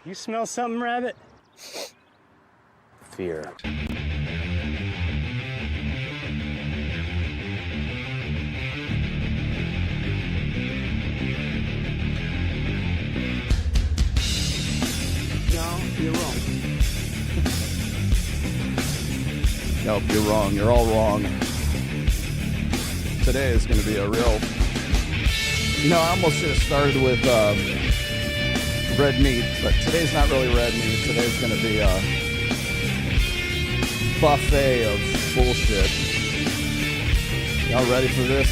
You smell something, Rabbit? Fear. No, you're wrong. Nope, you're wrong. You're all wrong. Today is going to be a real... I almost should have started with red meat, but today's not really red meat. Today's going to be a buffet of bullshit. Y'all ready for this?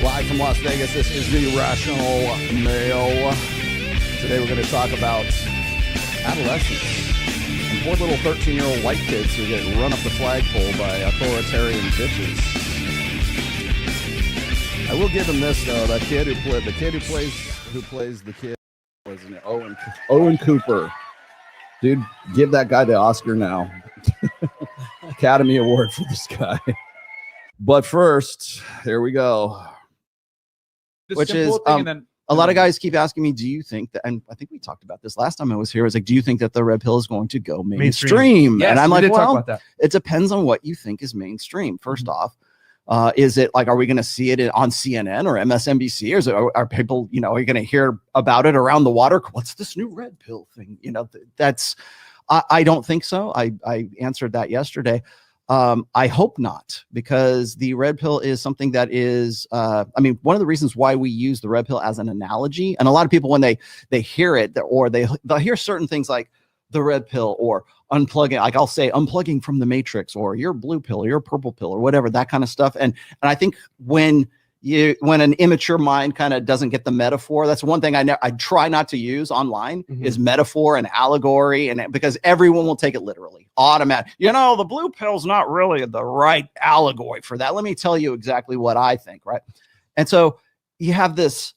Live from Las Vegas, this is the Rational Male. Today we're going to talk about adolescence. And poor little 13-year-old white kids who get run up the flagpole by authoritarian bitches. I will give him this though. The kid who plays the kid was Owen Cooper. Dude, give that guy the Oscar now. Academy Award for this guy. But first, here we go. Which is a lot of guys keep asking me, do you think that, and I think we talked about this last time I was here, was like, do you think that the red pill is going to go mainstream? Yes, and I'm like, well, talk about that. It depends on what you think is mainstream. First off, is it like, are we going to see it on CNN or MSNBC, or is it, are people, are you going to hear about it around the water? What's this new red pill thing? That's, I don't think so. I answered that yesterday. I hope not, because the red pill is something that is, one of the reasons why we use the red pill as an analogy, and a lot of people, when they hear it, or they'll hear certain ththings like the red pill or unplugging, like I'll say unplugging from the matrix, or your blue pill or your purple pill or whatever, that kind of stuff. And I think when an immature mind kind of doesn't get the metaphor, that's one thing I try not to use online, is metaphor and allegory, and because everyone will take it literally, automatic. The blue pill's not really the right allegory for that. Let me tell you exactly what I think, right? And so you have this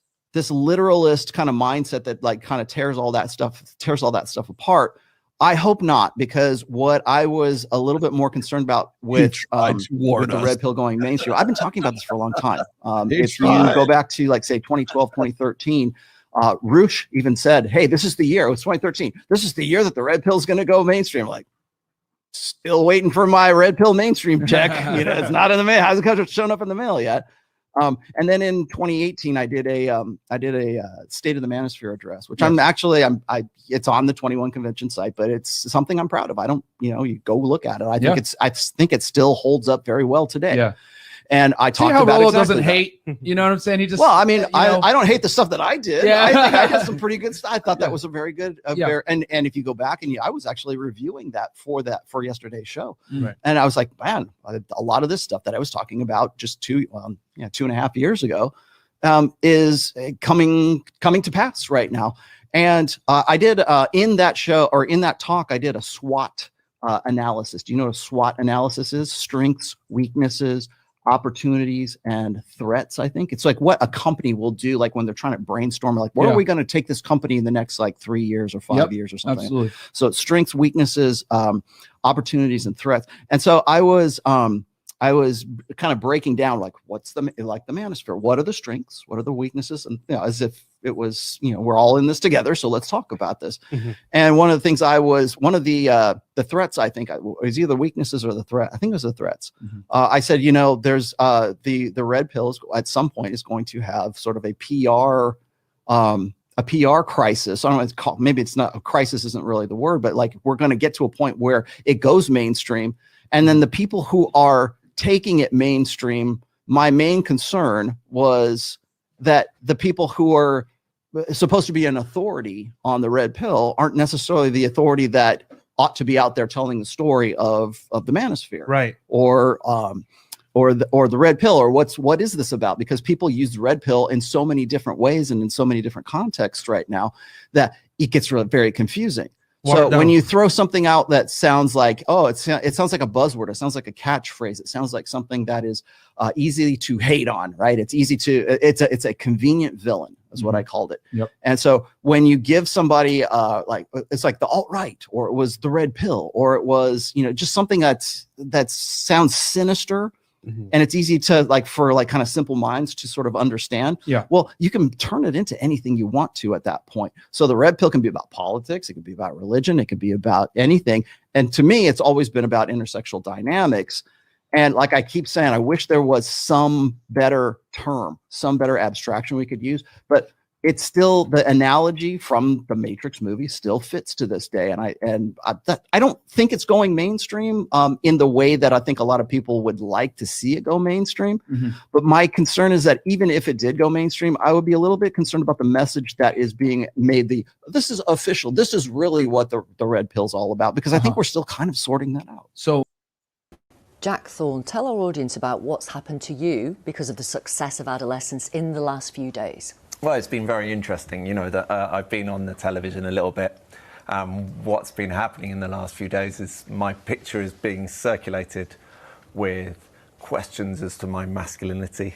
literalist kind of mindset that like kind of tears all that stuff apart. I hope not, because what I was a little bit more concerned about with the red pill going mainstream, I've been talking about this for a long time. If you go back to like say 2012, 2013, Roosh even said, hey, this is the year, it was 2013. This is the year that the red pill is going to go mainstream. Like, still waiting for my red pill mainstream check. It's not in the mail. Hasn't shown up in the mail yet. And then in 2018, I did a State of the Manosphere address, which it's on the 21 convention site, but it's something I'm proud of. I don't, you go look at it. I think it still holds up very well today. Yeah. And I talked about Rollo doesn't hate, you know what I'm saying? He just, I don't hate the stuff that I did. Yeah. I think I did some pretty good stuff. I thought that was a very good, and if you go back and I was actually reviewing that for yesterday's show. Right. And I was like, man, a lot of this stuff that I was talking about just 2.5 years ago, is coming to pass right now. And I did in that show, or in that talk, I did a SWOT analysis. Do you know what a SWOT analysis is? Strengths, weaknesses, opportunities, and threats. I think it's like what a company will do, like when they're trying to brainstorm, like where are we going to take this company in the next like 3 years or 5 years or something. Absolutely. So strengths, weaknesses, opportunities, and threats. And so I was kind of breaking down like what's the manosphere, what are the strengths, what are the weaknesses, and as if it was, we're all in this together, so let's talk about this. And one of the things one of the threats, I think, was either weaknesses or the threat. I think it was the threats. I said, there's the red pill at some point is going to have sort of a PR crisis. I don't know what it's called. Maybe it's not, a crisis isn't really the word, but like we're going to get to a point where it goes mainstream, and then the people who are taking it mainstream, my main concern was that the people who are supposed to be an authority on the red pill aren't necessarily the authority that ought to be out there telling the story of the manosphere, right? Or the red pill, or what is this about? Because people use the red pill in so many different ways and in so many different contexts right now that it gets really very confusing. So when you throw something out that sounds like, it sounds like a buzzword, it sounds like a catchphrase, it sounds like something that is easy to hate on, right? It's it's a convenient villain, is what I called it. Yep. And so when you give somebody it's like the alt-right, or it was the red pill, or it was just something that sounds sinister And it's easy to for kind of simple minds to sort of understand. Yeah. Well, you can turn it into anything you want to at that point. So the red pill can be about politics. It can be about religion. It could be about anything. And to me, it's always been about intersexual dynamics. And like I keep saying, I wish there was some better term, some better abstraction we could use, but it's still the analogy from the Matrix movie still fits to this day. And I don't think it's going mainstream in the way that I think a lot of people would like to see it go mainstream. But my concern is that even if it did go mainstream, I would be a little bit concerned about the message that is being made. This is official. This is really what the red pill's all about, because I think we're still kind of sorting that out. So Jack Thorne, tell our audience about what's happened to you because of the success of Adolescence in the last few days. Well, it's been very interesting, that I've been on the television a little bit. What's been happening in the last few days is my picture is being circulated with questions as to my masculinity.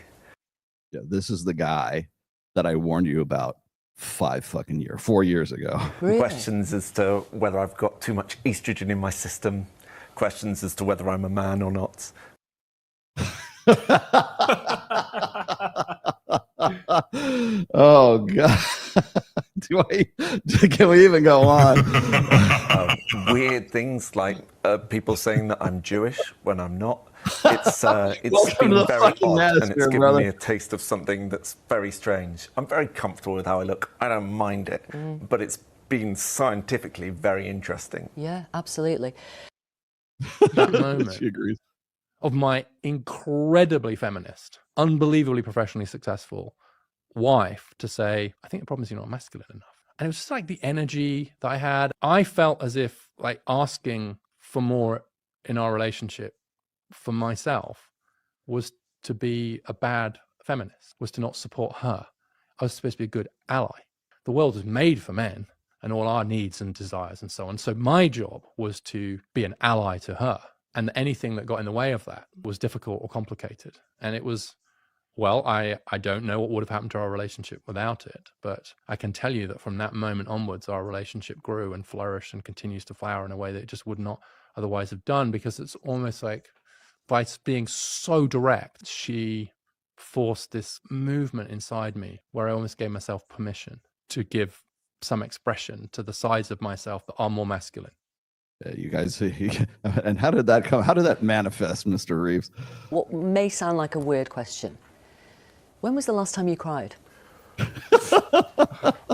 Yeah, this is the guy that I warned you about 4 years ago. Really? Questions as to whether I've got too much estrogen in my system. Questions as to whether I'm a man or not. Oh God! Can we even go on? Weird things like people saying that I'm Jewish when I'm not. It's been very odd, and it's given me a taste of something that's very strange. I'm very comfortable with how I look. I don't mind it, but it's been scientifically very interesting. Yeah, absolutely. That moment She agrees. of my incredibly feminist, unbelievably professionally successful wife to say, I think the problem is you're not masculine enough. And it was just like the energy that I had. I felt as if asking for more in our relationship for myself was to be a bad feminist, was to not support her. I was supposed to be a good ally. The world was made for men and all our needs and desires and so on. So my job was to be an ally to her. And anything that got in the way of that was difficult or complicated. And it was, well, I don't know what would have happened to our relationship without it. But I can tell you that from that moment onwards, our relationship grew and flourished and continues to flower in a way that it just would not otherwise have done, because it's almost like by being so direct, she forced this movement inside me where I almost gave myself permission to give some expression to the sides of myself that are more masculine. You guys, and how did that come? How did that manifest, Mr. Reeves? What may sound like a weird question. When was the last time you cried?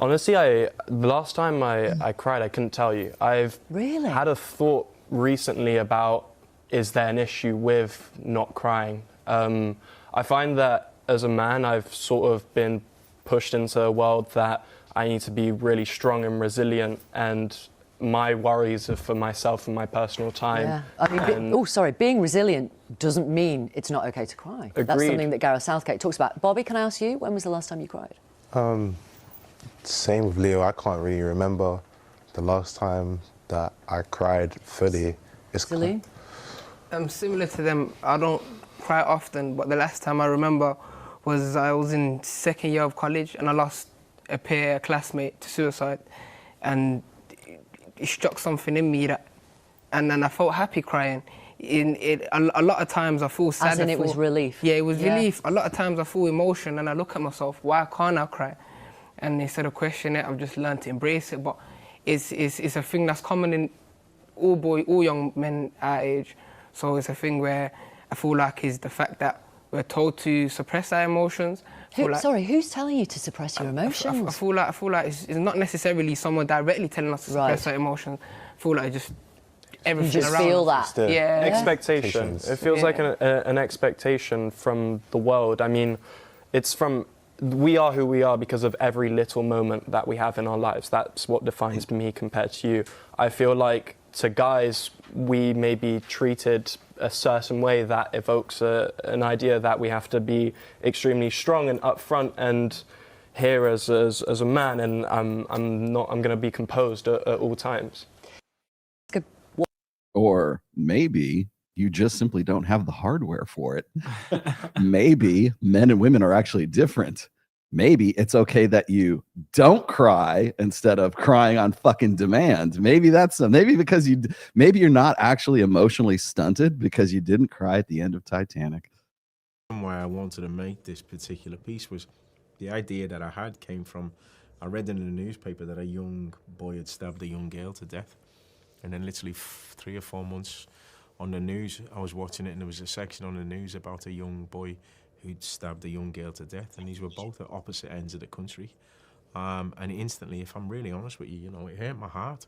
Honestly, the last time I cried, I couldn't tell you. I've Really? had a thought recently about, is there an issue with not crying? I find that as a man, I've sort of been pushed into a world that I need to be really strong and resilient, and my worries are for myself and my personal time. Yeah. I mean, being resilient doesn't mean it's not okay to cry. Agreed. That's something that Gareth Southgate talks about. Bobby, can I ask you, when was the last time you cried? Same with Leo. I can't really remember the last time that I cried fully. Celine? Similar to them, I don't cry often, but the last time I remember was I was in second year of college and I lost a classmate to suicide, and it struck something in me and then I felt happy crying. A lot of times I feel sad. As in it was relief? Yeah, it was relief. A lot of times I feel emotion and I look at myself, why can't I cry? And instead of questioning it, I've just learned to embrace it. But it's a thing that's common in all young men our age. So it's a thing where I feel like is the fact that we're told to suppress our emotions. Who's telling you to suppress your emotions? I feel like it's not necessarily someone directly telling us to suppress our emotions. I feel like just everything you just around feel us. that. Yeah. Expectation. It feels like an expectation from the world. I mean, it's from, we are who we are because of every little moment that we have in our lives. That's what defines me compared to you. I feel like to guys, we may be treated a certain way that evokes an idea that we have to be extremely strong and upfront and here as a man, and I'm going to be composed at all times. Or maybe you just simply don't have the hardware for it. Maybe men and women are actually different. Maybe it's okay that you don't cry instead of crying on fucking demand. Maybe maybe you're not actually emotionally stunted because you didn't cry at the end of Titanic. Why I wanted to make this particular piece was the idea that I had came from, I read in the newspaper that a young boy had stabbed a young girl to death. And then literally 3 or 4 months on the news, I was watching it and there was a section on the news about a young boy who'd stabbed a young girl to death. And these were both at opposite ends of the country. And instantly, if I'm really honest with you, you know, it hurt my heart.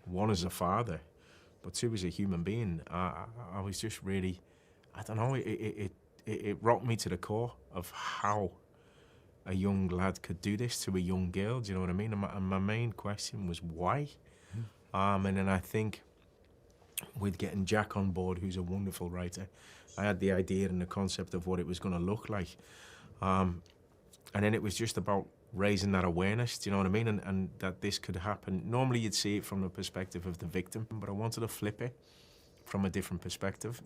One, as a father, but two, as a human being. I was just really, I don't know, it rocked me to the core of how a young lad could do this to a young girl, do you know what I mean? And my main question was why? And then I think with getting Jack on board, who's a wonderful writer, I had the idea and the concept of what it was going to look like. And then it was just about raising that awareness, do you know what I mean? And that this could happen. Normally you'd see it from the perspective of the victim, but I wanted to flip it from a different perspective.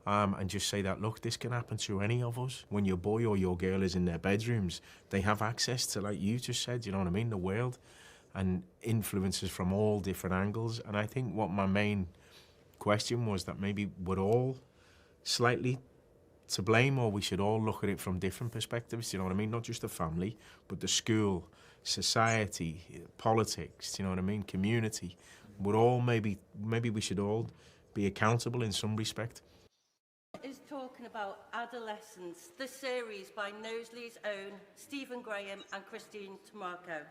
And just say that, look, this can happen to any of us. When your boy or your girl is in their bedrooms, they have access to, like you just said, you know what I mean, the world, and influences from all different angles. And I think what my main question was that maybe we're all slightly to blame, or we should all look at it from different perspectives, you know what I mean? Not just the family, but the school, society, politics, you know what I mean, community. We're all maybe we should all be accountable in some respect. Is talking about Adolescence, the series by Knowsley's own Stephen Graham and Christine Tamarco.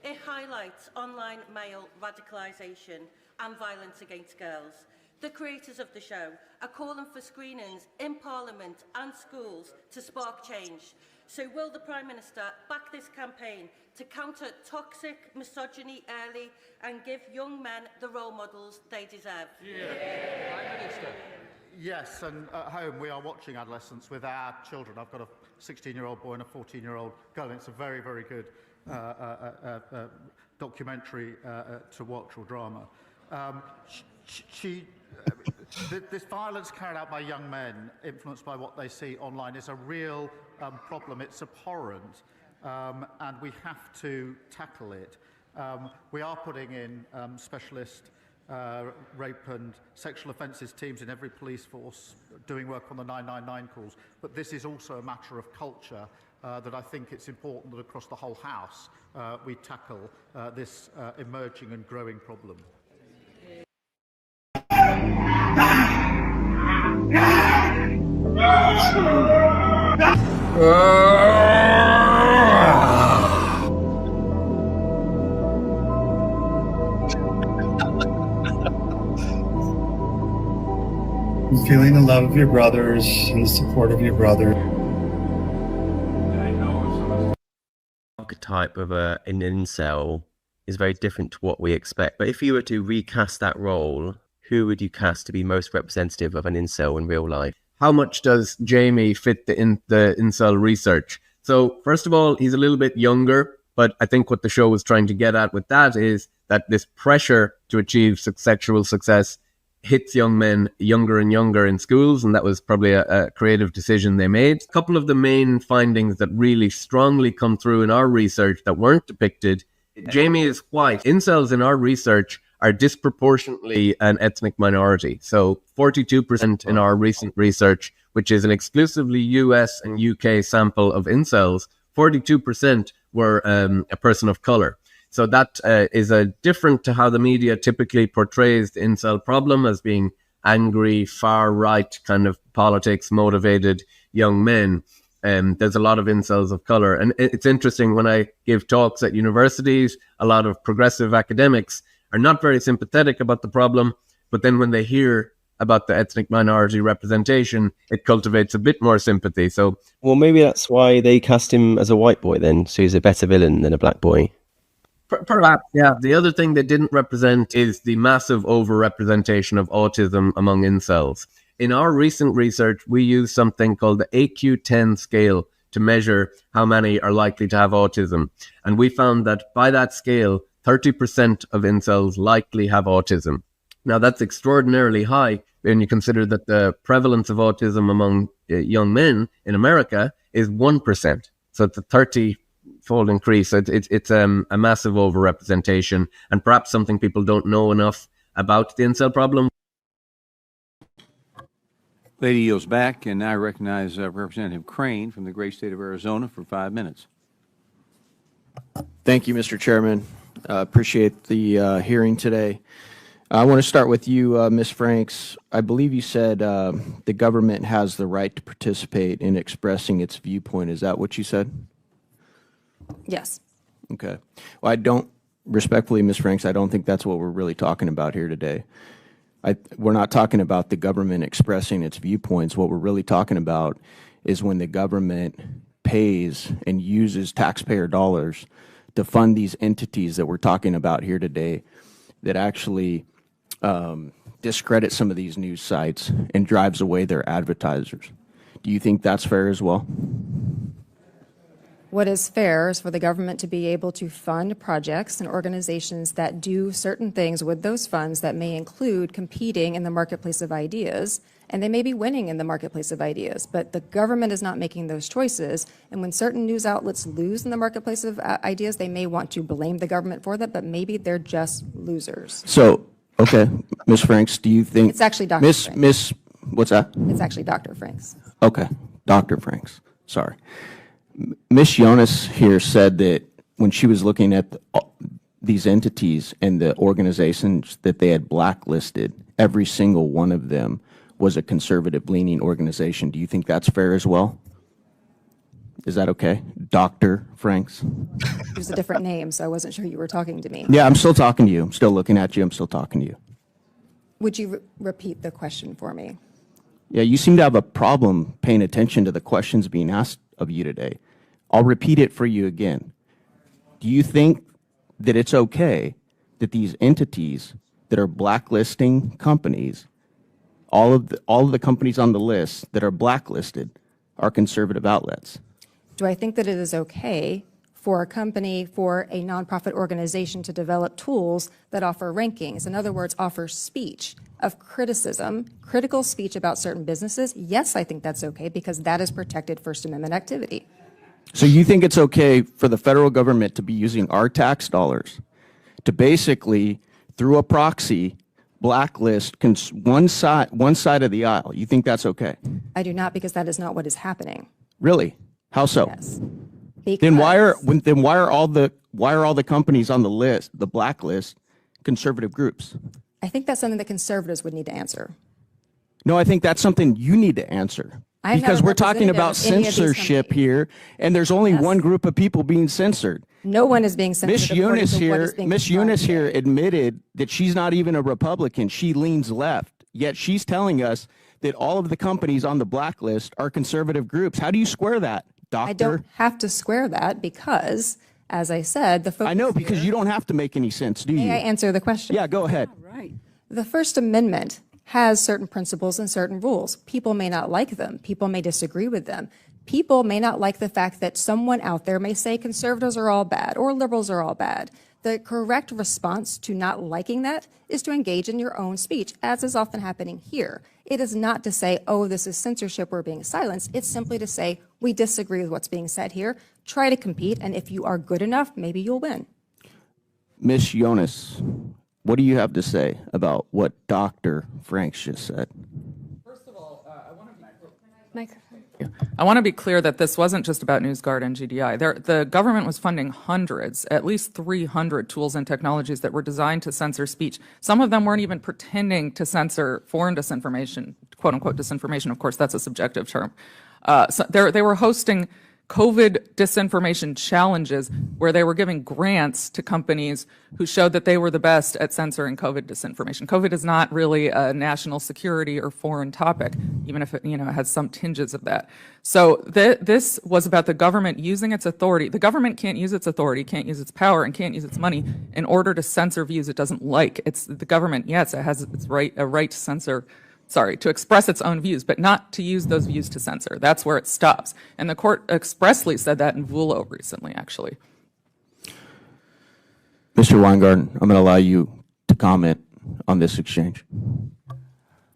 It highlights online male radicalisation and violence against girls. The creators of the show are calling for screenings in Parliament and schools to spark change. So will the Prime Minister back this campaign to counter toxic misogyny early and give young men the role models they deserve? Yeah. Prime Minister. Yes, and at home we are watching Adolescence with our children. I've got a 16-year-old boy and a 14-year-old girl, and it's a very, very good documentary to watch, or drama. This violence carried out by young men, influenced by what they see online, is a real problem. It's abhorrent, and we have to tackle it. We are putting in specialist rape and sexual offences teams in every police force, doing work on the 999 calls. But this is also a matter of culture that I think it's important that across the whole House we tackle this emerging and growing problem. Feeling the love of your brothers and the support of your brother. Archetype of an incel is very different to what we expect. But if you were to recast that role, who would you cast to be most representative of an incel in real life? How much does Jamie fit the incel research? So first of all, he's a little bit younger, but I think what the show was trying to get at with that is that this pressure to achieve sexual success hits young men younger and younger in schools, and that was probably a creative decision they made. A couple of the main findings that really strongly come through in our research that weren't depicted. Jamie is white. Incels in our research are disproportionately an ethnic minority. So 42% in our recent research, which is an exclusively US and UK sample of incels, 42% were a person of color. So that is different to how the media typically portrays the incel problem as being angry, far-right kind of politics-motivated young men. There's a lot of incels of color. And it's interesting, when I give talks at universities, a lot of progressive academics are not very sympathetic about the problem, but then when they hear about the ethnic minority representation, it cultivates a bit more sympathy. So, well, maybe that's why they cast him as a white boy then, so he's a better villain than a black boy. Perhaps, yeah. The other thing they didn't represent is the massive overrepresentation of autism among incels. In our recent research, we used something called the AQ10 scale to measure how many are likely to have autism. And we found that by that scale, 30% of incels likely have autism. Now, that's extraordinarily high when you consider that the prevalence of autism among young men in America is 1%. So it's a 30-fold increase. It's a massive overrepresentation, and perhaps something people don't know enough about the incel problem. Lady yields back, and I recognize Representative Crane from the great state of Arizona for 5 minutes. Thank you, Mr. Chairman. Appreciate the hearing today. I want to start with you, Ms. Franks. I believe you said the government has the right to participate in expressing its viewpoint. Is that what you said? Yes. Okay. Well, I don't, respectfully, Ms. Franks, I don't think that's what we're really talking about here today. We're not talking about the government expressing its viewpoints. What we're really talking about is when the government pays and uses taxpayer dollars to fund these entities that we're talking about here today that actually discredit some of these news sites and drives away their advertisers. Do you think that's fair as well? What is fair is for the government to be able to fund projects and organizations that do certain things with those funds that may include competing in the marketplace of ideas, and they may be winning in the marketplace of ideas, but the government is not making those choices. And when certain news outlets lose in the marketplace of ideas, they may want to blame the government for that, but maybe they're just losers. So, okay, Ms. Franks, do you think... It's actually Dr. Franks. Miss, what's that? It's actually Dr. Franks. Okay, Dr. Franks, sorry. Ms. Jonas here said that when she was looking at these entities and the organizations that they had blacklisted, every single one of them was a conservative-leaning organization. Do you think that's fair as well? Is that okay? Dr. Franks? It was a different name, so I wasn't sure you were talking to me. Yeah, I'm still talking to you. I'm still looking at you. I'm still talking to you. Would you repeat the question for me? Yeah, you seem to have a problem paying attention to the questions being asked of you today. I'll repeat it for you again. Do you think that it's okay that these entities that are blacklisting companies, all of the companies on the list that are blacklisted are conservative outlets? Do I think that it is okay for a company, for a nonprofit organization to develop tools that offer rankings, in other words, offer speech of criticism, critical speech about certain businesses? Yes, I think that's okay because that is protected First Amendment activity. So you think it's okay for the federal government to be using our tax dollars to basically, through a proxy, blacklist one side of the aisle? You think that's okay? I do not, because that is not what is happening. Really? How so? Yes. Then why are all the companies on the list, the blacklist, conservative groups? I think that's something that conservatives would need to answer. No, I think that's something you need to answer. Because we're talking about censorship here, and there's only one group of people being censored. No one is being censored. Miss Eunice here admitted that she's not even a Republican. She leans left, yet she's telling us that all of the companies on the blacklist are conservative groups. How do you square that, Doctor? I don't have to square that because, as I said, the focus I know, because you don't have to make any sense, do you? May I answer the question? Yeah, go ahead. Right. The First Amendment has certain principles and certain rules. People may not like them. People may disagree with them. People may not like the fact that someone out there may say conservatives are all bad or liberals are all bad. The correct response to not liking that is to engage in your own speech, as is often happening here. It is not to say, oh, this is censorship, we're being silenced. It's simply to say, we disagree with what's being said here. Try to compete, and if you are good enough, maybe you'll win. Miss Jonas, what do you have to say about what Dr. Franks just said? First of all, I want to be clear that this wasn't just about NewsGuard and GDI. The government was funding hundreds, at least 300 tools and technologies that were designed to censor speech. Some of them weren't even pretending to censor foreign disinformation, quote unquote disinformation. Of course, that's a subjective term. So they were hosting COVID disinformation challenges where they were giving grants to companies who showed that they were the best at censoring COVID disinformation. COVID is not really a national security or foreign topic, even if it, has some tinges of that. So this was about the government using its authority. The government can't use its authority, can't use its power, and can't use its money in order to censor views it doesn't like. It's the government, yes, it has a right to censor. To express its own views, but not to use those views to censor. That's where it stops. And the court expressly said that in Vulo recently, actually. Mr. Weingarten, I'm going to allow you to comment on this exchange.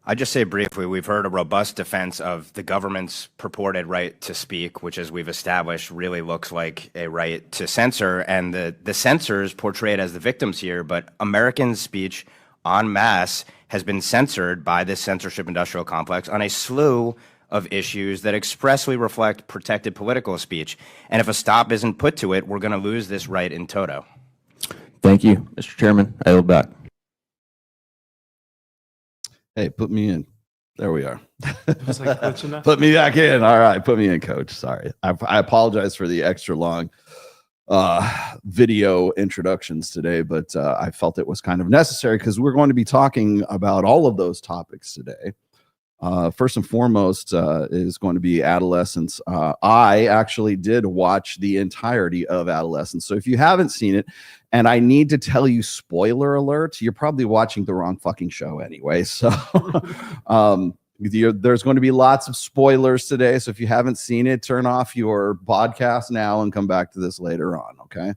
I just say briefly, we've heard a robust defense of the government's purported right to speak, which, as we've established, really looks like a right to censor. And the censors portrayed as the victims here, but American speech en masse has been censored by this censorship industrial complex on a slew of issues that expressly reflect protected political speech. And if a stop isn't put to it, we're going to lose this right in toto. Thank you, Mr. Chairman. I yield back. Hey, put me in. There we are. Was I close enough? Put me back in. All right, put me in, Coach. Sorry. I apologize for the extra long video introductions today, but I felt it was kind of necessary because we're going to be talking about all of those topics today. First and foremost is going to be Adolescence. I actually did watch the entirety of Adolescence. So if you haven't seen it, and I need to tell you, spoiler alert, you're probably watching the wrong fucking show anyway. So there's going to be lots of spoilers today. So if you haven't seen it, turn off your podcast now and come back to this later on. Okay.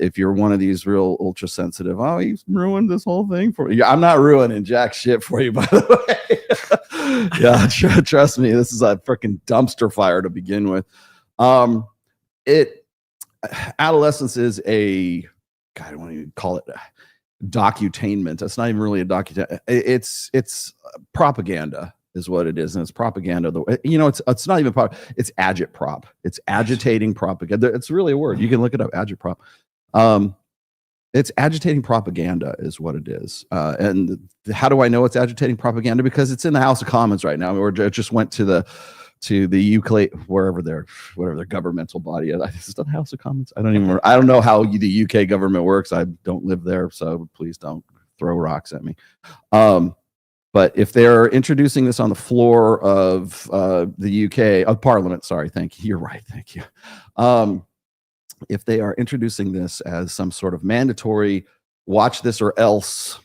If you're one of these real ultra sensitive, oh, he's ruined this whole thing for you. I'm not ruining jack shit for you, by the way. Yeah, trust me, this is a freaking dumpster fire to begin with. Adolescence is a, God, I don't want to even call it docutainment. It's not even really a docu. It's propaganda is what it is, and it's propaganda. It's not even it's agitprop. It's agitating propaganda. It's really a word. You can look it up, agitprop. It's agitating propaganda is what it is. And how do I know it's agitating propaganda? Because it's in the House of Commons right now. Or it just went to the UK, whatever their governmental body is. Is it the House of Commons? I don't know how the UK government works. I don't live there, so please don't throw rocks at me. But if they're introducing this on the floor of the UK of Parliament, sorry, thank you. You're right, thank you. If they are introducing this as some sort of mandatory watch this or else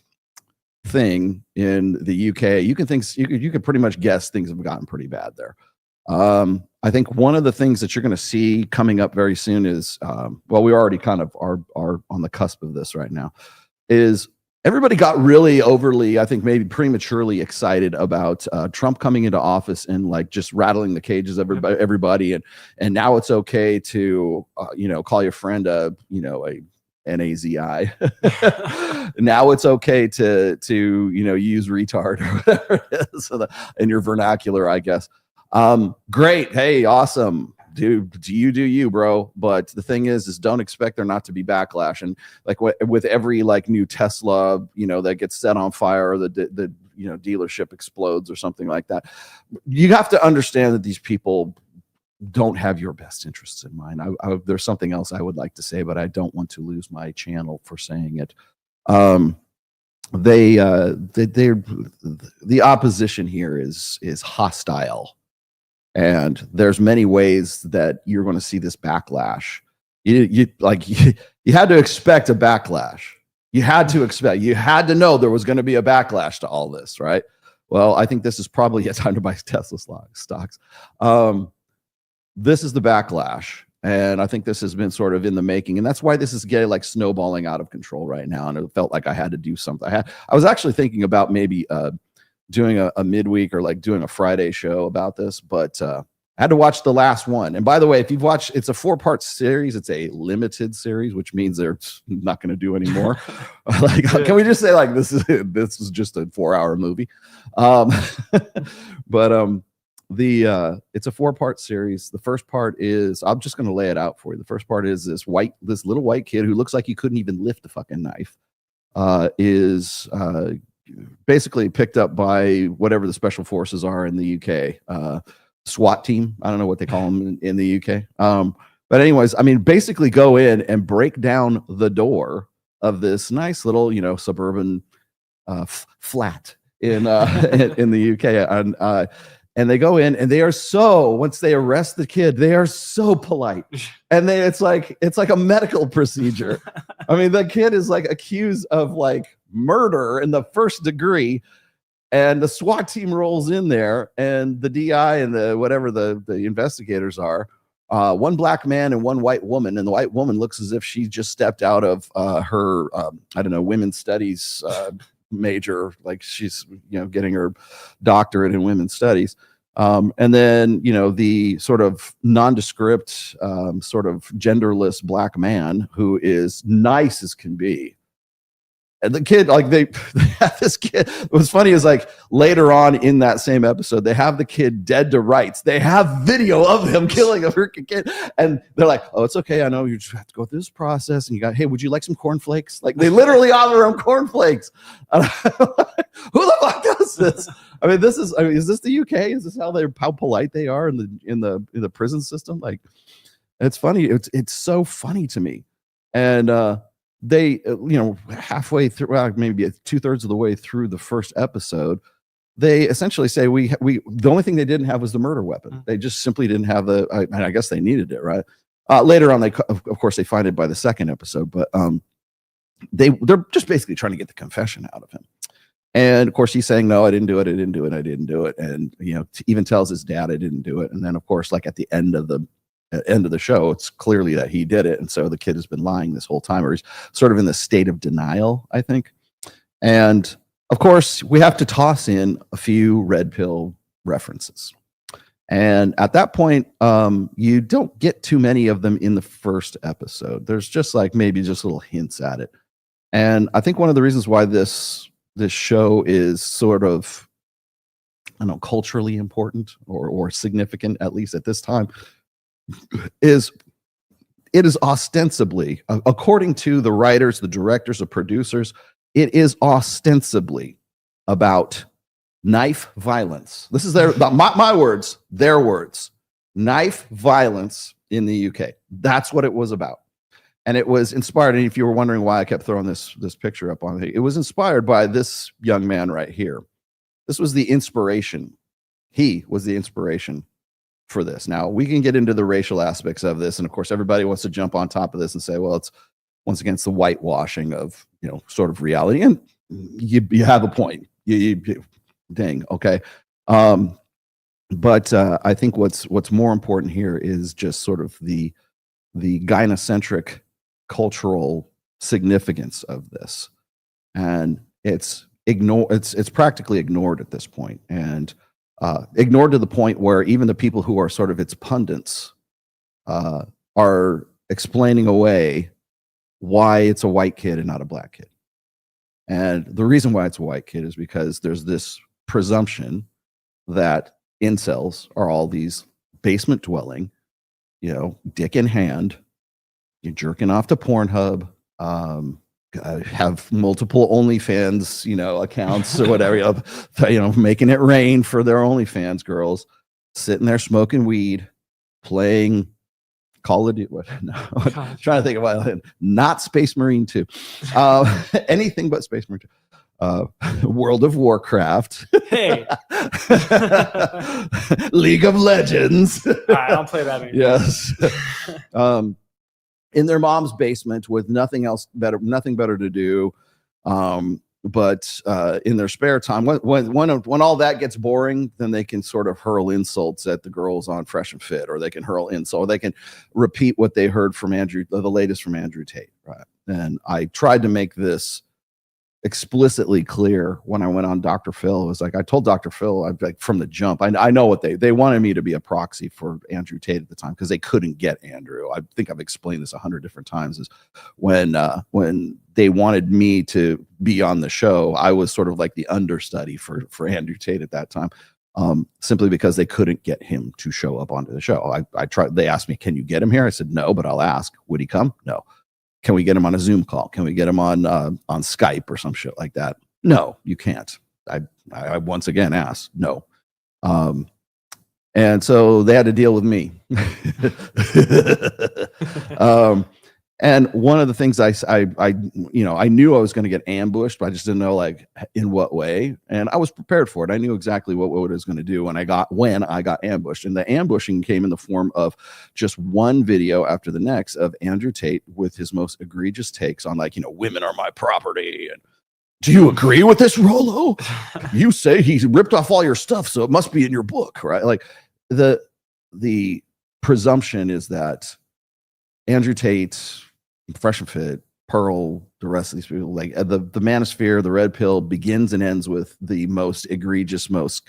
thing in the UK, you can pretty much guess things have gotten pretty bad there. I think one of the things that you're going to see coming up very soon is, well, we already kind of are on the cusp of this right now, is everybody got really overly, I think maybe prematurely excited about Trump coming into office and like just rattling the cages of everybody. And now it's okay to, call your friend a NAZI. Now it's okay to use retard or whatever it is in your vernacular, I guess. Great. Hey, awesome. Dude, do you, bro? But the thing is don't expect there not to be backlash. And like with every like new Tesla, that gets set on fire, or the dealership explodes or something like that, you have to understand that these people don't have your best interests in mind. There's something else I would like to say, but I don't want to lose my channel for saying it. The opposition here is hostile. And there's many ways that you're going to see this backlash. You had to expect a backlash. You had to know there was going to be a backlash to all this, right? Well, I think this is probably a time to buy Tesla stocks. This is the backlash. And I think this has been sort of in the making. And that's why this is getting like snowballing out of control right now. And it felt like I had to do something. I was actually thinking about maybe doing a midweek or like doing a Friday show about this, but I had to watch the last one. And by the way, if you've watched, it's a 4-part series. It's a limited series, which means they're not going to do anymore. Can we just say like this is just a 4-hour movie? It's a 4-part series. The first part is, I'm just going to lay it out for you. The first part is this little white kid who looks like he couldn't even lift a fucking knife, is basically picked up by whatever the special forces are in the UK, SWAT team. I don't know what they call them in the UK. But anyways, I mean, basically go in and break down the door of this nice little, suburban flat in the UK. And they go in and they are once they arrest the kid, they are so polite. And it's like a medical procedure. I mean, the kid is like accused of like murder in the first degree, and the SWAT team rolls in there, and the DI and the investigators are one black man and one white woman, and the white woman looks as if she just stepped out of her women's studies major, like she's getting her doctorate in women's studies. And then the sort of nondescript sort of genderless black man who is nice as can be And the kid, like they have this kid. What's funny is like later on in that same episode, they have the kid dead to rights. They have video of him killing a freaking kid. And they're like, oh, it's okay. I know you just have to go through this process. And you got, hey, would you like some cornflakes? Like they literally offer him cornflakes. And who the fuck does this? I mean, is this the UK? Is this how polite they are in the prison system? Like, it's funny. It's so funny to me. And they, halfway through, well, maybe 2/3 of the way through the first episode, they essentially say the only thing they didn't have was the murder weapon. They just simply didn't have and I guess they needed it, right? Later on, of course they find it by the second episode, but they're just basically trying to get the confession out of him. And of course he's saying, no, I didn't do it. And, even tells his dad I didn't do it. And then of course, like at the end of the show, it's clearly that he did it. And so the kid has been lying this whole time, or he's sort of in the state of denial, I think. And of course we have to toss in a few red pill references. And at that point, you don't get too many of them in the first episode. There's just like maybe just little hints at it. And I think one of the reasons why this show is sort of, I don't know, culturally important or significant, at least at this time, is it is ostensibly, according to the writers, the directors, the producers, it is ostensibly about knife violence. This is my words, their words. Knife violence in the UK. That's what it was about. And it was inspired, and if you were wondering why I kept throwing this picture up on it was inspired by this young man right here. This was the inspiration. He was the inspiration for this. Now, we can get into the racial aspects of this, and of course, everybody wants to jump on top of this and say, well, it's once again, it's the whitewashing of, sort of reality. And you have a point. Dang, okay. But I think what's more important here is just sort of the gynocentric cultural significance of this, and it's practically ignored at this point, and ignored to the point where even the people who are sort of its pundits are explaining away why it's a white kid and not a black kid. And the reason why it's a white kid is because there's this presumption that incels are all these basement dwelling, dick in hand, you're jerking off to Pornhub, have multiple OnlyFans, accounts or whatever, making it rain for their OnlyFans girls, sitting there smoking weed, playing Call of Duty. No, I'm trying to think of not Space Marine 2, anything but Space Marine 2. World of Warcraft. Hey. League of Legends. All right, I'll play that anymore. Yes. In their mom's basement with nothing better to do. But in their spare time, when all that gets boring, then they can sort of hurl insults at the girls on Fresh and Fit, or they can hurl insults, or they can repeat what they heard from the latest from Andrew Tate. Right. And I tried to make this explicitly clear when I went on Dr. Phil. It was like, I told Dr. Phil, from the jump, I know what they wanted me to be a proxy for Andrew Tate at the time, because they couldn't get Andrew. I think I've explained this 100 different times, is when they wanted me to be on the show, I was sort of like the understudy for Andrew Tate at that time, simply because they couldn't get him to show up onto the show. I tried. They asked me, can you get him here? I said, no, but I'll ask. Would he come? No. Can we get him on a Zoom call? Can we get him on Skype or some shit like that? No, you can't. I once again asked, no. And so they had to deal with me. And one of the things I knew I was going to get ambushed, but I just didn't know like in what way. And I was prepared for it. I knew exactly what it was going to do when I got ambushed. And the ambushing came in the form of just one video after the next of Andrew Tate with his most egregious takes on women are my property. And do you agree with this, Rollo? You say he ripped off all your stuff, so it must be in your book, right? Like the presumption is that Andrew Tate, Fresh and Fit, Pearl, the rest of these people, like the Manosphere, the Red Pill begins and ends with the most egregious, most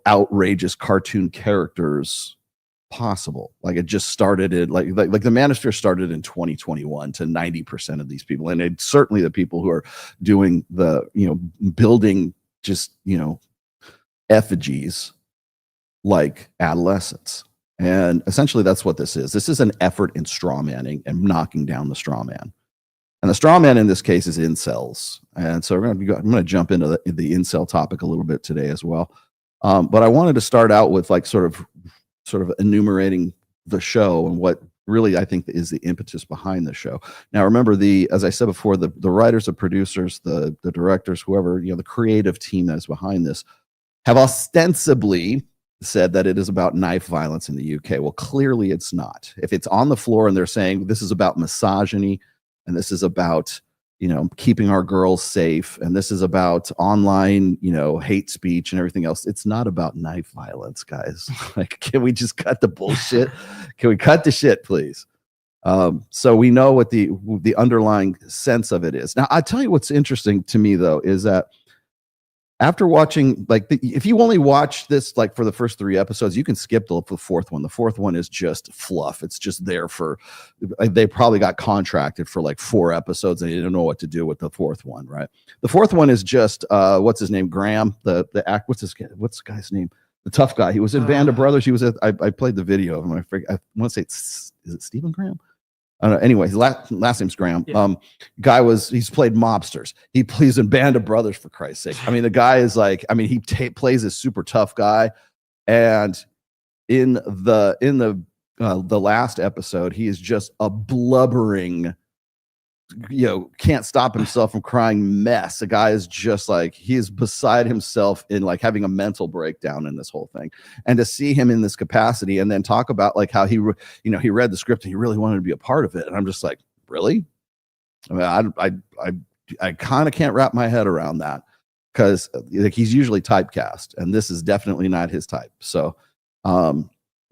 outrageous cartoon characters possible. Like it just started in like the Manosphere started in 2021 to 90% of these people. And it's certainly the people who are doing the, building just, effigies like Adolescence. And essentially that's what this is. This is an effort in straw manning and knocking down the straw man. And the straw man in this case is incels. And so I'm going to jump into the incel topic a little bit today as well. But I wanted to start out with like sort of enumerating the show and what really I think is the impetus behind the show. Now, remember as I said before, the writers, the producers, the directors, whoever, the creative team that is behind this have ostensibly said that it is about knife violence in the UK. Well, clearly it's not. If it's on the floor and they're saying this is about misogyny and this is about, keeping our girls safe and this is about online, hate speech and everything else, it's not about knife violence, guys. Like, can we just cut the bullshit? Can we cut the shit, please? So we know what the underlying sense of it is. Now, I'll tell you what's interesting to me, though, is that after watching, like, if you only watch this, like, for the first 3 episodes, you can skip the fourth one. The fourth one is just fluff. It's just there they probably got contracted for like 4 episodes and they didn't know what to do with the fourth one, right? The fourth one is just, what's his name? Graham, what's the guy's name? The tough guy. He was in Band of Brothers. He was I played the video of him. I want to say, is it Stephen Graham? I don't know. Anyway, his last name's Graham. Yeah. He's played mobsters. He's in Band of Brothers, for Christ's sake. I mean, the guy is like, he plays a super tough guy. And in the last episode, he is just a blubbering, can't stop himself from crying mess. The guy is just like, he is beside himself in like having a mental breakdown in this whole thing. And to see him in this capacity and then talk about like how he read the script and he really wanted to be a part of it. And I'm just like, really? I mean, I kind of can't wrap my head around that because like, he's usually typecast and this is definitely not his type. So,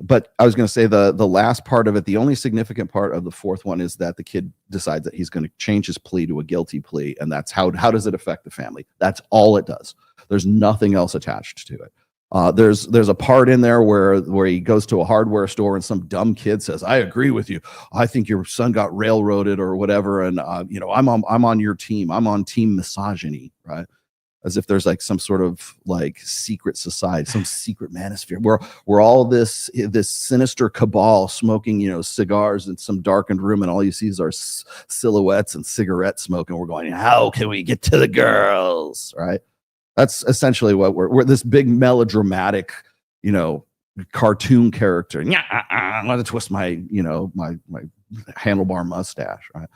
but I was going to say the last part of it, the only significant part of the fourth one is that the kid decides that he's going to change his plea to a guilty plea. And that's how does it affect the family? That's all it does. There's nothing else attached to it. There's a part in there where he goes to a hardware store and some dumb kid says, I agree with you. I think your son got railroaded or whatever. And, I'm on your team. I'm on team misogyny, right? As if there's like some sort of like secret society, some secret manosphere where all this sinister cabal smoking, cigars in some darkened room, and all you see is our silhouettes and cigarette smoke, and we're going, how can we get to the girls, right? That's essentially what we're this big melodramatic, cartoon character. I'm gonna twist my, my handlebar mustache, right?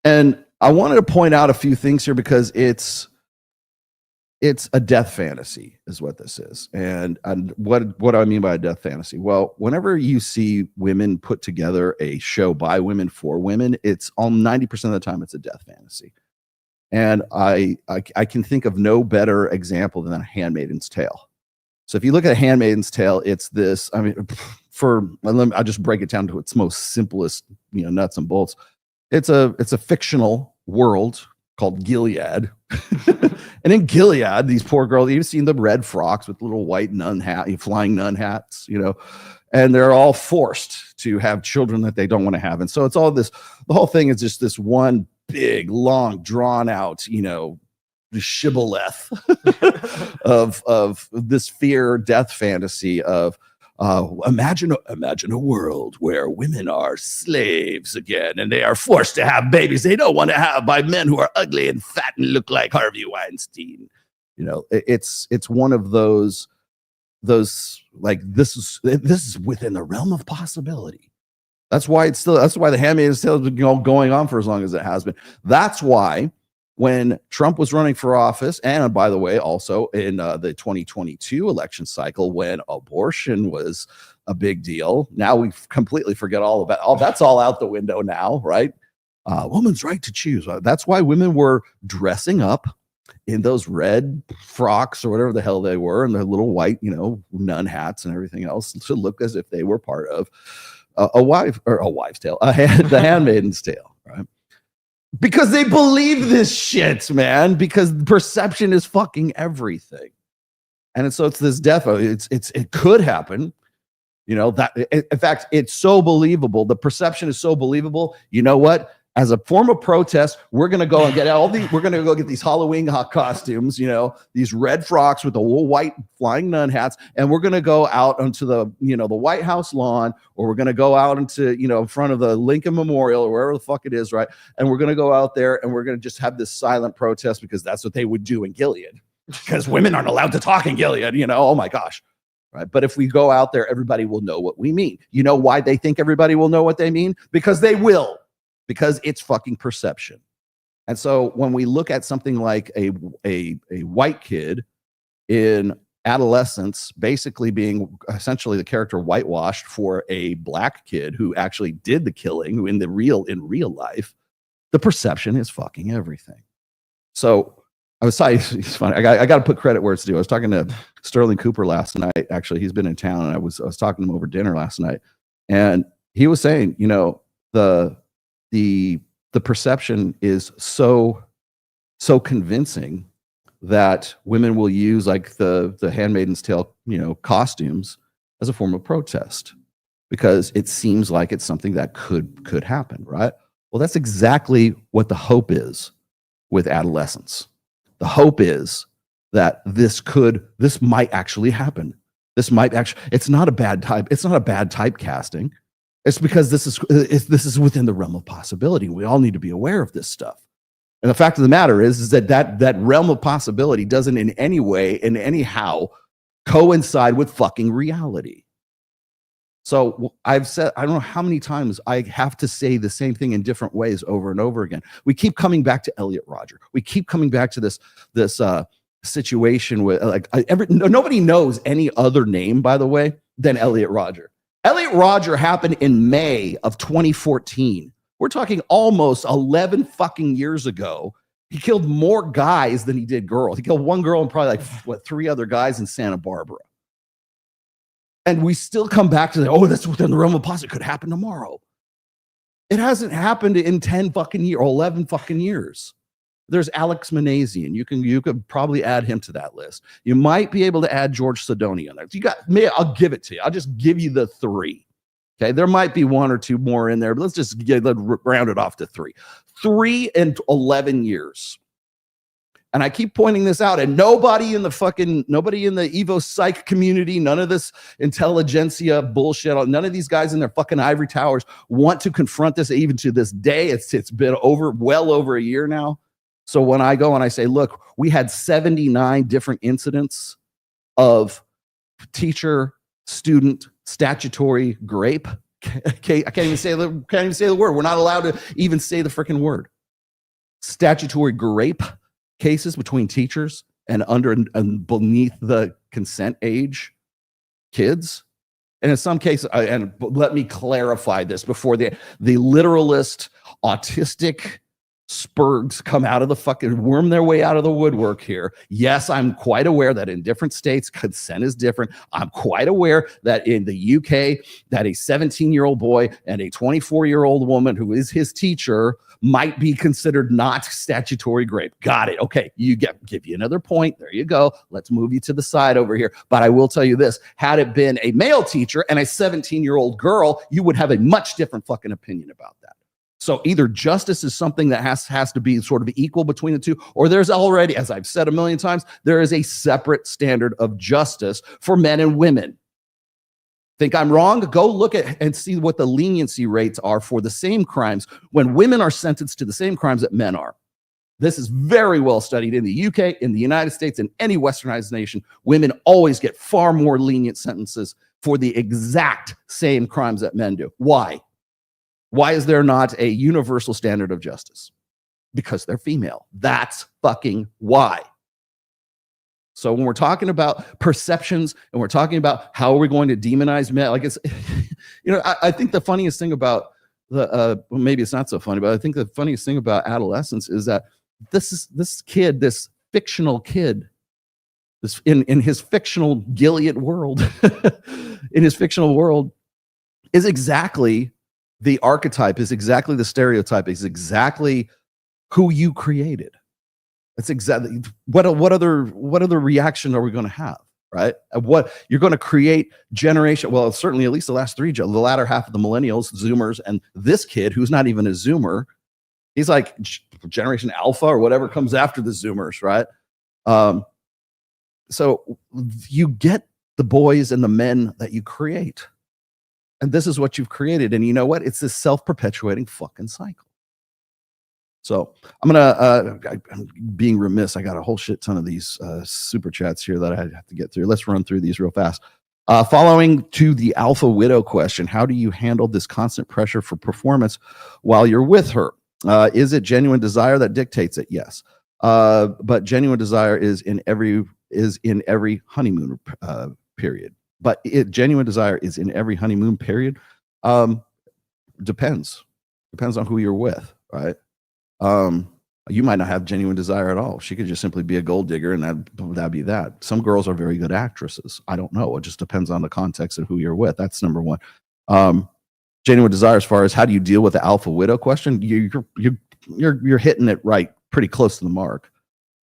And I wanted to point out a few things here because it's a death fantasy is what this is. And what do I mean by a death fantasy? Well, whenever you see women put together a show by women for women, it's all 90% of the time it's a death fantasy. And I can think of no better example than A Handmaid's Tale. So if you look at A Handmaid's Tale, it's this, I'll just break it down to its most simplest, nuts and bolts. It's a fictional world called Gilead. And in Gilead, these poor girls, you've seen the red frocks with little white flying nun hats, and they're all forced to have children that they don't want to have. And so it's all this, the whole thing is just this one big, long, drawn out, the shibboleth of this fear, death fantasy of, imagine a world where women are slaves again and they are forced to have babies they don't want to have by men who are ugly and fat and look like Harvey Weinstein. It's one of those like this is within the realm of possibility. That's why The Handmaid's Tale has been going on for as long as it has been. That's why when Trump was running for office, and by the way, also in the 2022 election cycle, when abortion was a big deal, now we completely forget all about that's all out the window now, right? Woman's right to choose. That's why women were dressing up in those red frocks or whatever the hell they were, and their little white, nun hats and everything else to look as if they were part of a wives' tale, The Handmaid's Tale, right? Because they believe this shit, man. Because perception is fucking everything, and so it's this death. It could happen. You know, that in fact, it's so believable. The perception is so believable. You know what? As a form of protest, we're going to go and get we're going to go get these Halloween costumes, you know, these red frocks with the white flying nun hats. And we're going to go out onto the, you know, the White House lawn, or we're going to go out into, you know, in front of the Lincoln Memorial or wherever the fuck it is. Right. And we're going to go out there and we're going to just have this silent protest because that's what they would do in Gilead, because women aren't allowed to talk in Gilead, you know, oh my gosh. Right. But if we go out there, everybody will know what we mean. You know why they think everybody will know what they mean? Because they will. Because it's fucking perception. And so when we look at something like a white kid in Adolescence basically being essentially the character whitewashed for a black kid who actually did the killing, who in real life, the perception is fucking everything. So I was saying, it's funny. I got to put credit where it's due. I was talking to Sterling Cooper last night. Actually, he's been in town, and I was talking to him over dinner last night, and he was saying, you know, the perception is so convincing that women will use like the Handmaid's Tale, you know, costumes as a form of protest because it seems like it's something that could happen, right? Well, that's exactly what the hope is with Adolescence. The hope is that this might actually happen. It's not a bad typecasting. It's because this is within the realm of possibility. We all need to be aware of this stuff. And the fact of the matter is that realm of possibility doesn't in any way, in anyhow, coincide with fucking reality. So I've said, I don't know how many times I have to say the same thing in different ways over and over again. We keep coming back to Elliot Rodger. We keep coming back to this situation with nobody knows any other name, by the way, than Elliot Rodger. Elliot Rodger happened in May of 2014. We're talking almost 11 fucking years ago. He killed more guys than he did girls. He killed one girl and probably like 3 other guys in Santa Barbara. And we still come back to that's within the realm of possibility. It could happen tomorrow. It hasn't happened in 10 fucking years or 11 fucking years. There's Alex Manassian. You could probably add him to that list. You might be able to add George Sidoni on there. I'll give it to you. I'll just give you the 3. Okay, there might be 1 or 2 more in there, but let's round it off to 3. 3 and 11 years. And I keep pointing this out, and nobody in the Evo Psych community, none of this intelligentsia bullshit, none of these guys in their fucking ivory towers want to confront this even to this day. It's been well over a year now. So when I go and I say, look, we had 79 different incidents of teacher, student, statutory grape. Okay, I can't even say the word. We're not allowed to even say the freaking word. Statutory grape cases between teachers and under and beneath the consent age kids. And in some cases, and let me clarify this before the literalist, autistic spurgs come out of the fucking worm their way out of the woodwork here. Yes, I'm quite aware that in different states, consent is different. I'm quite aware that in the UK, that a 17-year-old boy and a 24-year-old woman who is his teacher might be considered not statutory grape. Got it. Okay, give you another point. There you go. Let's move you to the side over here. But I will tell you this, had it been a male teacher and a 17-year-old girl, you would have a much different fucking opinion about that. So either justice is something that has to be sort of equal between the two, or there's already, as I've said a million times, there is a separate standard of justice for men and women. Think I'm wrong? Go look at and see what the leniency rates are for the same crimes when women are sentenced to the same crimes that men are. This is very well studied in the UK, in the United States, in any westernized nation. Women always get far more lenient sentences for the exact same crimes that men do. Why? Why is there not a universal standard of justice? Because they're female. That's fucking why. So when we're talking about perceptions and we're talking about how are we going to demonize men, like it's, I think the funniest thing about well, maybe it's not so funny, but I think the funniest thing about Adolescence is that this fictional kid, this in his fictional Gilead world, in his fictional world, is exactly the archetype, is exactly the stereotype, is exactly who you created. That's exactly what other reaction are we going to have? right? And what you're going to create generation. Well, certainly at least the last three, the latter half of the millennials, Zoomers, and this kid who's not even a Zoomer. He's like generation alpha or whatever comes after the Zoomers, right? So you get the boys and the men that you create. And this is what you've created. And you know what? It's this self-perpetuating fucking cycle. So I'm being remiss. I got a whole shit ton of these super chats here that I have to get through. Let's run through these real fast. Following to the alpha widow question, how do you handle this constant pressure for performance while you're with her? Is it genuine desire that dictates it? Yes. But genuine desire is in every honeymoon period. But genuine desire is in every honeymoon period. Depends on who you're with, right? You might not have genuine desire at all. She could just simply be a gold digger, and that'd be that. Some girls are very good actresses. I don't know. It just depends on the context of who you're with. That's number one. Genuine desire, as far as how do you deal with the alpha widow question, you're hitting it right, pretty close to the mark.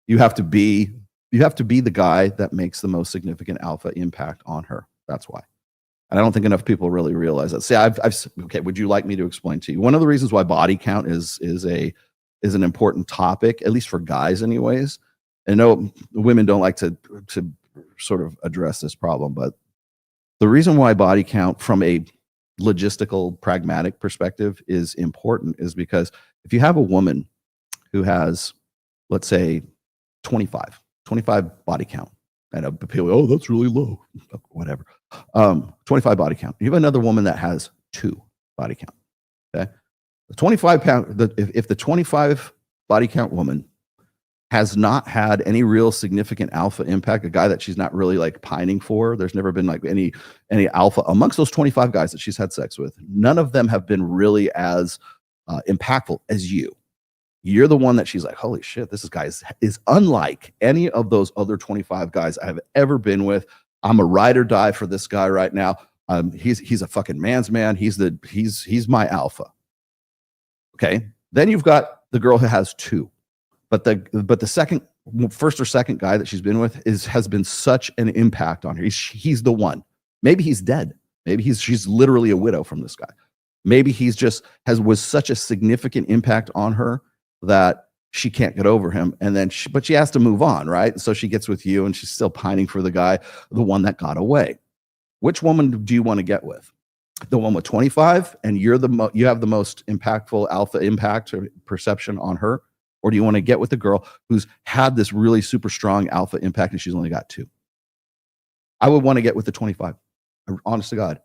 You have to be the guy that makes the most significant alpha impact on her. That's why. And I don't think enough people really realize that. See, okay. Would you like me to explain to you? One of the reasons why body count is an important topic, at least for guys, anyways. I know women don't like to sort of address this problem, but the reason why body count from a logistical, pragmatic perspective is important is because if you have a woman who has, let's say, 25 body count, and people, oh, that's really low, whatever. 25 body count. You have another woman that has 2 body count. Okay, the 25 pound. If the 25 body count woman has not had any real significant alpha impact, a guy that she's not really like pining for, there's never been like any alpha amongst those 25 guys that she's had sex with. None of them have been really as impactful as you. You're the one that she's like, holy shit, this guy is unlike any of those other 25 guys I have ever been with. I'm a ride or die for this guy right now. He's a fucking man's man. He's my alpha. Okay. Then you've got the girl who has 2. But the first or second guy that she's been with has been such an impact on her. He's the one. Maybe he's dead. Maybe she's literally a widow from this guy. Maybe he's was such a significant impact on her that she can't get over him. And then but she has to move on, right? So she gets with you and she's still pining for the one that got away. Which woman do you want to get with? The one with 25 and you have the most impactful alpha impact or perception on her? Or do you want to get with the girl who's had this really super strong alpha impact and she's only got 2? I would want to get with the 25, honest to God.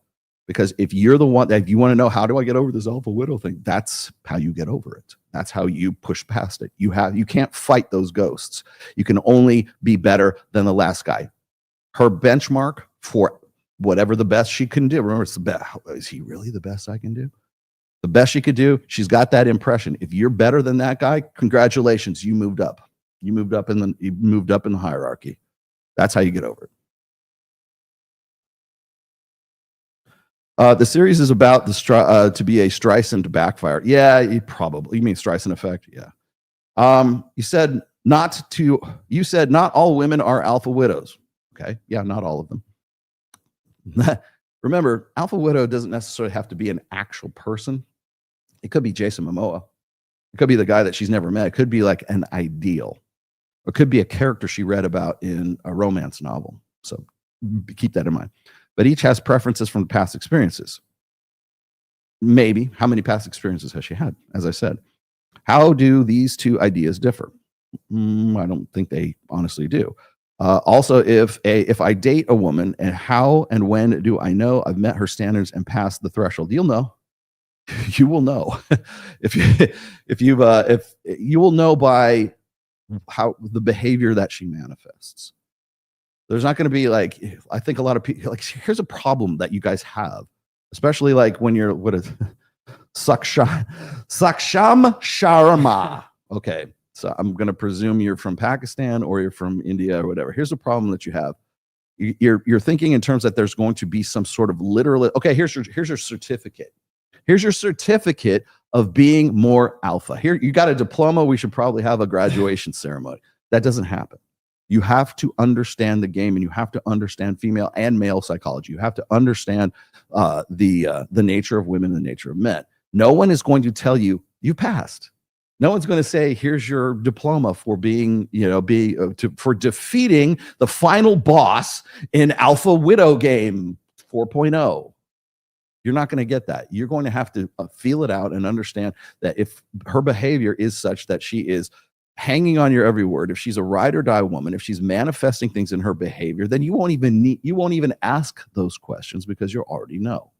Because if you're the one that you want to know, how do I get over this alpha widow thing? That's how you get over it. That's how you push past it. You can't fight those ghosts. You can only be better than the last guy. Her benchmark for whatever the best she can do. Remember, it's the best. Is he really the best I can do? The best she could do, she's got that impression. If you're better than that guy, congratulations, you moved up. You moved up in the hierarchy. That's how you get over it. The series is about to be a Streisand backfire. Yeah, you mean Streisand effect? Yeah. You said not all women are alpha widows. Okay. Yeah, not all of them. Remember, alpha widow doesn't necessarily have to be an actual person. It could be Jason Momoa. It could be the guy that she's never met. It could be like an ideal. It could be a character she read about in a romance novel. So keep that in mind. But each has preferences from past experiences. Maybe. How many past experiences has she had? As I said. How do these two ideas differ? I don't think they honestly do. Also, if I date a woman, and how and when do I know I've met her standards and passed the threshold? You'll know. You will know. if you will know by how the behavior that she manifests. There's not going to be like, I think a lot of people like, here's a problem that you guys have, especially like when you're Saksham Sharma. Okay. So I'm going to presume you're from Pakistan or you're from India or whatever. Here's a problem that you have. You're thinking in terms that there's going to be some sort of literal, okay, here's your certificate. Here's your certificate of being more alpha. Here, you got a diploma. We should probably have a graduation ceremony. That doesn't happen. You have to understand the game, and you have to understand female and male psychology. You have to understand the nature of women, the nature of men. No one is going to tell you you passed. No one's going to say, here's your diploma for being, for defeating the final boss in Alpha Widow game 4.0. You're not going to get that. You're going to have to feel it out and understand that if her behavior is such that she is hanging on your every word, if she's a ride or die woman, if she's manifesting things in her behavior, then you won't even ask those questions because you already know.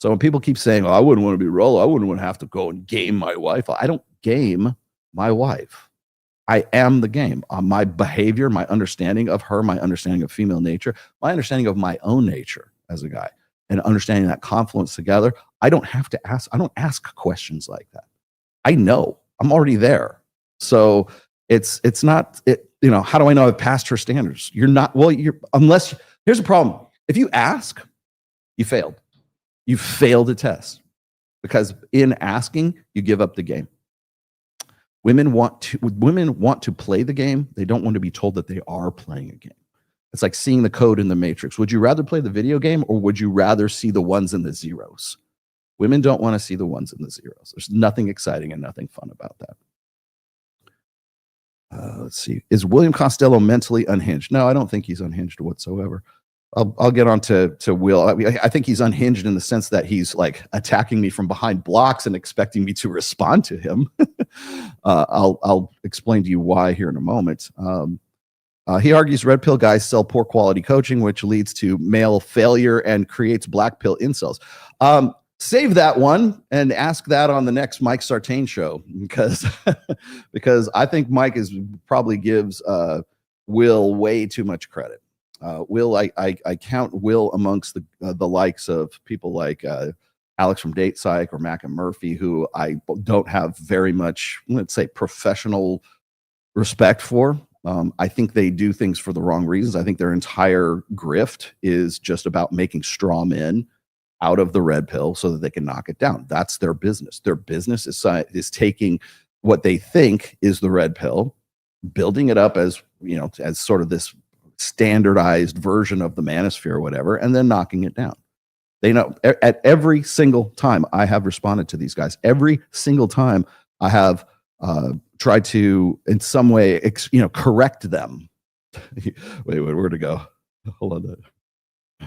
So when people keep saying, I wouldn't want to be Rollo, I wouldn't want to have to go and game my wife. I don't game my wife. I am the game. My behavior, my understanding of her, my understanding of female nature, my understanding of my own nature as a guy, and understanding that confluence together, I don't ask questions like that. I know. I'm already there. So it's not, how do I know I've passed her standards? Here's the problem. If you ask, you failed. You failed a test, because in asking, you give up the game. Women want to play the game. They don't want to be told that they are playing a game. It's like seeing the code in the Matrix. Would you rather play the video game, or would you rather see the ones and the zeros? Women don't want to see the ones and the zeros. There's nothing exciting and nothing fun about that. Let's see. Is William Costello mentally unhinged? No, I don't think he's unhinged whatsoever. I'll get on to Will. I think he's unhinged in the sense that he's like attacking me from behind blocks and expecting me to respond to him. I'll explain to you why here in a moment. He argues red pill guys sell poor quality coaching, which leads to male failure and creates black pill incels. Save that one and ask that on the next Mike Sartain show, because I think Mike probably gives Will way too much credit. Will, I count Will amongst the likes of people like Alex from Date Psych or Mac and Murphy, who I don't have very much, let's say, professional respect for. I think they do things for the wrong reasons. I think their entire grift is just about making straw men out of the red pill so that they can knock it down. That's their business. Their business is taking what they think is the red pill, building it up as sort of this standardized version of the Manosphere or whatever, and then knocking it down. They know at every single time I have responded to these guys, every single time I have tried to in some way correct them. wait, where to go? Hold on.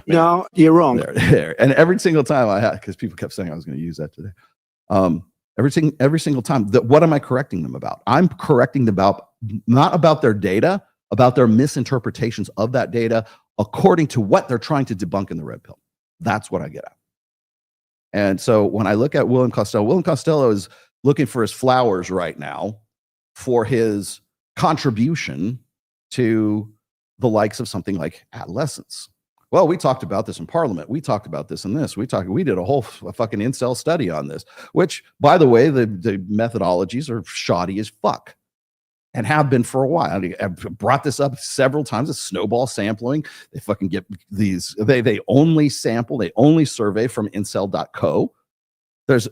No, you're wrong. There. And every single time I had, because people kept saying I was going to use that today. Every single time, what am I correcting them about? I'm correcting them about not about their data, about their misinterpretations of that data according to what they're trying to debunk in the red pill. That's what I get at. And so when I look at William Costello is looking for his flowers right now for his contribution to the likes of something like Adolescence. Well, we talked about this in Parliament. We talked about this and this. We did a whole fucking incel study on this, which, by the way, the methodologies are shoddy as fuck and have been for a while. I've brought this up several times. It's snowball sampling. They fucking get these. They only sample. They only survey from incel.co. There's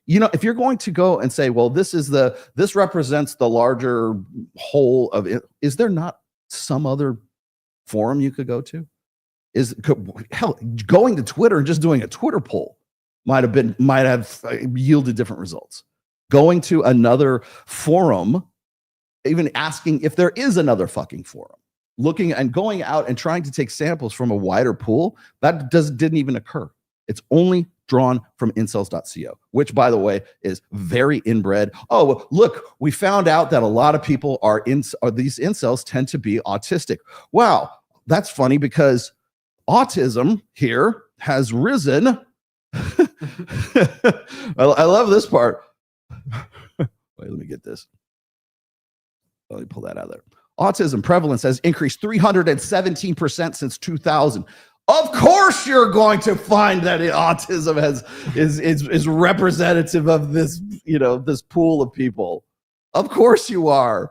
if you're going to go and say, well, this represents the larger whole of it. Is there not some other forum you could go to? Going to Twitter and just doing a Twitter poll might have yielded different results. Going to another forum, even asking if there is another fucking forum, looking and going out and trying to take samples from a wider pool, that didn't even occur. It's only drawn from incels.co, which, by the way, is very inbred. Oh, look, we found out that a lot of people these incels tend to be autistic. Wow, that's funny because autism here has risen. I love this part. Wait, let me get this. Let me pull that out of there. Autism prevalence has increased 317% since 2000. Of course, you're going to find that autism is representative of this, this pool of people. Of course you are.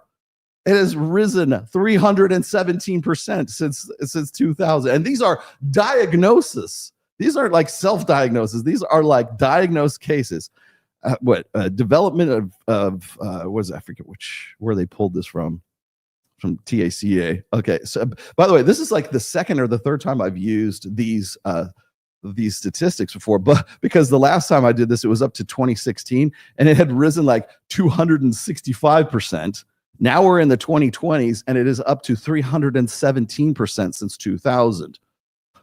It has risen 317% since 2000. And these are diagnoses. These are like self-diagnosis. These are like diagnosed cases. Development of what is that? I forget where they pulled this from. from TACA. Okay, so by the way, this is like the second or the third time I've used these statistics before, but because the last time I did this, it was up to 2016 and it had risen like 265%. Now we're in the 2020s and it is up to 317% since 2000.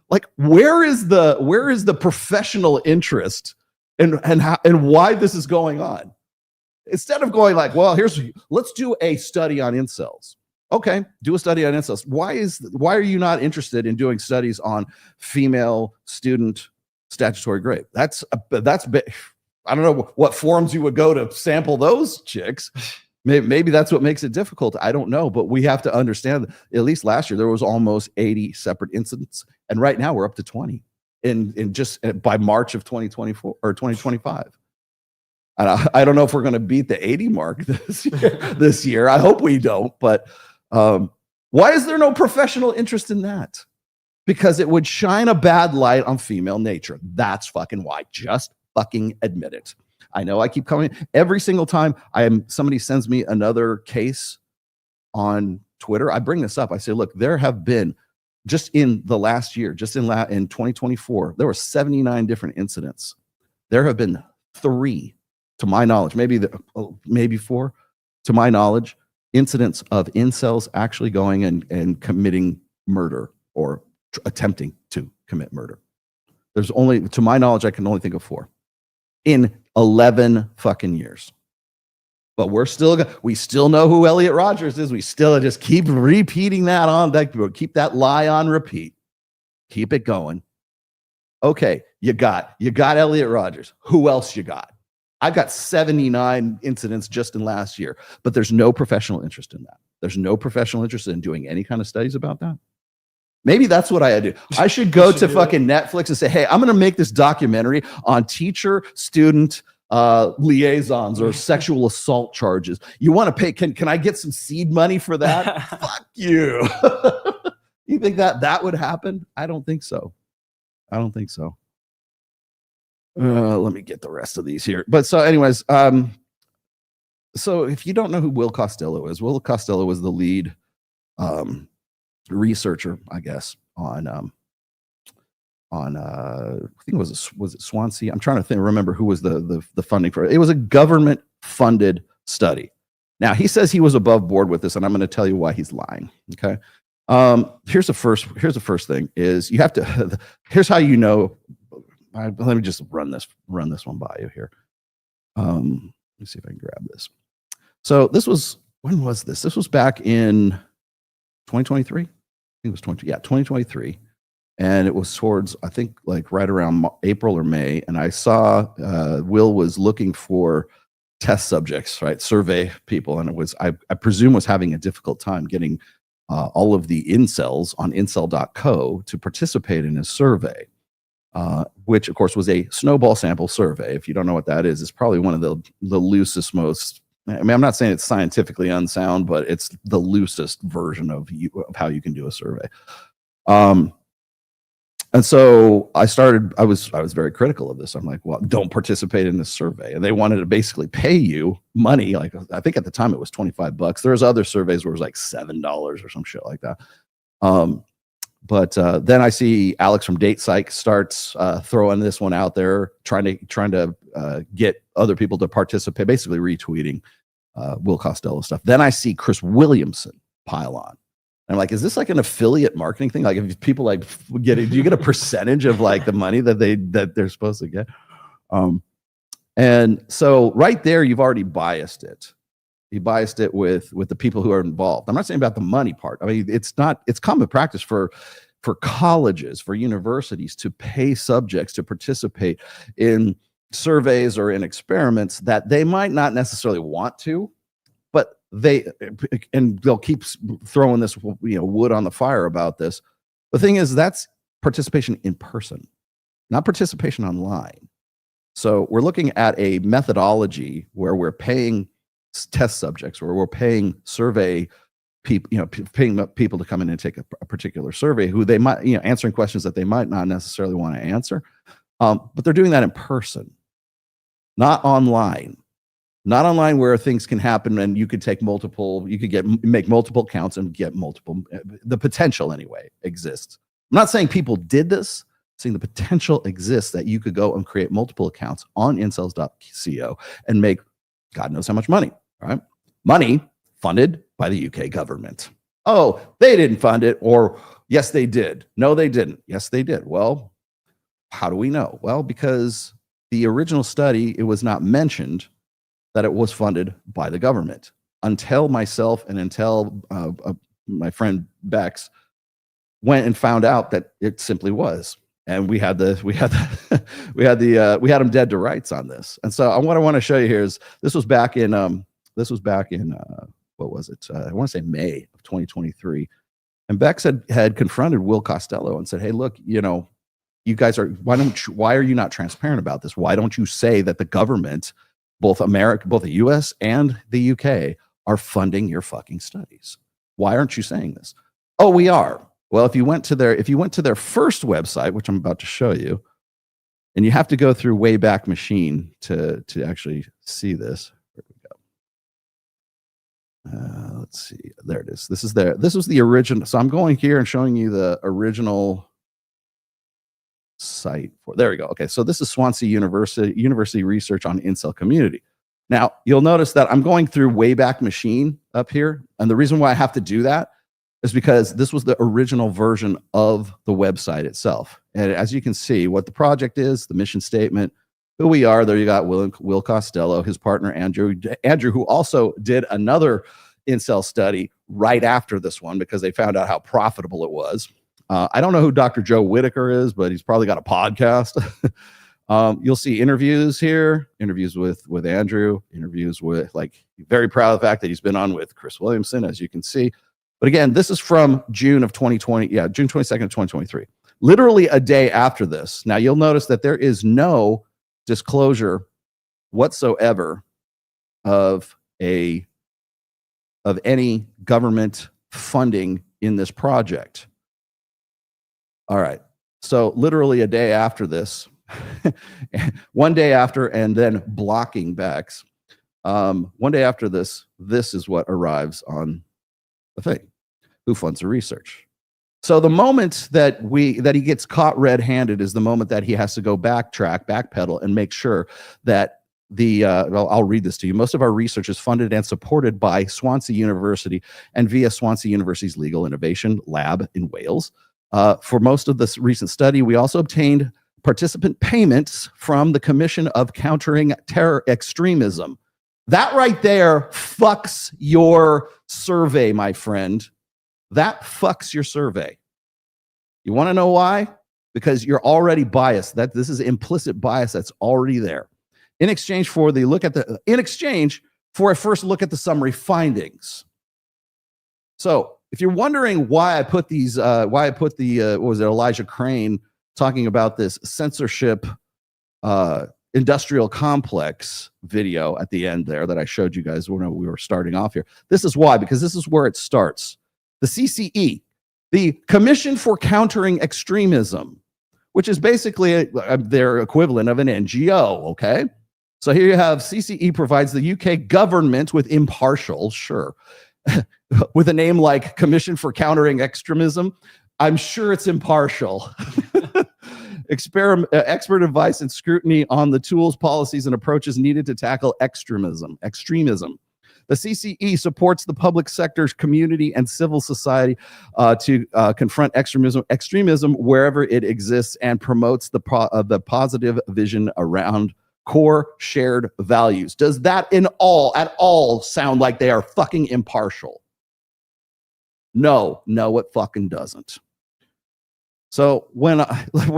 Like, where is the professional interest and why this is going on? Instead of going like, well, let's do a study on incels. Okay, do a study on incels. Why are you not interested in doing studies on female student statutory rape? That's I don't know what forums you would go to sample those chicks. Maybe that's what makes it difficult. I don't know, but we have to understand that at least last year there was almost 80 separate incidents, and right now we're up to 20 in just by March of 2024 or 2025. And I don't know if we're going to beat the 80 mark this year. I hope we don't, but why is there no professional interest in that? Because it would shine a bad light on female nature. That's fucking why. Just fucking admit it. I know I keep coming every single time somebody sends me another case on Twitter. I bring this up. I say, look, there have been just in the last year, just in 2024, there were 79 different incidents. There have been 3, to my knowledge, maybe 4, to my knowledge, incidents of incels actually going and committing murder or attempting to commit murder. There's only, to my knowledge, I can only think of 4 in 11 fucking years. But we still know who Elliot Rodgers is. We still just keep repeating that keep that lie on repeat. Keep it going. Okay, you got Elliot Rodgers. Who else you got? I've got 79 incidents just in last year, but there's no professional interest in that. There's no professional interest in doing any kind of studies about that. Maybe that's what I do. I should go to fucking Netflix and say, hey, I'm going to make this documentary on teacher-student liaisons or sexual assault charges. You want to pay? Can I get some seed money for that? Fuck you. You think that would happen? I don't think so. Let me get the rest of these here. But so anyways, so if you don't know who Will Costello is, Will Costello is the lead researcher, I guess, on I think was it Swansea? I'm trying to remember who was the funding for it. It was a government funded study. Now he says he was above board with this, and I'm going to tell you why he's lying. Okay. Here's the first thing is you have to, here's how you know, let me just run this one by you here. Let me see if I can grab this. So when was this? This was back in 2023. I think it was 2023. And it was towards, I think, like right around April or May. And I saw Will was looking for test subjects, right? Survey people. And it was, I presume, was having a difficult time getting all of the incels on incel.co to participate in his survey, which, of course, was a snowball sample survey. If you don't know what that is, it's probably one of the loosest, most, I mean, I'm not saying it's scientifically unsound, but it's the loosest version of how you can do a survey. And so I was very critical of this. I'm like, well, don't participate in this survey. And they wanted to basically pay you money. Like, I think at the time it was $25. There's other surveys where it was like $7 or some shit like that. But then I see Alex from Date Psych starts throwing this one out there, trying to get other people to participate, basically retweeting Will Costello stuff. Then I see Chris Williamson pile on. And I'm like, is this like an affiliate marketing thing? Like, if people like do you get a percentage of like the money that they're supposed to get? And so right there, you've already biased it. You biased it with the people who are involved. I'm not saying about the money part. I mean, it's common practice for colleges, for universities to pay subjects to participate in surveys or in experiments that they might not necessarily want to, but they'll keep throwing this wood on the fire about this. The thing is, that's participation in person, not participation online. So we're looking at a methodology where we're paying test subjects, where we're paying survey people, paying people to come in and take a particular survey who they might, answering questions that they might not necessarily want to answer. But they're doing that in person, not online. Not online where things can happen and you could take multiple, you could make multiple accounts and get multiple, the potential anyway exists. I'm not saying people did this, I'm saying the potential exists that you could go and create multiple accounts on incels.co and make God knows how much money, right? Money funded by the UK government. Oh, they didn't fund it, or yes, they did. No, they didn't. Yes, they did. Well, how do we know? Well, because the original study, it was not mentioned that it was funded by the government until myself and until my friend Bex went and found out that it simply was. And we had them dead to rights on this. And so what I want to show you here is this was back in what was it? I want to say May of 2023. And Bex had confronted Will Costello and said, hey, look, you guys are, why are you not transparent about this? Why don't you say that the government, both the US and the UK, are funding your fucking studies? Why aren't you saying this? Oh, we are. Well, if you went to their first website, which I'm about to show you, and you have to go through Wayback Machine to actually see this. Where we go? Let's see. There it is. This was the original. So I'm going here and showing you the original site for. There we go. Okay, so this is Swansea University research on incel community. Now you'll notice that I'm going through Wayback Machine up here, and the reason why I have to do that is because this was the original version of the website itself. And as you can see, what the project is, the mission statement, who we are. There you got Will Costello, his partner Andrew, who also did another incel study right after this one because they found out how profitable it was. I don't know who Dr. Joe Whitaker is, but he's probably got a podcast. You'll see interviews here, interviews with Andrew, interviews with, very proud of the fact that he's been on with Chris Williamson, as you can see. But again, this is from June of 2020. Yeah, June 22nd of 2023. Literally a day after this. Now, you'll notice that there is no disclosure whatsoever of any government funding in this project. All right. So literally a day after this, one day after, and then blocking Bex. One day after this, this is what arrives on the thing. Who funds the research? So the moment that he gets caught red-handed is the moment that he has to go backpedal, and make sure that I'll read this to you. Most of our research is funded and supported by Swansea University and via Swansea University's Legal Innovation Lab in Wales. For most of this recent study, we also obtained participant payments from the Commission of Countering Terror Extremism. That right there fucks your survey, my friend. That fucks your survey. You want to know why? Because you're already biased. This is implicit bias that's already there. In exchange for a first look at the summary findings. So if you're wondering why I put Elijah Crane talking about this censorship industrial complex video at the end there that I showed you guys when we were starting off here. This is why, because this is where it starts. The CCE, the Commission for Countering Extremism, which is basically their equivalent of an NGO, okay? So here you have CCE provides the UK government with impartial, sure, with a name like Commission for Countering Extremism, I'm sure it's impartial. Expert advice and scrutiny on the tools, policies, and approaches needed to tackle extremism. The CCE supports the public sector's community and civil society to confront extremism wherever it exists, and promotes the positive vision around core shared values. Does that at all sound like they are fucking impartial? No, it fucking doesn't. So when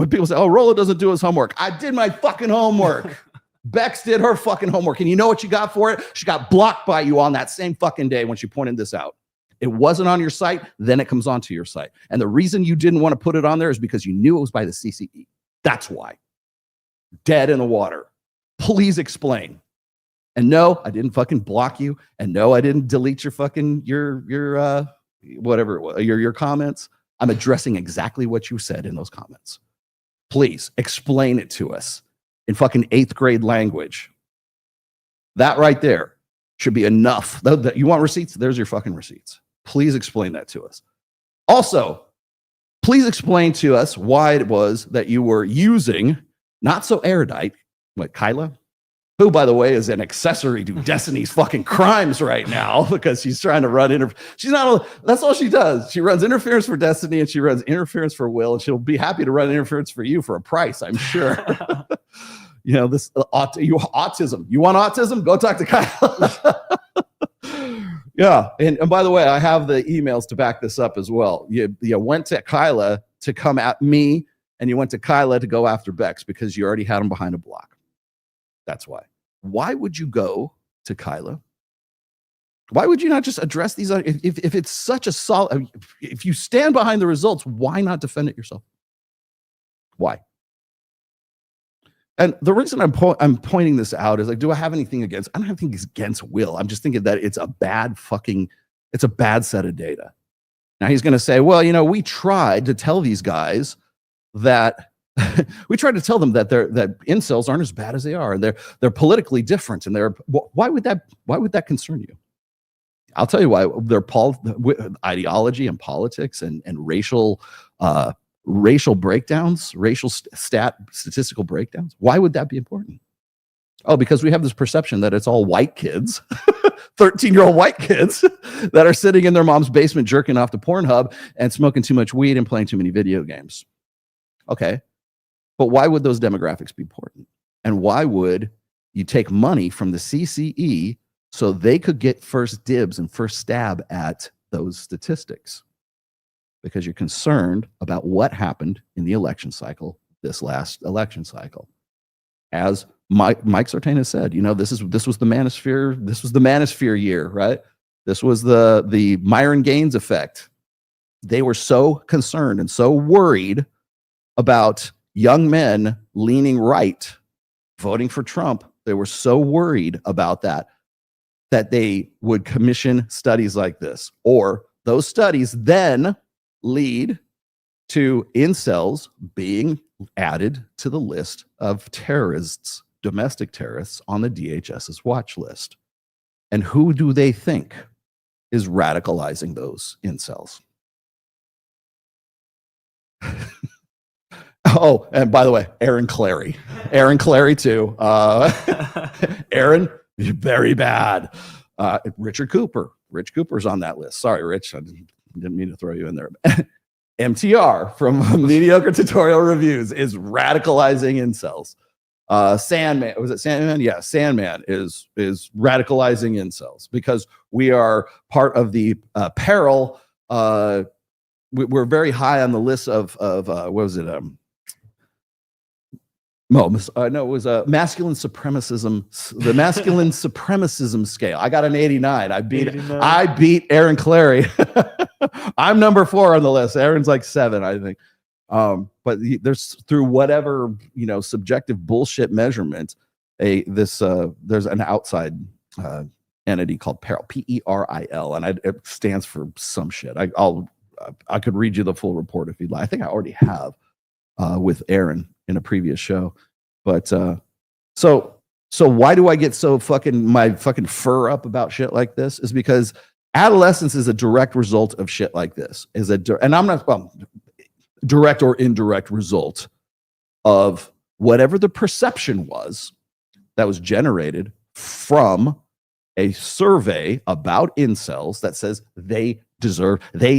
people say, oh, Rollo doesn't do his homework, I did my fucking homework. Bex did her fucking homework. And you know what she got for it? She got blocked by you on that same fucking day when she pointed this out. It wasn't on your site, then it comes onto your site. And the reason you didn't want to put it on there is because you knew it was by the CCE. That's why. Dead in the water. Please explain. And no, I didn't fucking block you. And no, I didn't delete your fucking whatever it was, your comments. I'm addressing exactly what you said in those comments. Please explain it to us in fucking 8th grade language. That right there should be enough. You want receipts? There's your fucking receipts. Please explain that to us. Also, please explain to us why it was that you were using not so erudite, like Kyla, who, by the way, is an accessory to Destiny's fucking crimes right now because she's trying to run she's not. That's all she does. She runs interference for Destiny and she runs interference for Will, and she'll be happy to run interference for you for a price, I'm sure. This autism. You want autism? Go talk to Kyle. Yeah, and by the way, I have the emails to back this up as well. You went to Kyla to come at me, and you went to Kyla to go after Bex because you already had him behind a block. That's why. Why would you go to Kyla? Why would you not just address these? If it's such a solid, if you stand behind the results, why not defend it yourself? Why? And the reason I'm pointing this out is like, do I have anything against? I don't have anything against Will. I'm just thinking that it's a bad set of data. Now he's going to say, well, we tried to tell these guys that we tried to tell them that that incels aren't as bad as they are, and they're politically different, and why would that concern you? I'll tell you why. Their ideology and politics and racial breakdowns, statistical breakdowns. Why would that be important? Oh, because we have this perception that it's all white kids, 13-year-old white kids that are sitting in their mom's basement jerking off to Pornhub and smoking too much weed and playing too many video games. Okay. But why would those demographics be important? And why would you take money from the CCE so they could get first dibs and first stab at those statistics? Because you're concerned about what happened in the election cycle, this last election cycle. As Mike Sartain has said, this was the Manosphere year, right? This was the Myron Gaines effect. They were so concerned and so worried about young men leaning right, voting for Trump. They were so worried about that they would commission studies like this. Or those studies then lead to incels being added to the list of terrorists, domestic terrorists on the DHS's watch list. And who do they think is radicalizing those incels? Oh, and by the way, Aaron Clary too. Aaron, very bad. Rich Cooper's on that list. Sorry, Rich, I didn't mean to throw you in there. MTR from Mediocre Tutorial Reviews is radicalizing incels. Sandman, was it Sandman? Yeah, Sandman is radicalizing incels because we are part of the peril. We're very high on the list of what was it? No, it was masculine supremacism. The masculine supremacism scale. I got an 89. I beat Aaron Clary. I'm number 4 on the list. Aaron's like 7, I think. But there's through whatever subjective bullshit measurement, there's an outside entity called Peril, PERIL, and it stands for some shit. I could read you the full report if you'd like. I think I already have with Aaron in a previous show. But so why do I get so my fucking fur up about shit like this? Is because adolescence is a direct result of shit like this. And I'm not direct or indirect result of whatever the perception was that was generated from a survey about incels that says they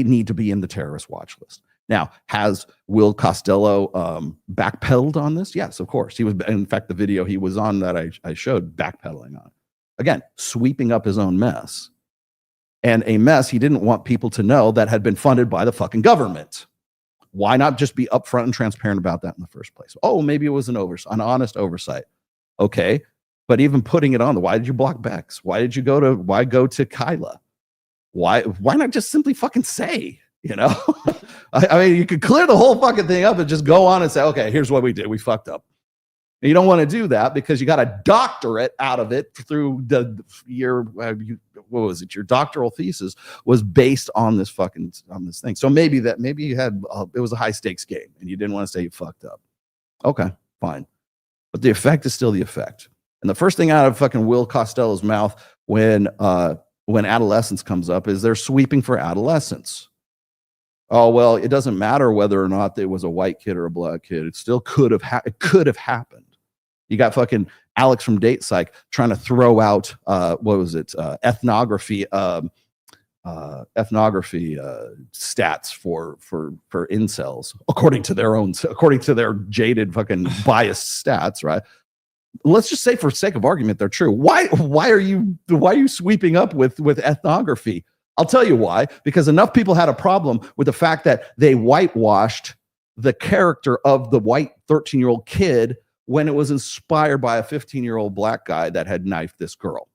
need to be in the terrorist watch list. Now, has Will Costello backpedaled on this? Yes, of course. He was, in fact, the video he was on that I showed backpedaling on. Again, sweeping up his own mess. And a mess he didn't want people to know that had been funded by the fucking government. Why not just be upfront and transparent about that in the first place? Oh, maybe it was an honest oversight. Okay, but even putting it on, why did you block Bex? Why go to Kyla? Why not just simply fucking say, I mean, you could clear the whole fucking thing up and just go on and say, okay, here's what we did. We fucked up. And you don't want to do that because you got a doctorate out of it through your doctoral thesis was based on this thing. So maybe you had, it was a high stakes game and you didn't want to say you fucked up. Okay, fine. But the effect is still the effect. And the first thing out of fucking Will Costello's mouth when Adolescence comes up is they're sweeping for adolescence. Oh, well, it doesn't matter whether or not it was a white kid or a black kid. It still could have happened. You got fucking Alex from Date Psych trying to throw out ethnography stats for incels according to their jaded fucking biased stats, right? Let's just say, for sake of argument, they're true. Why are you sweeping up with ethnography? I'll tell you why. Because enough people had a problem with the fact that they whitewashed the character of the white 13-year-old kid when it was inspired by a 15-year-old black guy that had knifed this girl.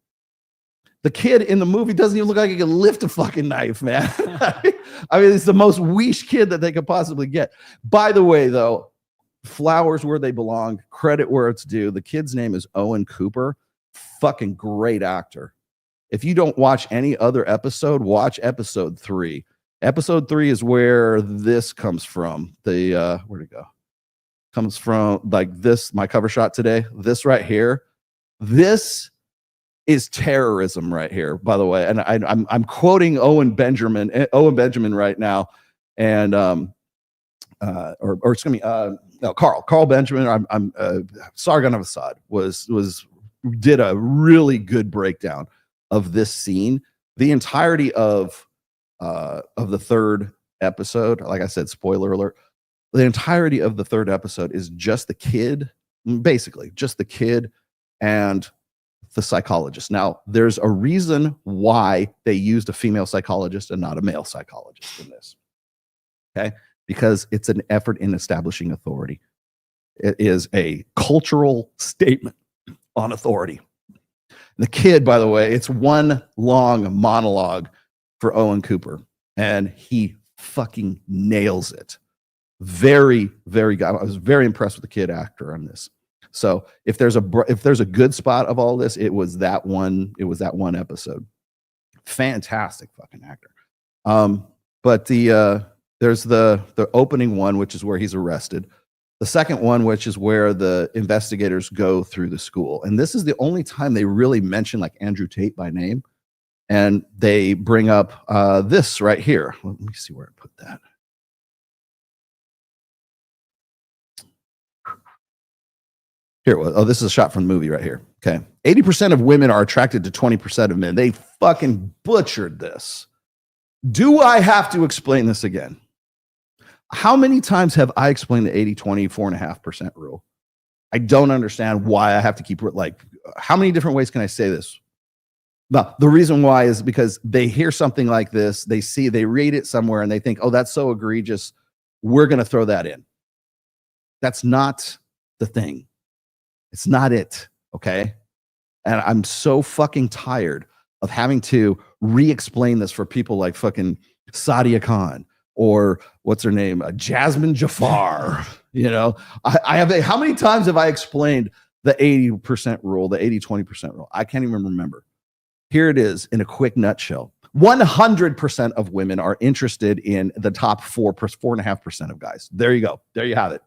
The kid in the movie doesn't even look like he can lift a fucking knife, man. I mean, it's the most weesh kid that they could possibly get. By the way, though, flowers where they belong, credit where it's due. The kid's name is Owen Cooper. Fucking great actor. If you don't watch any other episode, watch episode 3. Episode 3 is where this comes from. Where'd it go? Comes from like this, my cover shot today. This right here. This is terrorism right here, by the way. And I'm quoting Owen Benjamin right now. And it's gonna be Carl Benjamin. Sargon of Assad did a really good breakdown of this scene. The entirety of the third episode, like I said, spoiler alert, the entirety of the third episode is just the kid, basically just the kid and the psychologist. Now, there's a reason why they used a female psychologist and not a male psychologist in this. Okay? Because it's an effort in establishing authority. It is a cultural statement on authority. The kid, by the way, it's one long monologue for Owen Cooper, and he fucking nails it. Very, very good. I was very impressed with the kid actor on this. So if there's a good spot of all this, it was that one episode. Fantastic fucking actor. But there's the opening one, which is where he's arrested. The second one, which is where the investigators go through the school. And this is the only time they really mention like Andrew Tate by name. And they bring up this right here. Let me see where I put that. Here it was. Oh, this is a shot from the movie right here. Okay. 80% of women are attracted to 20% of men. They fucking butchered this. Do I have to explain this again? How many times have I explained the 80-20, 4.5% rule? I don't understand why I have to keep how many different ways can I say this? Well, the reason why is because they hear something like this, they read it somewhere and they think, oh, that's so egregious. We're going to throw that in. That's not the thing. It's not it. Okay. And I'm so fucking tired of having to re-explain this for people like fucking Sadia Khan or what's her name? Jasmine Jafar. You know, how many times have I explained the 80% rule, the 80-20% rule? I can't even remember. Here it is in a quick nutshell. 100% of women are interested in the top 4.5% of guys. There you go. There you have it.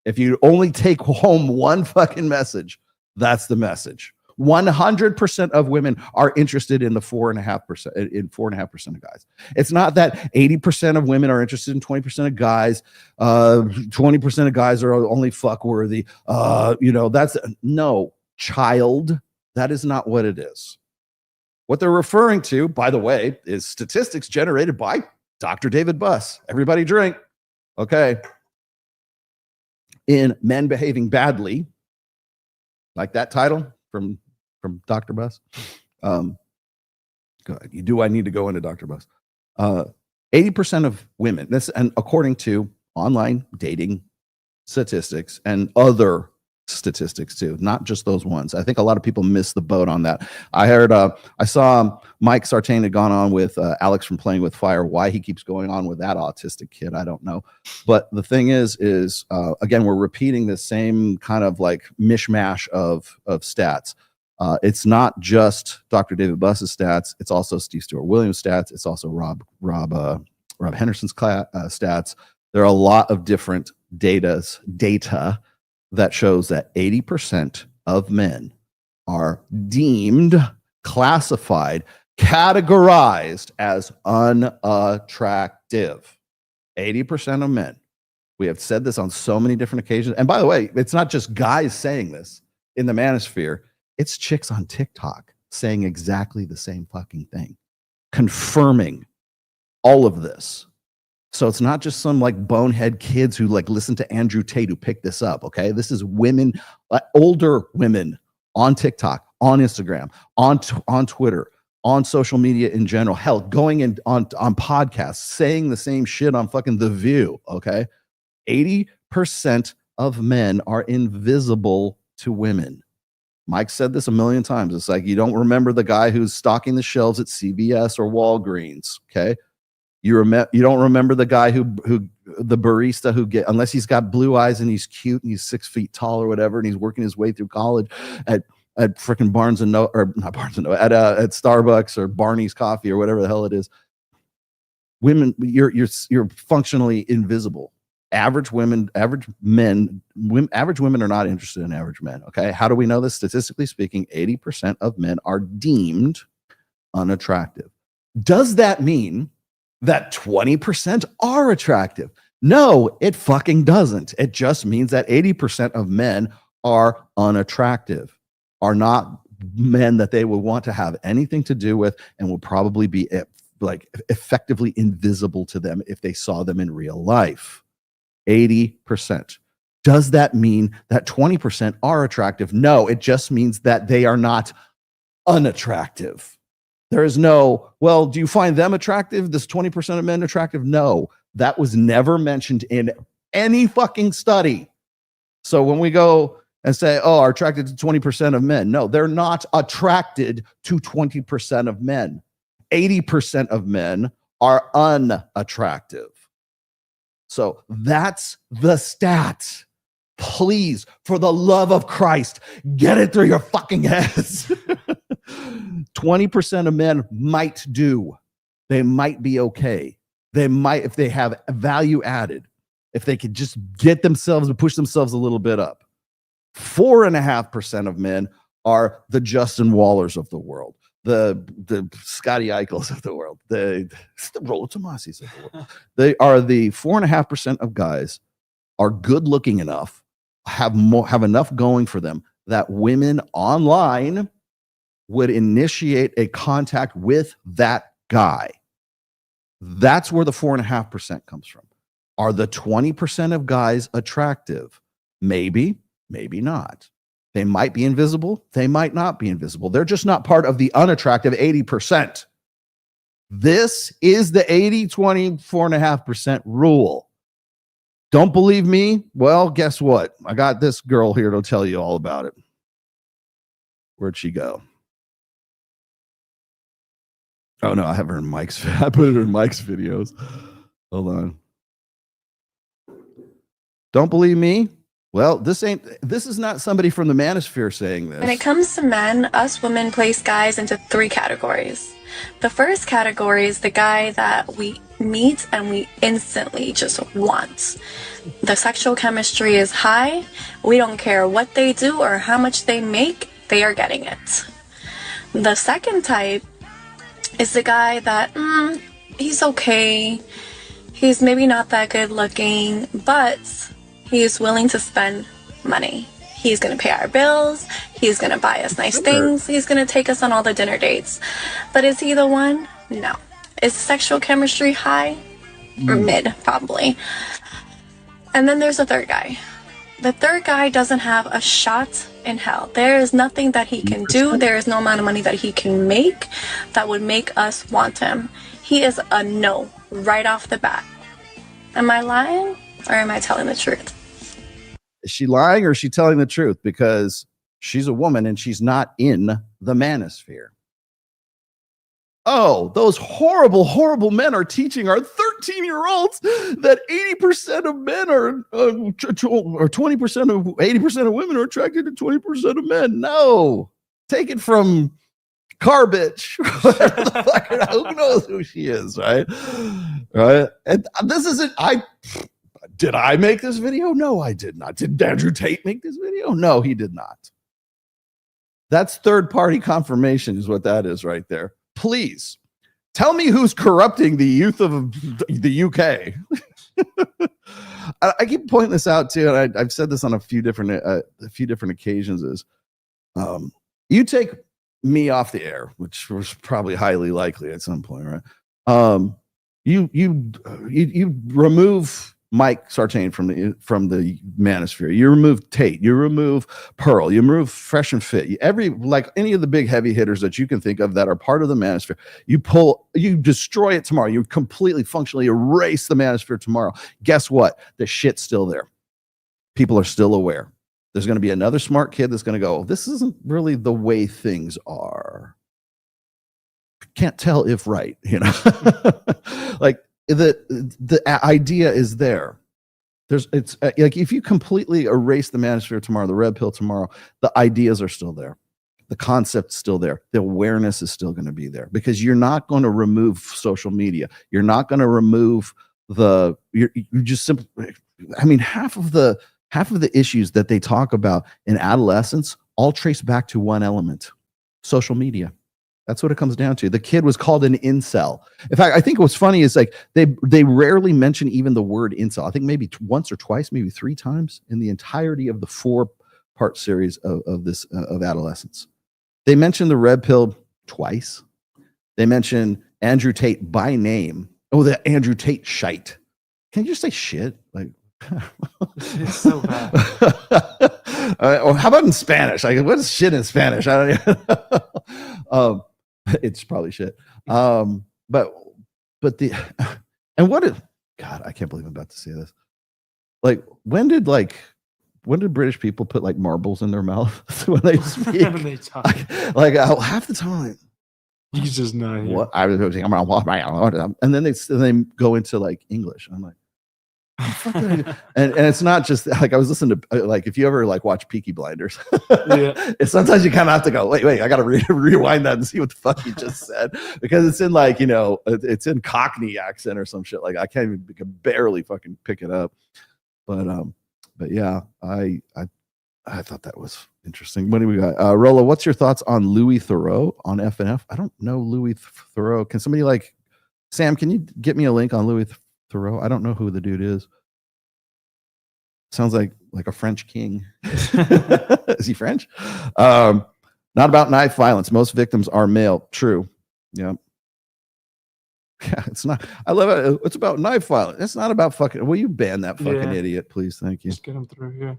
If you only take home one fucking message, that's the message. 100% of women are interested in the 4.5%, in 4.5% of guys. It's not that 80% of women are interested in 20% of guys. 20% of guys are only fuck worthy. That's no, child. That is not what it is. What they're referring to, by the way, is statistics generated by Dr. David Buss. Everybody drink. Okay. In Men Behaving Badly, like that title from Dr. Buss. Do I need to go into Dr. Buss? 80% of women, and according to online dating statistics and other statistics too, not just those ones. I think a lot of people miss the boat on that. I saw Mike Sartain had gone on with Alex from Playing with Fire. Why he keeps going on with that autistic kid, I don't know. But the thing is again, we're repeating the same kind of like mishmash of stats. It's not just Dr. David Buss's stats. It's also Steve Stewart Williams' stats. It's also Rob Henderson's stats. There are a lot of different data that shows that 80% of men are deemed, classified, categorized as unattractive. 80% of men. We have said this on so many different occasions. And by the way, it's not just guys saying this in the manosphere. It's chicks on TikTok saying exactly the same fucking thing, confirming all of this. So it's not just some like bonehead kids who like listen to Andrew Tate who picked this up. Okay. This is women, older women on TikTok, on Instagram, on Twitter, on social media in general. Hell, going in on podcasts, saying the same shit on fucking The View. Okay. 80% of men are invisible to women. Mike said this a million times. It's like you don't remember the guy who's stocking the shelves at CVS or Walgreens. Okay. You don't remember the guy who the barista who unless he's got blue eyes and he's cute and he's 6 feet tall or whatever, and he's working his way through college at freaking Barnes and Noble, or not Barnes and Noble, at Starbucks or Barney's Coffee or whatever the hell it is. Women, you're functionally invisible. Average women are not interested in average men. Okay. How do we know this? Statistically speaking, 80% of men are deemed unattractive. Does that mean that 20% are attractive? No, it fucking doesn't. It just means that 80% of men are unattractive, are not men that they would want to have anything to do with, and will probably be like effectively invisible to them if they saw them in real life. 80%. Does that mean that 20% are attractive? No, it just means that they are not unattractive. There is no, well, do you find them attractive? This 20% of men attractive? No, that was never mentioned in any fucking study. So when we go and say, oh, are attracted to 20% of men? No, they're not attracted to 20% of men. 80% of men are unattractive. So that's the stat. Please, for the love of Christ, get it through your fucking heads. 20% of men might do. They might be okay. They might, if they have value added, if they could just get themselves and push themselves a little bit up. 4.5% of men are the Justin Wallers of the world, the Scotty Eichels of the world, the Rollo Tomasis of the world. They are the 4.5% of guys are good looking enough, have enough going for them that women online would initiate a contact with that guy. That's where the 4.5% comes from. Are the 20% of guys attractive? Maybe, maybe not. They might be invisible. They might not be invisible. They're just not part of the unattractive 80%. This is the 80-20, 4.5% rule. Don't believe me? Well, guess what? I got this girl here to tell you all about it. Where'd she go? Oh no, I have her in Mike's. I put her in Mike's videos. Hold on. Don't believe me? Well, this is not somebody from the Manosphere saying this. When it comes to men, us women place guys into 3 categories. The first category is the guy that we meet and we instantly just want. The sexual chemistry is high. We don't care what they do or how much they make, they are getting it. The second type is the guy that, he's okay. He's maybe not that good looking, but he's willing to spend money. He's going to pay our bills. He's going to buy us nice things. He's going to take us on all the dinner dates. But is he the one? No. Is sexual chemistry high? Or mid, probably. And then there's the third guy. The third guy doesn't have a shot in hell. There is nothing that he can do. There is no amount of money that he can make that would make us want him. He is a no right off the bat. Am I lying or am I telling the truth? Is she lying or is she telling the truth? Because she's a woman and she's not in the Manosphere. Oh, those horrible, horrible men are teaching our 13-year-olds that 80% of men are, or 20% of 80% of women are attracted to 20% of men. No, take it from Carbitch. Who knows who she is, right? Right. And this isn't. Did I make this video? No, I did not. Did Andrew Tate make this video? No, he did not. That's third-party confirmation is what that is right there. Please tell me who's corrupting the youth of the UK. I keep pointing this out too, and I've said this on a few different occasions. Is you take me off the air, which was probably highly likely at some point, right? You remove Mike Sartain from the Manosphere. You remove Tate. You remove Pearl. You remove Fresh and Fit. Like any of the big heavy hitters that you can think of that are part of the Manosphere. You destroy it tomorrow. You completely functionally erase the Manosphere tomorrow. Guess what? The shit's still there. People are still aware. There's going to be another smart kid that's going to go, this isn't really the way things are. Can't tell if right, like the idea is there. It's like if you completely erase the Manosphere tomorrow, the red pill tomorrow, the ideas are still there. The concept's still there. The awareness is still going to be there because you're not going to remove social media. You're not going to remove you just simply, I mean, half of the issues that they talk about in adolescence all trace back to one element: social media. That's what it comes down to. The kid was called an incel. In fact, I think what's funny is like they rarely mention even the word incel. I think maybe once or twice, maybe 3 times in the entirety of the 4-part series of Adolescence. They mention the red pill twice. They mention Andrew Tate by name. Oh, the Andrew Tate shite. Can you just say shit? Like, it's so bad. Or how about in Spanish? Like, what is shit in Spanish? I don't it's probably shit. But the and what did God? I can't believe I'm about to say this. Like, when did British people put like marbles in their mouth when they speak? When they talk. Like half the time. He's just not here. What I was saying, and then they go into like English. I'm like, and it's not just like I was listening to like if you ever like watch Peaky Blinders, Yeah. sometimes you kind of have to go wait I gotta rewind that and see what the fuck you just said because it's in like it's in Cockney accent or some shit. Like I can barely fucking pick it up, but yeah, I thought that was interesting. What do we got? Rolla, what's your thoughts on Louis Theroux on FNF? I don't know Louis Theroux. Can somebody like Sam? Can you get me a link on Louis Theroux? I don't know who the dude is. Sounds like a French king. Is he French? Not about knife violence. Most victims are male. True. Yeah. Yeah, it's not. I love it. It's about knife violence. It's not about fucking. Will you ban that fucking idiot, please? Thank you. Just get him through here.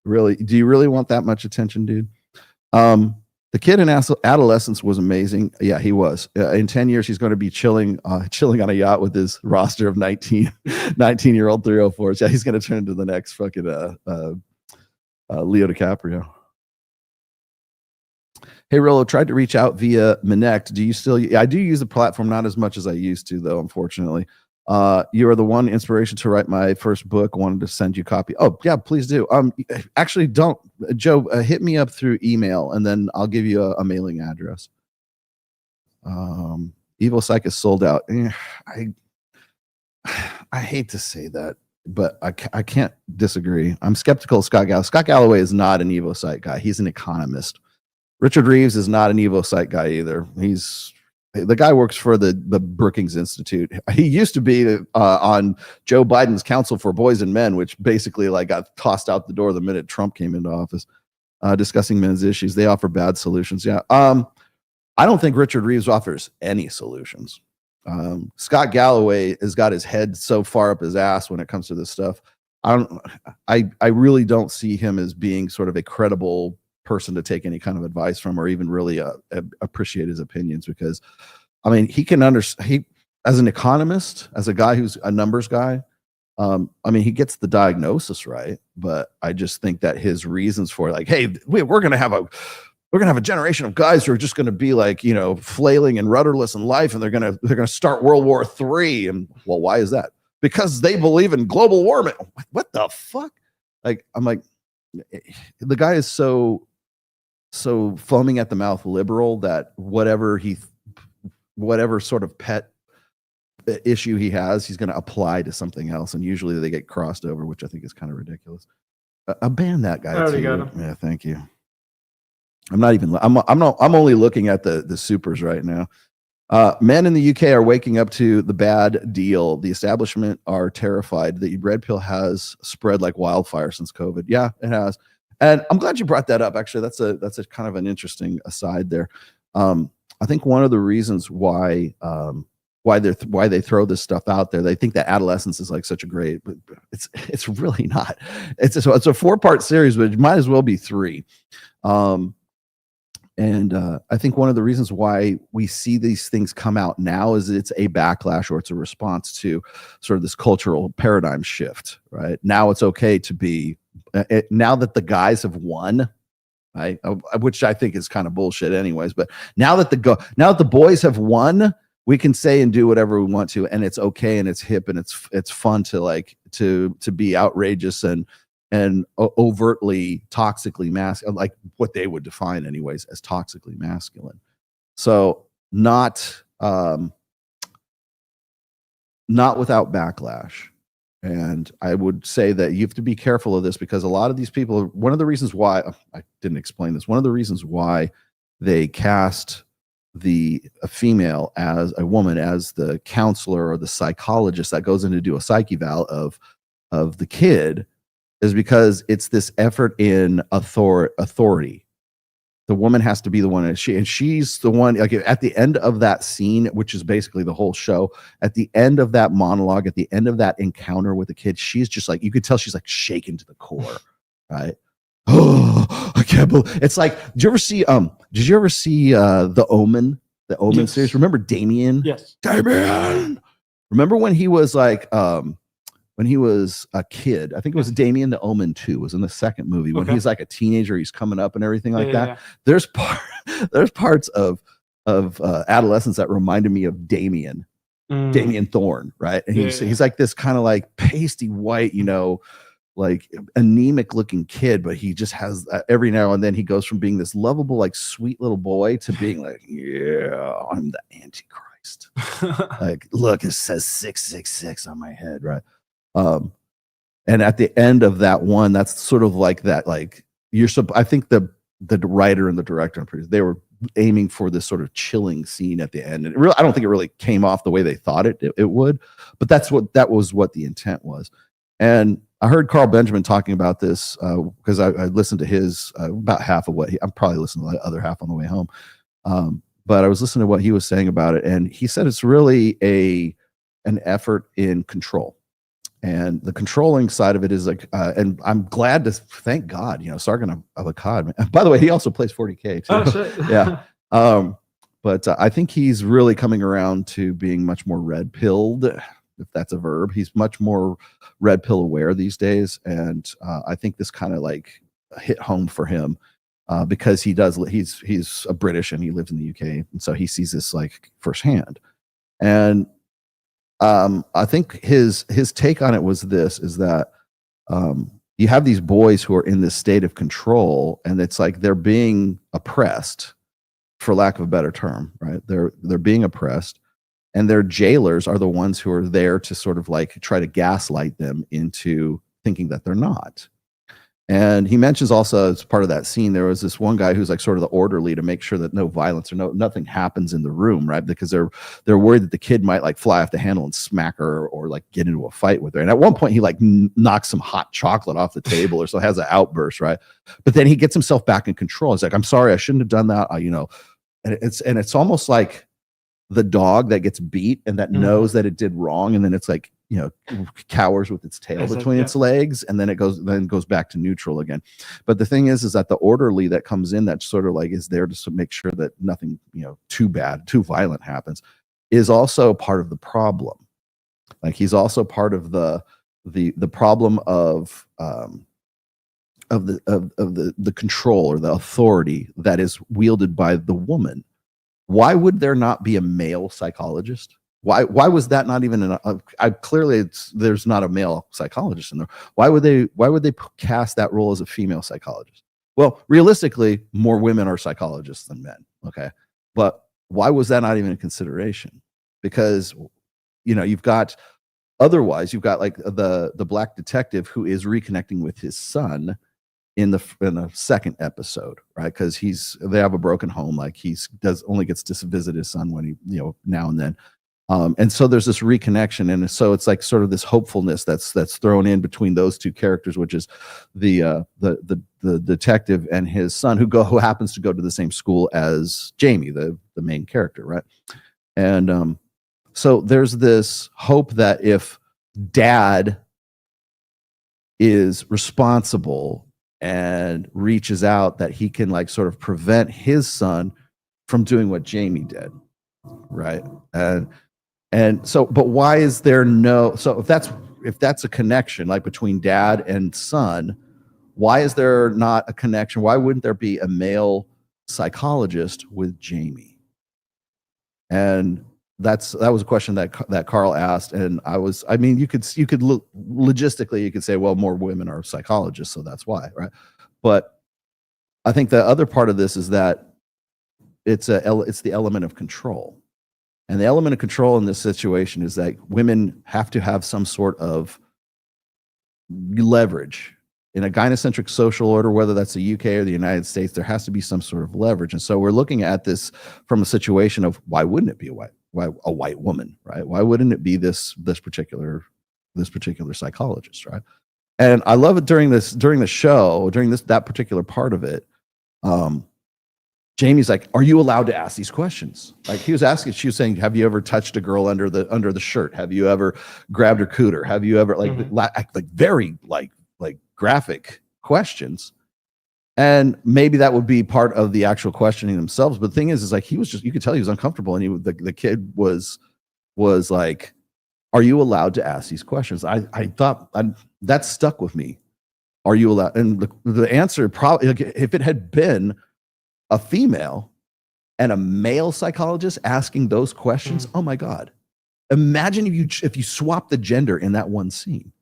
Really? Do you really want that much attention, dude? The kid in Adolescence was amazing. Yeah, he was. In 10 years, he's going to be chilling on a yacht with his roster of 19-year-old 304s. Yeah, he's going to turn into the next fucking Leo DiCaprio. Hey, Rollo, tried to reach out via Minect. Do you still? I do use the platform, not as much as I used to, though, unfortunately. You are the one inspiration to write my first book. Wanted to send you a copy. Oh, yeah, please do. Actually, don't. Joe, hit me up through email, and then I'll give you a mailing address. Evil Psych is sold out. I hate to say that, but I can't disagree. I'm skeptical of Scott Galloway. Scott Galloway is not an Evo Psych guy. He's an economist. Richard Reeves is not an Evo Psych guy either. The guy works for the Brookings Institute. He used to be on Joe Biden's Council for Boys and Men, which basically like got tossed out the door the minute Trump came into office, discussing men's issues. They offer bad solutions. Yeah. I don't think Richard Reeves offers any solutions. Scott Galloway has got his head so far up his ass when it comes to this stuff. I really don't see him as being sort of a credible person to take any kind of advice from or even really appreciate his opinions, because I mean he can understand as an economist, as a guy who's a numbers guy, I mean he gets the diagnosis right, but I just think that his reasons for like, hey, we're gonna have a generation of guys who are just gonna be like, flailing and rudderless in life, and they're gonna start World War III. And well, why is that? Because they believe in global warming. What the fuck? Like, I'm like, the guy is so foaming at the mouth liberal that whatever sort of pet issue he has, he's going to apply to something else, and usually they get crossed over, which I think is kind of ridiculous. Ban that guy. I already got him. Yeah, thank you. I'm not even. I'm only looking at the supers right now. Men in the UK are waking up to the bad deal. The establishment are terrified. The red pill has spread like wildfire since COVID. Yeah, it has. And I'm glad you brought that up. Actually, that's a kind of an interesting aside there. I think one of the reasons why they throw this stuff out there, they think that Adolescence is like such a great, but it's really not. It's a 4-part series, but it might as well be 3. And I think one of the reasons why we see these things come out now is it's a backlash or it's a response to sort of this cultural paradigm shift, right? Now it's okay to be, now that the guys have won, right? Which I think is kind of bullshit anyways, but now that the boys have won, we can say and do whatever we want to, and it's okay and it's hip and it's fun to like to be outrageous and overtly toxically masculine, like what they would define anyways as toxically masculine. So not without backlash. And I would say that you have to be careful of this because a lot of these people, one of the reasons why, I didn't explain this, one of the reasons why they cast a female as a woman as the counselor or the psychologist that goes in to do a psych eval of the kid is because it's this effort in authority. The woman has to be the one, and she's the one. Like at the end of that scene, which is basically the whole show, at the end of that monologue, at the end of that encounter with the kid, she's just like, you could tell she's like shaken to the core, right? Oh, I can't believe it's like. Did you ever see the Omen? The Omen Yes. series. Remember Damien? Yes. Damien. Remember when he was like when he was a kid, I think it was Damien the Omen 2 was in the second movie when Okay. he's like a teenager, he's coming up and everything like that. Yeah. There's parts of Adolescence that reminded me of Damien Thorne, right? And he's like this kind of like pasty white, like anemic looking kid, but he just has every now and then he goes from being this lovable, like sweet little boy to being like, yeah, I'm the Antichrist. Like, look, it says 666 on my head, right? And at the end of that one, that's sort of like that, like I think the writer and the director and producer, they were aiming for this sort of chilling scene at the end. And I don't think it really came off the way they thought it would, but that was what the intent was. And I heard Carl Benjamin talking about this because I listened to his about half of what I'm probably listening to the other half on the way home. But I was listening to what he was saying about it, and he said it's really an effort in control. And the controlling side of it is like, and I'm glad to thank God, Sargon of Akkad. By the way, he also plays 40K too. Oh, shit. Yeah. But I think he's really coming around to being much more red pilled, if that's a verb. He's much more red pill aware these days. And I think this kind of like hit home for him because he's a British and he lives in the UK. And so he sees this like firsthand. And I think his take on it was is that you have these boys who are in this state of control, and it's like they're being oppressed, for lack of a better term, right? They're being oppressed, and their jailers are the ones who are there to sort of like try to gaslight them into thinking that they're not. And he mentions also as part of that scene, there was this one guy who's like sort of the orderly to make sure that no violence or nothing happens in the room, right? Because they're worried that the kid might like fly off the handle and smack her or like get into a fight with her. And at one point he like knocks some hot chocolate off the table or so, has an outburst, right? But then he gets himself back in control. He's like, I'm sorry, I shouldn't have done that. And it's almost like the dog that gets beat and that knows that it did wrong, and then it's like, cowers with its tail between its legs, and then it goes back to neutral again. But the thing is that the orderly that comes in, that sort of like is there to make sure that nothing too bad, too violent happens, is also part of the problem. Like he's also part of the problem of the control or the authority that is wielded by the woman. Why would there not be a male psychologist? Why was that not even clearly there's not a male psychologist in there. Why would they cast that role as a female psychologist? Well, realistically, more women are psychologists than men. Okay. But why was that not even a consideration? Because, you've got like the black detective who is reconnecting with his son. in the second episode, right? Because they have a broken home. Like only gets to visit his son when he, now and then. And so there's this reconnection, and so it's like sort of this hopefulness that's thrown in between those two characters, which is the detective and his son, who happens to go to the same school as Jamie, the main character, right? And so there's this hope that if dad is responsible and reaches out, that he can like sort of prevent his son from doing what Jamie did, right? And so, but why is there so if that's a connection like between dad and son, why is there not a connection? Why wouldn't there be a male psychologist with Jamie? And that was a question that Carl asked. And you could look logistically, you could say, well, more women are psychologists, so that's why, right? But I think the other part of this is that it's the element of control. And the element of control in this situation is that women have to have some sort of leverage. In a gynocentric social order, whether that's the UK or the United States, there has to be some sort of leverage. And so we're looking at this from a situation of why wouldn't it be a white woman, right? Why wouldn't it be this particular psychologist, right? And I love it during the show, that particular part of it. Jamie's like, are you allowed to ask these questions? Like she was saying, have you ever touched a girl under the shirt? Have you ever grabbed her cooter? Have you ever very graphic questions? And maybe that would be part of the actual questioning themselves. But the thing is like, you could tell he was uncomfortable. And the kid was like, are you allowed to ask these questions? I thought that stuck with me. Are you allowed? And the answer probably, if it had been a female and a male psychologist asking those questions, oh my God. Imagine if you swap the gender in that one scene.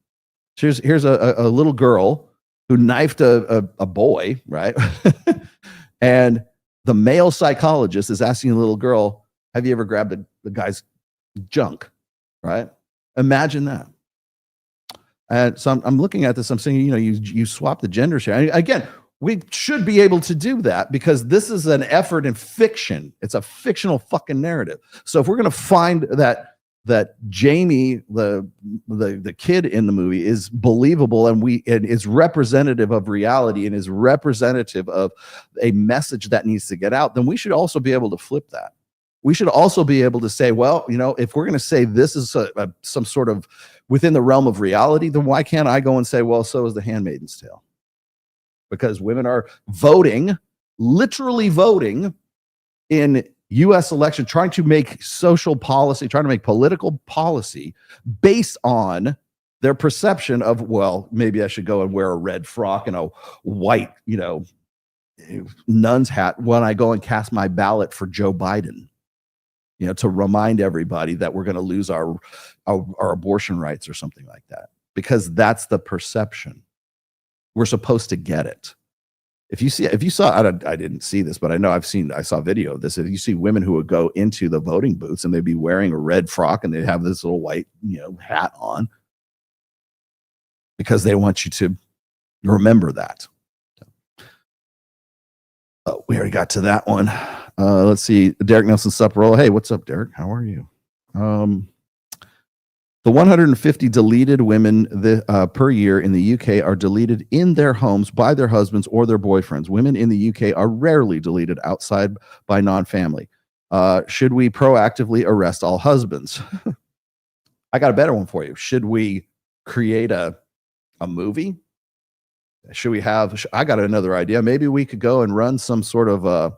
Here's a little girl who knifed a boy, right? And the male psychologist is asking the little girl, have you ever grabbed the guy's junk, right? Imagine that. And so I'm looking at this, I'm saying, you swap the genders here. Again, we should be able to do that because this is an effort in fiction. It's a fictional fucking narrative. So if we're going to find that Jamie, the kid in the movie, is believable and is representative of reality and is representative of a message that needs to get out, then we should also be able to flip that. We should also be able to say, well, if we're going to say this is some sort of within the realm of reality, then why can't I go and say, well, so is The Handmaid's Tale? Because women are literally voting in U.S. election, trying to make social policy, trying to make political policy based on their perception of, well, maybe I should go and wear a red frock and a white, nun's hat when I go and cast my ballot for Joe Biden, to remind everybody that we're going to lose our abortion rights or something like that, because that's the perception. We're supposed to get it. If you saw, I didn't see this, but I saw video of this. If you see women who would go into the voting booths and they'd be wearing a red frock and they'd have this little white, hat on because they want you to remember that. Oh, we already got to that one. Let's see. Derek Nelson Supperall. Hey, what's up, Derek? How are you? The 150 deleted women per year in the UK are deleted in their homes by their husbands or their boyfriends. Women in the UK are rarely deleted outside by non-family. Should we proactively arrest all husbands? I got a better one for you. Should we create a movie? I got another idea. Maybe we could go and run some sort of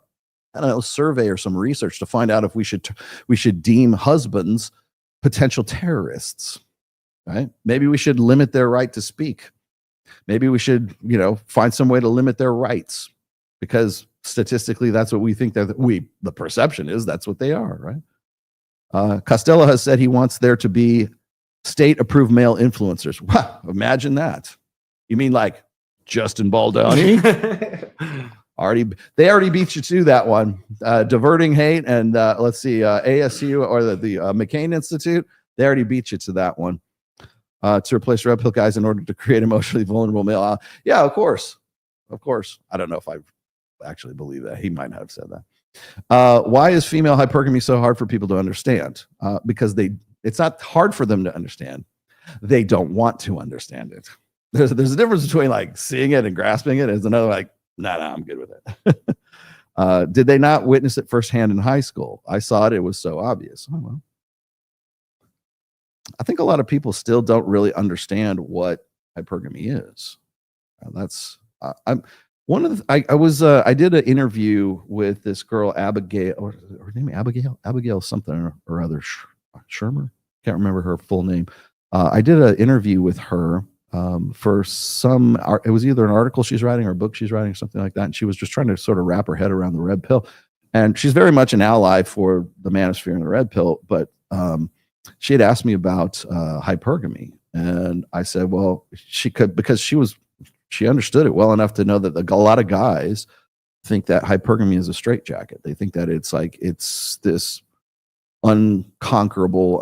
survey or some research to find out if we should deem husbands potential terrorists, right? Maybe we should limit their right to speak. Maybe we should, find some way to limit their rights, because statistically, that's what we think the perception is that's what they are, right? Costello has said he wants there to be state-approved male influencers. Wow, imagine that. You mean like Justin Baldoni? They already beat you to that one. Diverting hate and let's see, ASU or the McCain Institute, they already beat you to that one. To replace red pill guys in order to create emotionally vulnerable male. Yeah, of course. of course. I don't know if I actually believe that. He might have said that. Why is female hypergamy so hard for people to understand? Because it's not hard for them to understand. They don't want to understand it. There's a difference between like seeing it and grasping it. There's another like, no, I'm good with it. Did they not witness it firsthand in high school? I saw it. It was so obvious. Oh, well. I think a lot of people still don't really understand what hypergamy is. I'm one of the, I did an interview with this girl, Abigail, or her name Abigail something or other, Shermer. Can't remember her full name. I did an interview with her for it was either an article she's writing or a book she's writing or something like that. And she was just trying to sort of wrap her head around the red pill. And she's very much an ally for the manosphere and the red pill. But she had asked me about hypergamy. And I said, well, she could, because she understood it well enough to know that a lot of guys think that hypergamy is a straitjacket. They think that it's this unconquerable,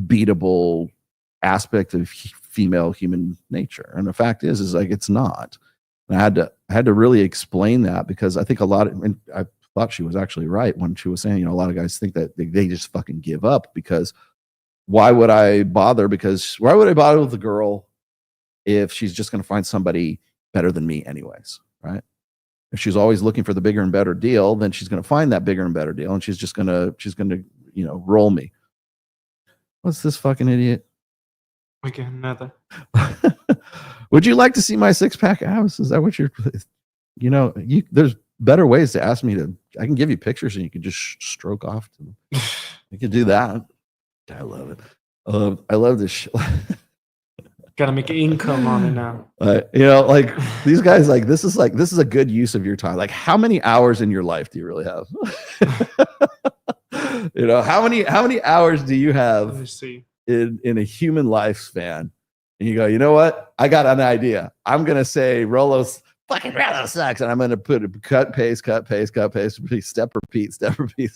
beatable aspect of female human nature. And the fact is like it's not. And I had to really explain that, because I think and I thought she was actually right when she was saying, a lot of guys think that they just fucking give up, because why would I bother with the girl if she's just going to find somebody better than me anyways, right? If she's always looking for the bigger and better deal, then she's going to find that bigger and better deal, and she's going to roll me. What's this fucking idiot? Okay, another. Would you like to see my six-pack abs? Is that what you're, there's better ways to ask me I can give you pictures and you can just stroke off to them. You can do that. I love it. I love this shit. Gotta make an income on it now. Like these guys, this is a good use of your time. Like, how many hours in your life do you really have? How many hours do you have in a human lifespan? And you go, you know what? I got an idea. I'm gonna say Rolo sucks, and I'm gonna put a cut, paste, repeat, step, repeat.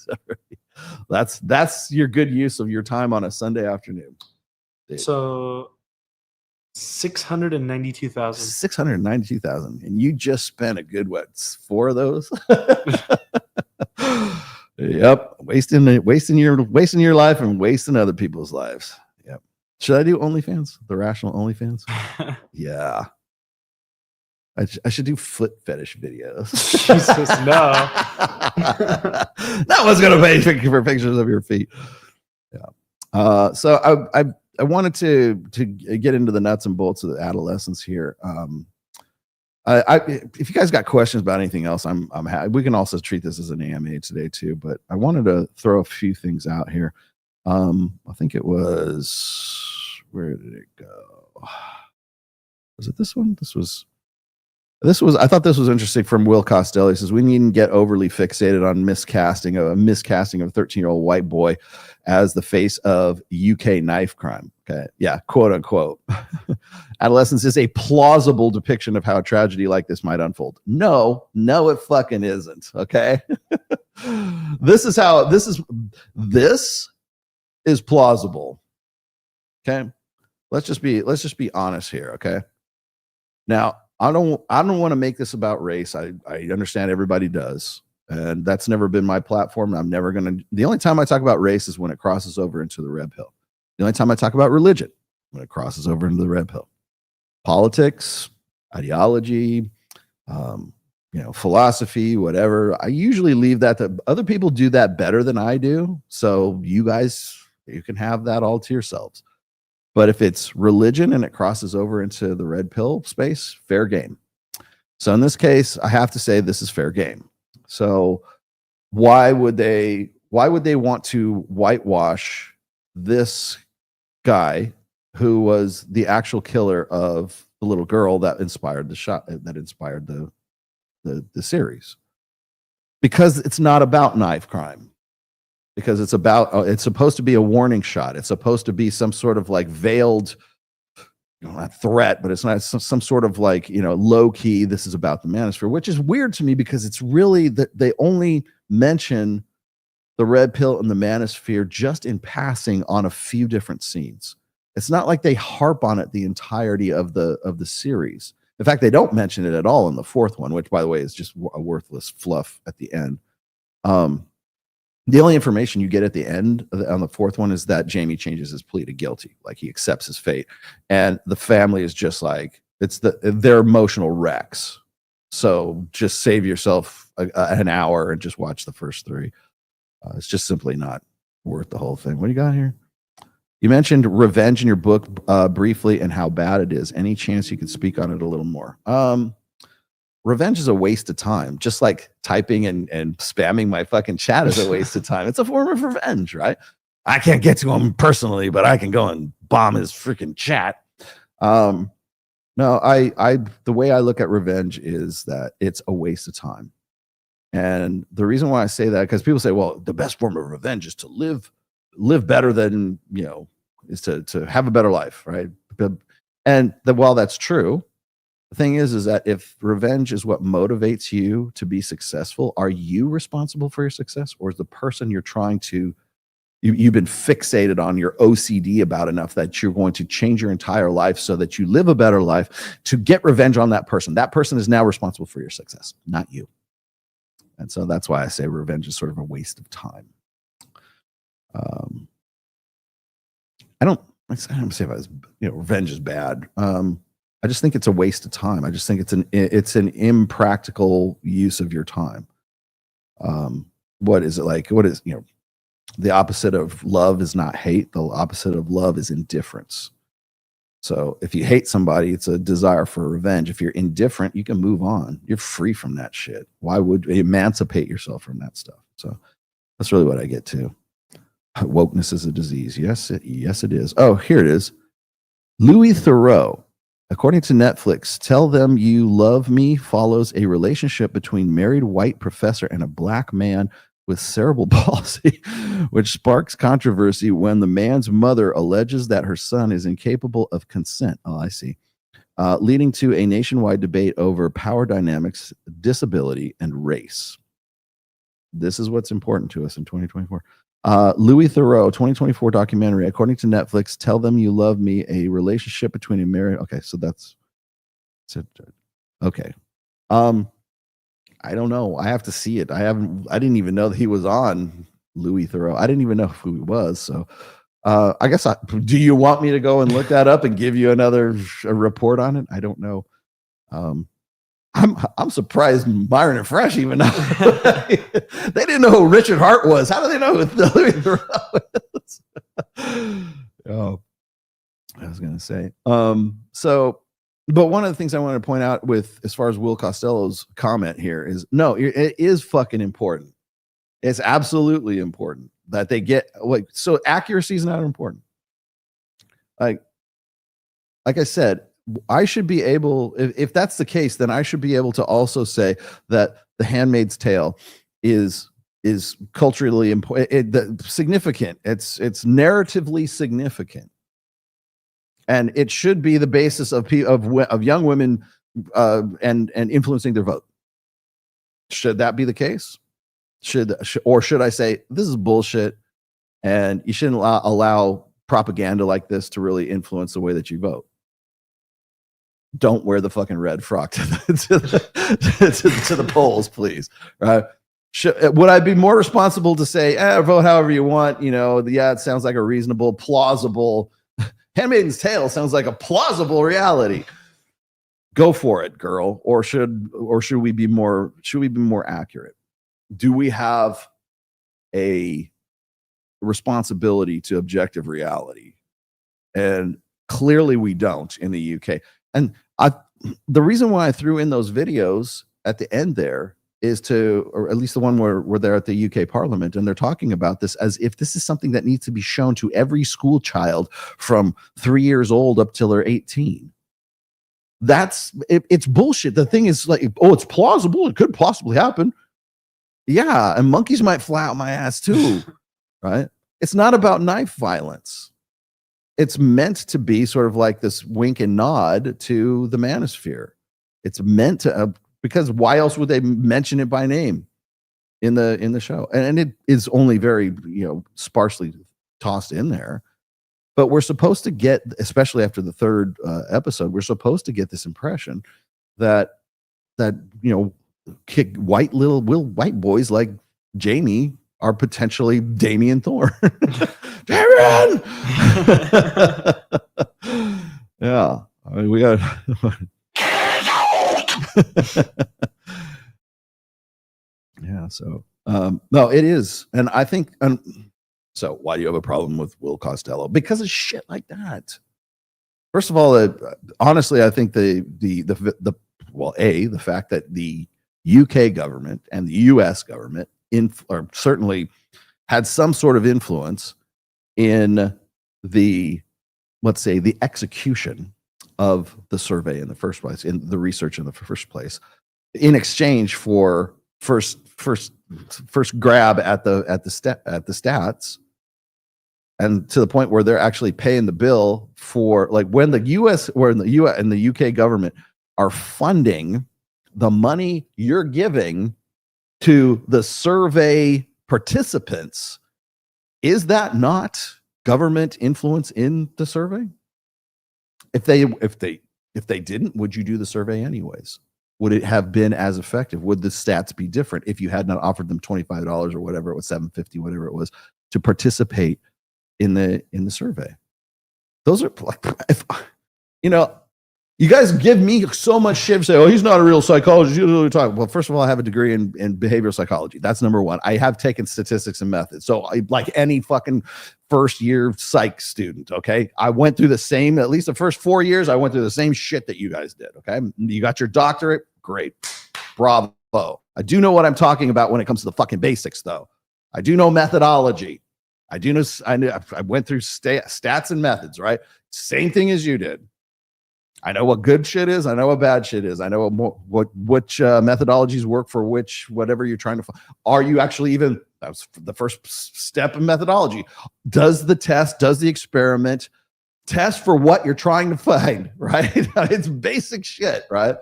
That's your good use of your time on a Sunday afternoon. Dude. So 692,000. 692,000, and you just spent a good 4 of those. Yep, wasting your life and wasting other people's lives. Yep. Should I do OnlyFans? The rational OnlyFans? Yeah. I should do foot fetish videos. Jesus, no. No one's gonna pay for pictures of your feet. Yeah. So I wanted to get into the nuts and bolts of the adolescence here. If you guys got questions about anything else, I'm happy. We can also treat this as an AMA today too, but I wanted to throw a few things out here. I think it was, where did it go? Was it this one? I thought this was interesting from Will Costello. He says, we needn't get overly fixated on miscasting of a 13-year-old white boy as the face of UK knife crime. Okay. Yeah. Quote unquote. Adolescence is a plausible depiction of how a tragedy like this might unfold. No, it fucking isn't. Okay. This is plausible. Okay. Let's just be honest here. Okay. Now, I don't want to make this about race. I understand everybody does. And that's never been my platform. I'm never going to. The only time I talk about race is when it crosses over into the red pill. The only time I talk about religion, when it crosses over into the red pill. Politics, ideology, philosophy, whatever. I usually leave that to other people. Do that better than I do. So you can have that all to yourselves. But if it's religion and it crosses over into the red pill space, fair game. So in this case, I have to say this is fair game. So why would they want to whitewash this guy who was the actual killer of the little girl that inspired the series? Because it's not about knife crime. Because it's supposed to be a warning shot. It's supposed to be some sort of like veiled, not threat, but it's not some sort of like, low key. This is about the manosphere, which is weird to me because it's really that they only mention the red pill and the manosphere just in passing on a few different scenes. It's not like they harp on it the entirety of the series. In fact, they don't mention it at all in the fourth one, which, by the way, is just a worthless fluff at the end. The only information you get at the end on the fourth one is that Jamie changes his plea to guilty, like he accepts his fate, and the family is just like they're emotional wrecks. So just save yourself an hour and just watch the first three. It's just simply not worth the whole thing. What do you got here? You mentioned revenge in your book briefly and how bad it is. Any chance you could speak on it a little more? Revenge is a waste of time, just like typing and spamming my fucking chat is a waste of time. It's a form of revenge, right? I can't get to him personally, but I can go and bomb his freaking chat. No, the way I look at revenge is that it's a waste of time. And the reason why I say that, because people say, well, the best form of revenge is to live better than, is to have a better life, right? And while that's true, the thing is that if revenge is what motivates you to be successful, are you responsible for your success, or is the person you're trying to, you've been fixated on your OCD about enough that you're going to change your entire life so that you live a better life to get revenge on that person? That person is now responsible for your success, not you. And so that's why I say revenge is sort of a waste of time. I don't say revenge is bad. I just think it's a waste of time. I just think it's an impractical use of your time. What is it like? What is, the opposite of love is not hate. The opposite of love is indifference. So if you hate somebody, it's a desire for revenge. If you're indifferent, you can move on. You're free from that shit. Why would you emancipate yourself from that stuff? So that's really what I get to. Wokeness is a disease. Yes, it is. Oh, here it is. Louis Theroux. According to Netflix, Tell Them You Love Me follows a relationship between married white professor and a black man with cerebral palsy, which sparks controversy when the man's mother alleges that her son is incapable of consent. Oh, I see. Leading to a nationwide debate over power dynamics, disability, and race. This is what's important to us in 2024. Louis Theroux, 2024 documentary. According to Netflix, Tell Them You Love Me, a relationship between a married. Okay, so that's it. Okay. I don't know. I have to see it. I didn't even know that he was on Louis Theroux. I didn't even know who he was. So I guess do you want me to go and look that up and give you another report on it? I don't know. I'm surprised Byron and Fresh even know. They didn't know who Richard Hart was. How do they know who Louis Theroux is? Oh, I was gonna say. But one of the things I want to point out with as far as Will Costello's comment here is no, it is fucking important. It's absolutely important that they get so accuracy is not important. Like I said, I should be able, if that's the case, then I should be able to also say that The Handmaid's Tale is culturally important, significant. It's narratively significant, and it should be the basis of young women and influencing their vote. Should that be the case? Or should I say this is bullshit, and you shouldn't allow propaganda like this to really influence the way that you vote? Don't wear the fucking red frock to the polls, please. Right? Would I be more responsible to say, vote however you want? It sounds like a reasonable, plausible. Handmaid's Tale sounds like a plausible reality. Go for it, girl. Or should we be more? Should we be more accurate? Do we have a responsibility to objective reality? And clearly, we don't in the UK. And the reason why I threw in those videos at the end there is or at least the one where we're there at the UK Parliament, and they're talking about this as if this is something that needs to be shown to every school child from 3 years old up till they're 18. It's bullshit. The thing is it's plausible. It could possibly happen. Yeah, and monkeys might fly out my ass too, right? It's not about knife violence. It's meant to be sort of like this wink and nod to the Manosphere. It's meant to because why else would they mention it by name in the show? And it is only very sparsely tossed in there. But we're supposed to get, especially after the third episode, we're supposed to get this impression that kick white boys like Jamie are potentially Damian Thorne. Damian! Yeah. I mean, we got yeah, so no, it is. And I think so why do you have a problem with Will Costello? Because of shit like that. First of all, honestly, I think the fact that the UK government and the US government certainly had some sort of influence in the, let's say, the execution of the survey in the first place, in the research in the first place, in exchange for first grab at the stats, and to the point where they're actually paying the bill for, like, when the US or in the US and the UK government are funding the money you're giving to the survey participants, is that not government influence in the survey? If they didn't, would you do the survey anyways? Would it have been as effective? Would the stats be different if you had not offered them $25 or whatever it was, $7.50, whatever it was, to participate in the survey? Those are like, if you guys give me so much shit, say, oh, he's not a real psychologist. You know what you're talking. Well, first of all, I have a degree in behavioral psychology. That's number one. I have taken statistics and methods. So like any fucking first year psych student, okay? I went through the same, at least the first 4 years, I went through the same shit that you guys did, okay? You got your doctorate, great. Bravo. I do know what I'm talking about when it comes to the fucking basics, though. I do know methodology. I went through stats and methods, right? Same thing as you did. I know what good shit is. I know what bad shit is. I know which methodologies work for whatever you're trying to find. Are you actually even, that was the first step in methodology. Does the experiment test for what you're trying to find, right? It's basic shit, right?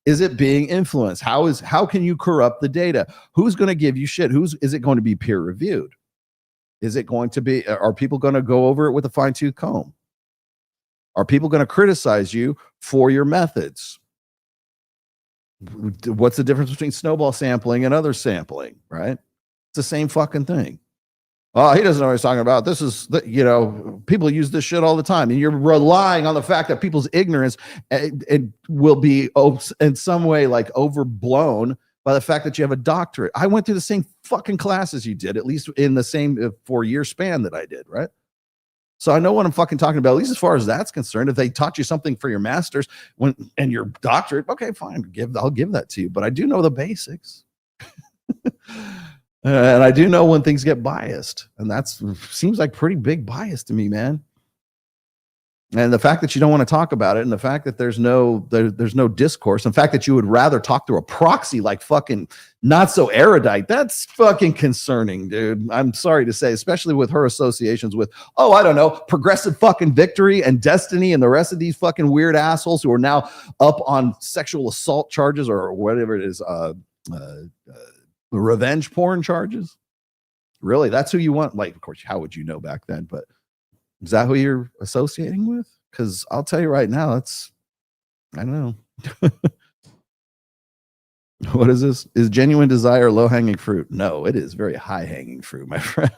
Is it being influenced? How can you corrupt the data? Who's going to give you shit? Is it going to be peer reviewed? Are people going to go over it with a fine-tooth comb? Are people going to criticize you for your methods? What's the difference between snowball sampling and other sampling, right? It's the same fucking thing. Oh, he doesn't know what he's talking about. This is, people use this shit all the time. And you're relying on the fact that people's ignorance will be in some way like overblown by the fact that you have a doctorate. I went through the same fucking classes you did, at least in the same 4-year span that I did, right? So I know what I'm fucking talking about, at least as far as that's concerned. If they taught you something for your master's and your doctorate, okay, fine, I'll give that to you. But I do know the basics. And I do know when things get biased. And that seems like pretty big bias to me, man. And the fact that you don't want to talk about it, and the fact that there's no discourse, and the fact that you would rather talk through a proxy like fucking not so erudite, that's fucking concerning, dude. I'm sorry to say, especially with her associations with, I don't know, Progressive fucking Victory and Destiny and the rest of these fucking weird assholes who are now up on sexual assault charges or whatever it is, revenge porn charges. Really, that's who you want? Like, of course, how would you know back then? But is that who you're associating with? Because I'll tell you right now, I don't know. What is this? Is genuine desire low-hanging fruit? No, it is very high-hanging fruit, my friend.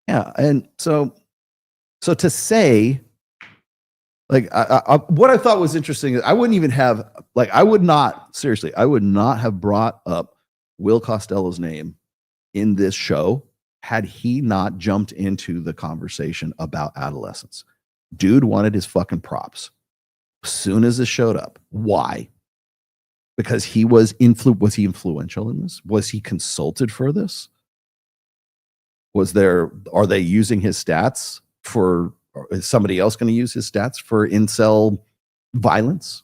Yeah, and so to say, like, what I thought was interesting is I would not have brought up Will Costello's name in this show had he not jumped into the conversation about adolescence. Dude wanted his fucking props as soon as it showed up. Why? Because he was he influential in this? Was he consulted for this? Are they using his stats or is somebody else going to use his stats for incel violence?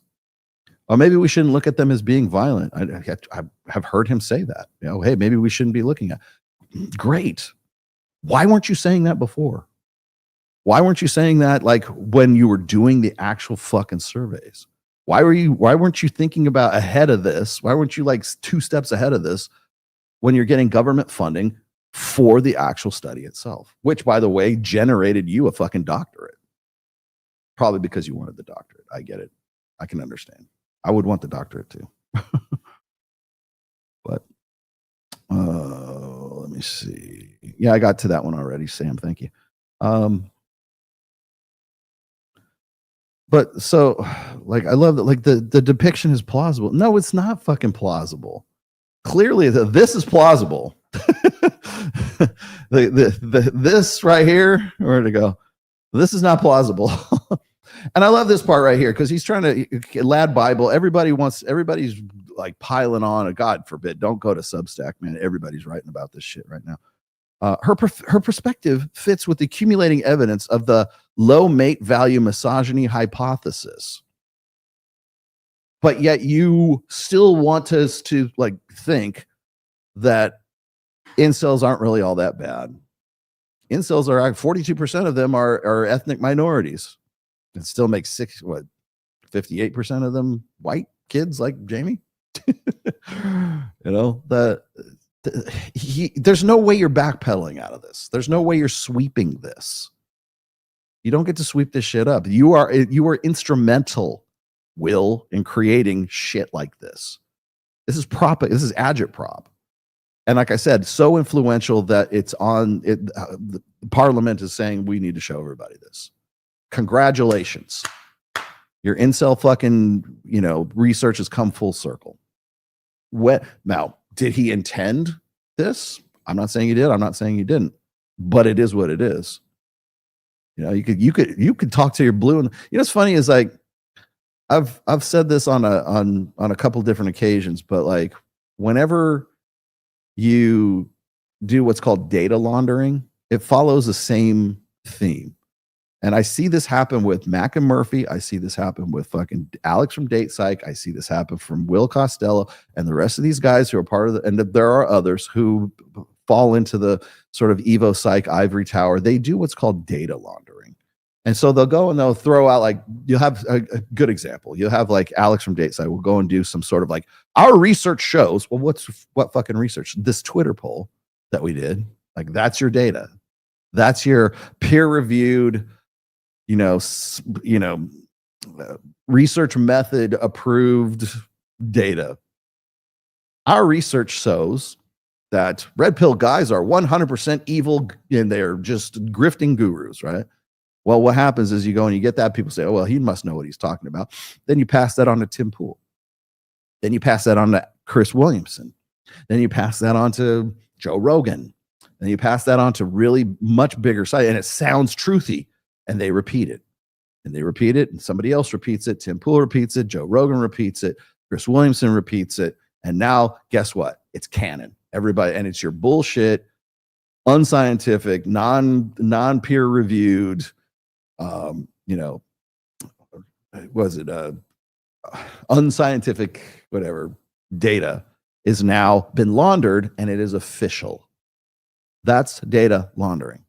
Or maybe we shouldn't look at them as being violent. I have heard him say that. Hey, maybe we shouldn't be looking at. Great. Why weren't you saying that before? Why weren't you saying that like when you were doing the actual fucking surveys? Why weren't you thinking about ahead of this? Why weren't you like 2 steps ahead of this when you're getting government funding for the actual study itself, which, by the way, generated you a fucking doctorate? Probably because you wanted the doctorate. I get it. I can understand. I would want the doctorate too. But let me see. Yeah, I got to that one already, Sam. Thank you. But so, like, I love that. Like the depiction is plausible. No, it's not fucking plausible. Clearly, this is plausible. This right here, where'd it go? This is not plausible. And I love this part right here because he's trying to lad Bible. Everybody's like piling on. God forbid, don't go to Substack, man. Everybody's writing about this shit right now. Her perspective fits with the accumulating evidence of the low mate value misogyny hypothesis. But yet you still want us to like think that incels aren't really all that bad. Incels are 42% of them are ethnic minorities. It still makes 58% of them white kids like Jamie. You know, there's no way you're backpedaling out of this. There's no way you're sweeping this. You don't get to sweep this shit up. You are instrumental, Will, in creating shit like this. This is agitprop. And like I said, so influential that it's on it. The Parliament is saying we need to show everybody this. Congratulations. Your incel fucking, research has come full circle. Now, did he intend this? I'm not saying he did. I'm not saying he didn't. But it is what it is. You could talk to your blue, and what's funny is like I've said this on a couple different occasions, but like whenever you do what's called data laundering, it follows the same theme. And I see this happen with Mac and Murphy. I see this happen with fucking Alex from Date Psych. I see this happen from Will Costello and the rest of these guys who are part of and there are others who fall into the sort of Evo Psych ivory tower. They do what's called data laundering. And so they'll go and they'll throw out, like, you'll have a good example. You'll have like Alex from Date Psych will go and do some sort of like, our research shows, well, what fucking research? This Twitter poll that we did, like, that's your data. That's your peer-reviewed, research method approved data. Our research shows that red pill guys are 100% evil and they're just grifting gurus, right? Well, what happens is you go and you get that, people say, oh, well, he must know what he's talking about. Then you pass that on to Tim Pool. Then you pass that on to Chris Williamson. Then you pass that on to Joe Rogan. Then you pass that on to really much bigger site, and it sounds truthy, and they repeat it. And they repeat it, and somebody else repeats it. Tim Pool repeats it. Joe Rogan repeats it. Chris Williamson repeats it. And now, guess what? It's canon. Everybody, and it's your bullshit, unscientific, non-peer reviewed, unscientific, whatever, data is now been laundered, and it is official. That's data laundering.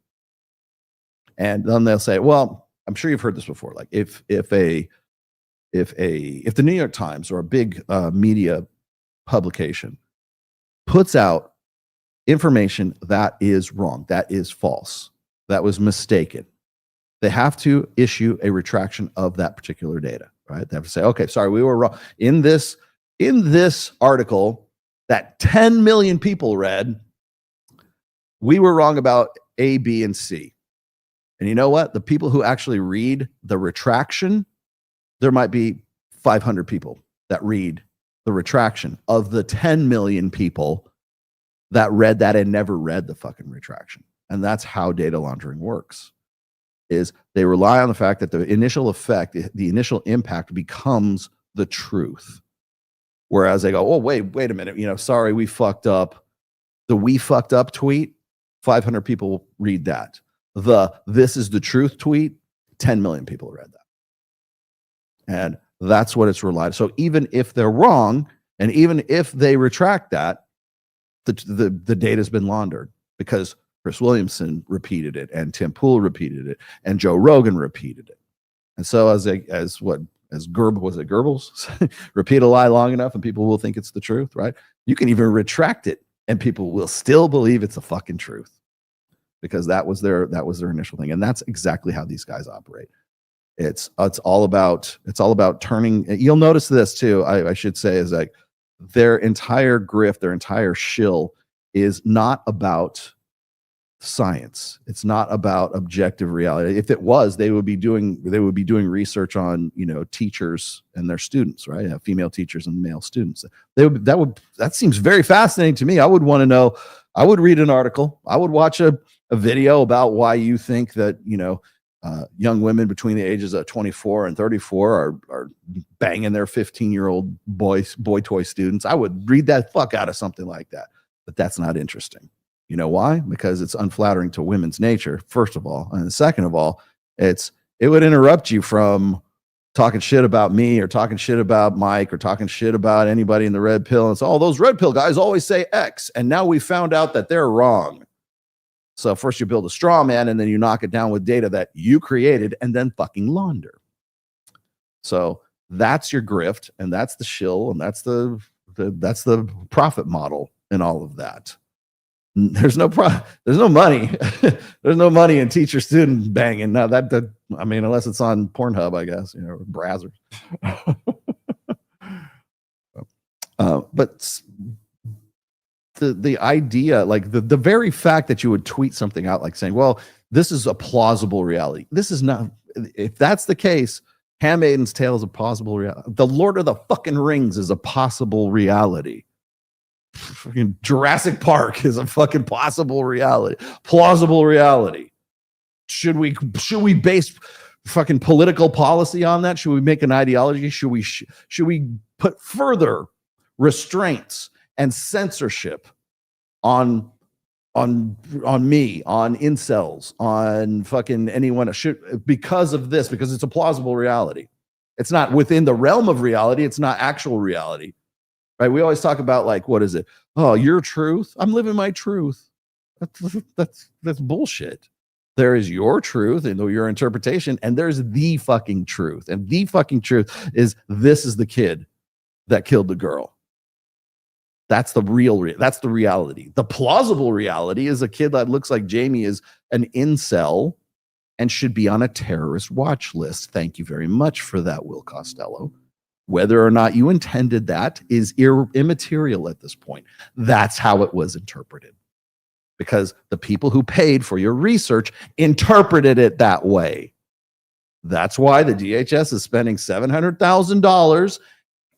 And then they'll say, well, I'm sure you've heard this before. Like if the New York Times or a big media publication puts out information that is wrong, that is false, that was mistaken, they have to issue a retraction of that particular data, right? They have to say, okay, sorry, we were wrong. In this article that 10 million people read, we were wrong about A, B, and C. And you know what? The people who actually read the retraction, there might be 500 people that read the retraction of the 10 million people that read that and never read the fucking retraction. And that's how data laundering works, is they rely on the fact that the initial effect, the initial impact becomes the truth. Whereas they go, oh, wait a minute, sorry, we fucked up. The "we fucked up" tweet, 500 people read that. The "this is the truth" tweet, 10 million people read that. And that's what it's relied on. So even if they're wrong, and even if they retract that, the data has been laundered because Chris Williamson repeated it, and Tim Pool repeated it, and Joe Rogan repeated it. And so as Goebbels repeat a lie long enough and people will think it's the truth, right? You can even retract it and people will still believe it's the fucking truth, because that was their initial thing. And that's exactly how these guys operate. It's all about turning. You'll notice this too. I should say is like their entire grift, their entire shill is not about science. It's not about objective reality. If it was, they would be doing research on, teachers and their students, right? Female teachers and male students. That seems very fascinating to me. I would want to know. I would read an article. I would watch a video about why you think that, young women between the ages of 24 and 34 are banging their 15-year-old boy toy students. I would read that fuck out of something like that. But that's not interesting. You know why? Because it's unflattering to women's nature, first of all. And second of all, it would interrupt you from talking shit about me or talking shit about Mike or talking shit about anybody in the red pill. And it's all those red pill guys always say X. And now we found out that they're wrong. So first you build a straw man and then you knock it down with data that you created and then fucking launder. So that's your grift and that's the shill and that's the profit model in all of that. There's no money. There's no money in teacher student banging. Now that I mean, unless it's on Pornhub, I guess, Brazzers. But the idea, like the very fact that you would tweet something out like saying, well, this is a plausible reality. This is not. If that's the case, Handmaid's Tale is a possible reality. The Lord of the fucking Rings is a possible reality. Fucking Jurassic Park is a fucking possible reality. Plausible reality. Should we base fucking political policy on that? Should we make an ideology? Should we put further restraints and censorship on me, on incels, on fucking anyone because of this, because it's a plausible reality. It's not within the realm of reality. It's not actual reality. Right? We always talk about like, what is it? Oh, your truth. I'm living my truth. That's bullshit. There is your truth and your interpretation, and there's the fucking truth. And the fucking truth is this is the kid that killed the girl. That's the that's the reality. The plausible reality is a kid that looks like Jamie is an incel and should be on a terrorist watch list. Thank you very much for that, Will Costello. Whether or not you intended that is immaterial at this point. That's how it was interpreted. Because the people who paid for your research interpreted it that way. That's why the DHS is spending $700,000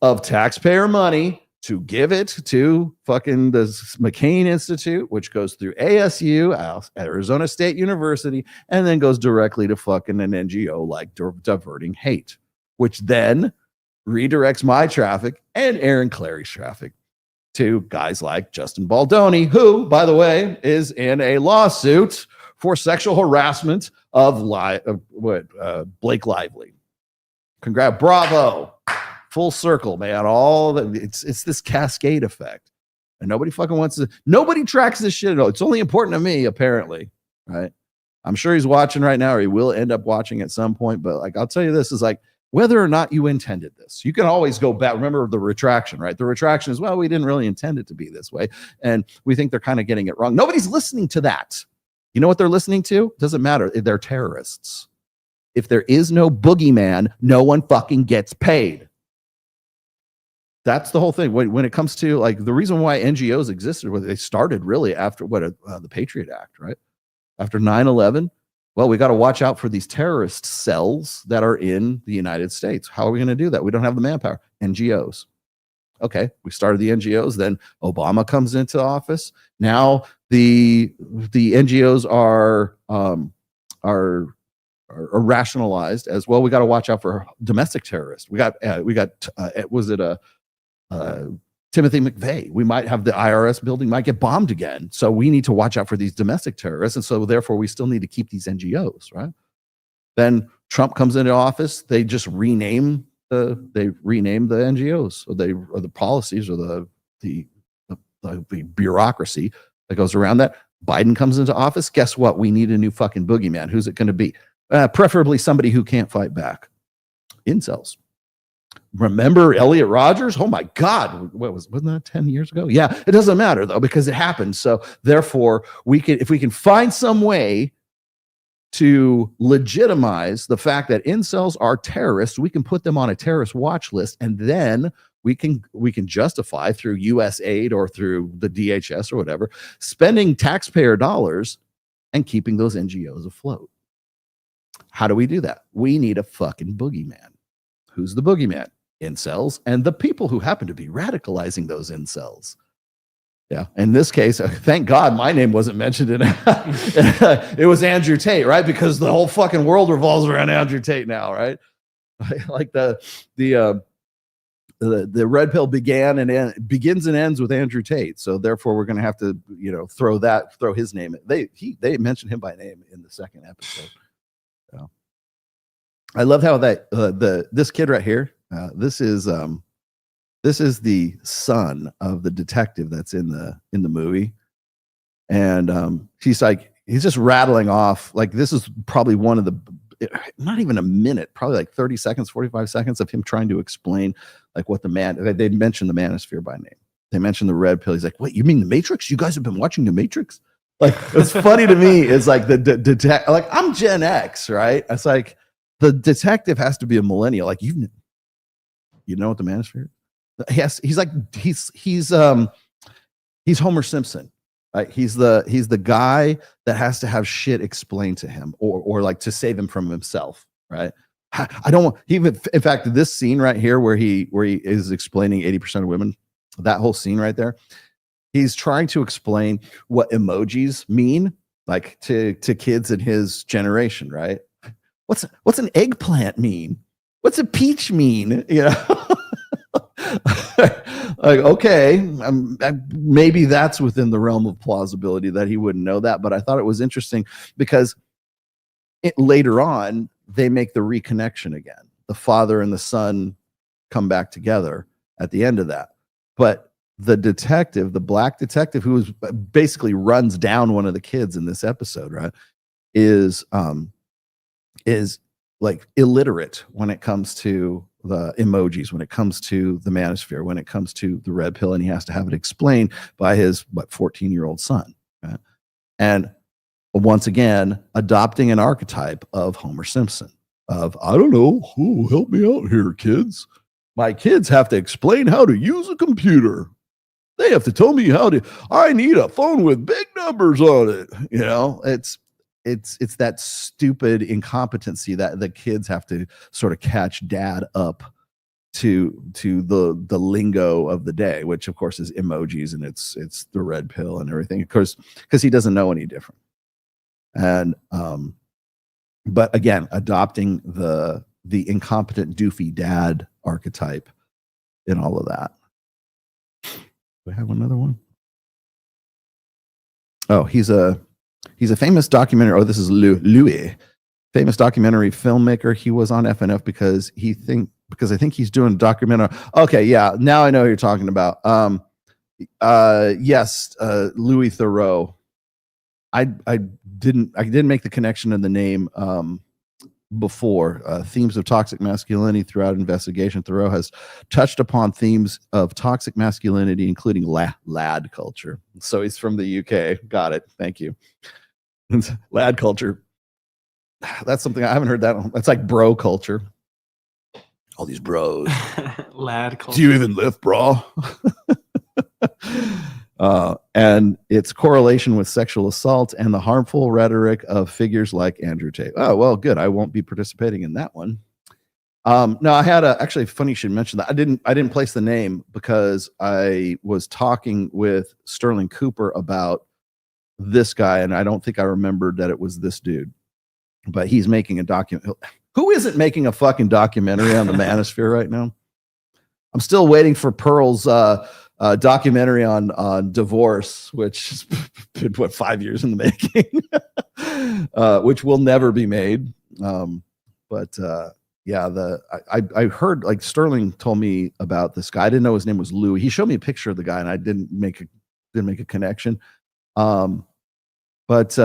of taxpayer money to give it to fucking the McCain Institute, which goes through ASU, Arizona State University, and then goes directly to fucking an NGO like Diverting Hate, which then redirects my traffic and Aaron Clary's traffic to guys like Justin Baldoni, who, by the way, is in a lawsuit for sexual harassment of Blake Lively. Congrats, bravo, full circle, man. It's this cascade effect, and nobody tracks this shit at all. It's only important to me, apparently, right? I'm sure he's watching right now, or he will end up watching at some point. But like, I'll tell you this is like, whether or not you intended this, you can always go back. Remember the retraction, right? The retraction is, well, we didn't really intend it to be this way. And we think they're kind of getting it wrong. Nobody's listening to that. You know what they're listening to? Doesn't matter. They're terrorists. If there is no boogeyman, no one fucking gets paid. That's the whole thing. When it comes to like the reason why NGOs existed, they started really after the Patriot Act, right? After 9/11. Well, we got to watch out for these terrorist cells that are in the United States. How are we going to do that? We don't have the manpower. NGOs. Okay, we started the NGOs. Then Obama comes into office. Now the NGOs are rationalized as well. We got to watch out for domestic terrorists. We got Timothy McVeigh. We might have the IRS building might get bombed again. So we need to watch out for these domestic terrorists. And so therefore we still need to keep these NGOs, right? Then Trump comes into office. They just rename the NGOs or the policies or the bureaucracy that goes around that. Biden comes into office. Guess what? We need a new fucking boogeyman. Who's it going to be? Preferably somebody who can't fight back. Incels. Remember Elliot Rodgers? Oh my God. Wasn't that 10 years ago? Yeah, it doesn't matter though, because it happened. So therefore if we can find some way to legitimize the fact that incels are terrorists. We can put them on a terrorist watch list, and then we can justify through US aid or through the DHS or whatever, spending taxpayer dollars and keeping those NGOs afloat. How do we do that? We need a fucking boogeyman. Who's the boogeyman? Incels and the people who happen to be radicalizing those incels. Yeah. In this case, thank God my name wasn't mentioned in it. It was Andrew Tate, right? Because the whole fucking world revolves around Andrew Tate now, right? Like the red pill begins and ends with Andrew Tate. So therefore we're going to have to, throw his name. They mentioned him by name in the second episode. So I love how this kid right here, this is the son of the detective that's in the movie. And he's just rattling off, like, this is probably one of the, not even a minute, probably like 30 seconds, 45 seconds of him trying to explain like what they mentioned the Manosphere by name. They mentioned the red pill. He's like, wait, you mean the Matrix? You guys have been watching the Matrix? Like, it's funny to me. It's like like I'm Gen X, right? It's like the detective has to be a millennial. Like, you know what the Manosphere is? He's Homer Simpson. Right? He's the guy that has to have shit explained to him or like to save him from himself, right? I don't want, even in fact, this scene right here where he is explaining 80% of women, that whole scene right there, he's trying to explain what emojis mean, like to kids in his generation, right? What's an eggplant mean? What's a peach mean? You know? Like, okay, maybe that's within the realm of plausibility that he wouldn't know that, but I thought it was interesting because later on they make the reconnection again. The father and the son come back together at the end of that, but the detective, the black detective who basically runs down one of the kids in this episode, right, is like illiterate when it comes to the emojis, when it comes to the Manosphere, when it comes to the red pill, and he has to have it explained by his 14-year-old son. Right? And once again, adopting an archetype of Homer Simpson, of, I don't know, help me out here, kids. My kids have to explain how to use a computer. They have to tell me I need a phone with big numbers on it. You know, it's that stupid incompetency that the kids have to sort of catch dad up to the lingo of the day, which of course is emojis, and it's the red pill and everything, of course, because he doesn't know any different. And but again, adopting the incompetent doofy dad archetype in all of that. Do I have another one? Oh, he's a famous documentary. Oh, this is Louis, famous documentary filmmaker. He was on FNF because I think he's doing a documentary. Okay, yeah, now I know who you're talking about. Yes, Louis Theroux. I didn't make the connection in the name before. Themes of toxic masculinity throughout investigation. Theroux has touched upon themes of toxic masculinity, including lad culture. So he's from the UK. Got it. Thank you. Lad culture. That's something I haven't heard that. That's like bro culture. All these bros. Lad culture. Do you even lift, bro? And its correlation with sexual assault and the harmful rhetoric of figures like Andrew Tate. Oh, well, good. I won't be participating in that one. No, I had actually funny you should mention that. I didn't place the name because I was talking with Sterling Cooper about this guy, and I don't think I remembered that it was this dude. But he's making a document. Who isn't making a fucking documentary on the Manosphere right now? I'm still waiting for Pearl's documentary on divorce, which has been 5 years in the making, which will never be made. Yeah, I heard, like, Sterling told me about this guy. I didn't know his name was Louis. He showed me a picture of the guy, and I didn't make a connection. But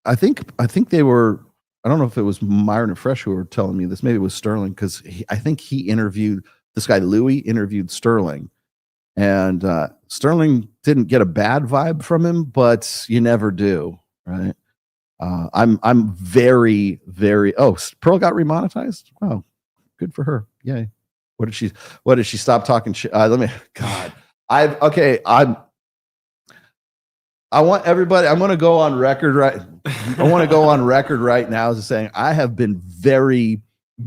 I think they were. I don't know if it was Myron and Fresh who were telling me this. Maybe it was Sterling, because I think he interviewed this guy. Louis interviewed Sterling, and Sterling didn't get a bad vibe from him, but you never do, right? I'm very, very. Oh, Pearl got remonetized. Wow, good for her. Yay. What did she stop talking shit? Let me. God, I want everybody. I'm going to go on record right. I want to go on record right now as saying I have been very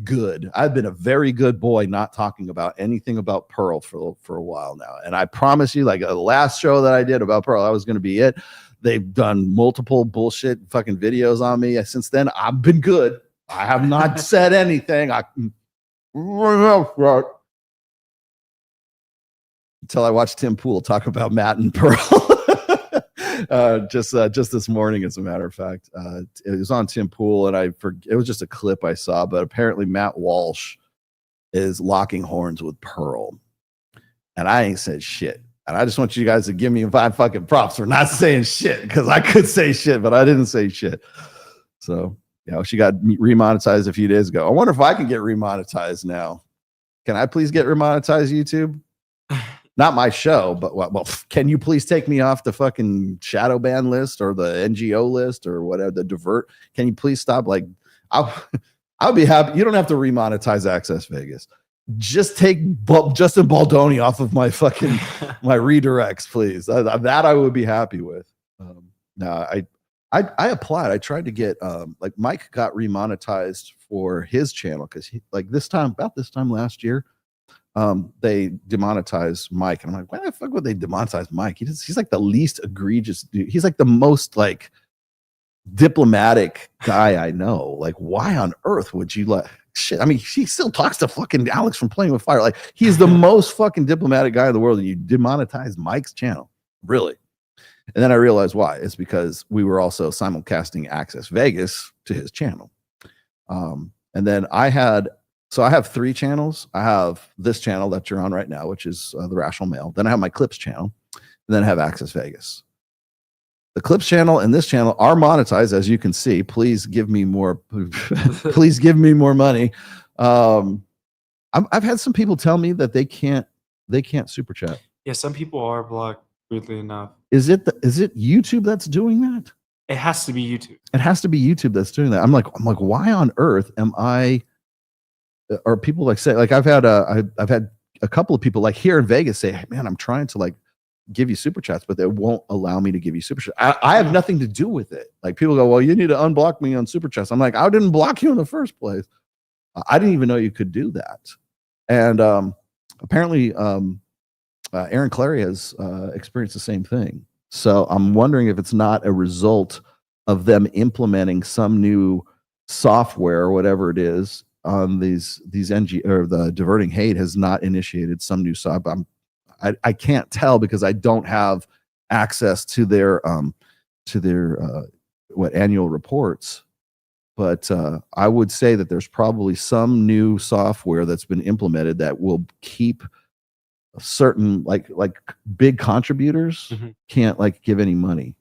good. I've been a very good boy, not talking about anything about Pearl for a while now. And I promise you, like the last show that I did about Pearl, that was going to be it. They've done multiple bullshit fucking videos on me. Since then, I've been good. I have not said anything. Until I watched Tim Pool talk about Matt and Pearl. Just this morning, as a matter of fact. It was on Tim Pool, and it was just a clip I saw, but apparently Matt Walsh is locking horns with Pearl. And I ain't said shit. And I just want you guys to give me 5 fucking props for not saying shit, because I could say shit, but I didn't say shit. So, she got remonetized a few days ago. I wonder if I can get remonetized now. Can I please get remonetized, YouTube? Not my show, but well, can you please take me off the fucking shadow ban list or the NGO list or whatever, the divert? Can you please stop? Like, I'll be happy. You don't have to remonetize Access Vegas. Just take Justin Baldoni off of my fucking my redirects, please. That I would be happy with. I applied. I tried to get like Mike got remonetized for his channel because he about this time last year. They demonetized Mike, and I'm like, why the fuck would they demonetize Mike? He's like the least egregious dude. He's like the most like diplomatic guy I know. Like, why on earth would you let shit? I mean, he still talks to fucking Alex from Playing with Fire. Like, he's the most fucking diplomatic guy in the world, and you demonetize Mike's channel, really? And then I realized why. It's because we were also simulcasting Access Vegas to his channel. And then I have 3 channels. I have this channel that you're on right now, which is the Rational Male. Then I have my Clips channel, and then I have Access Vegas. The Clips channel and this channel are monetized, as you can see. Please give me more. Please give me more money. I've had some people tell me that they can't super chat. Yeah, some people are blocked. Weirdly enough, is it YouTube that's doing that? It has to be YouTube. It has to be YouTube that's doing that. I'm like, why on earth am I? Or people like say, like I've had a couple of people like here in Vegas say, hey, man, I'm trying to like give you super chats, but they won't allow me to give you super chats. I have nothing to do with it. Like people go, well, you need to unblock me on super chats. I'm like, I didn't block you in the first place. I didn't even know you could do that. And apparently, Aaron Clary has experienced the same thing. So I'm wondering if it's not a result of them implementing some new software or whatever it is on these NG or the Diverting Hate has not initiated some new software. I can't tell because I don't have access to their annual reports. But I would say that there's probably some new software that's been implemented that will keep certain like big contributors can't like give any money.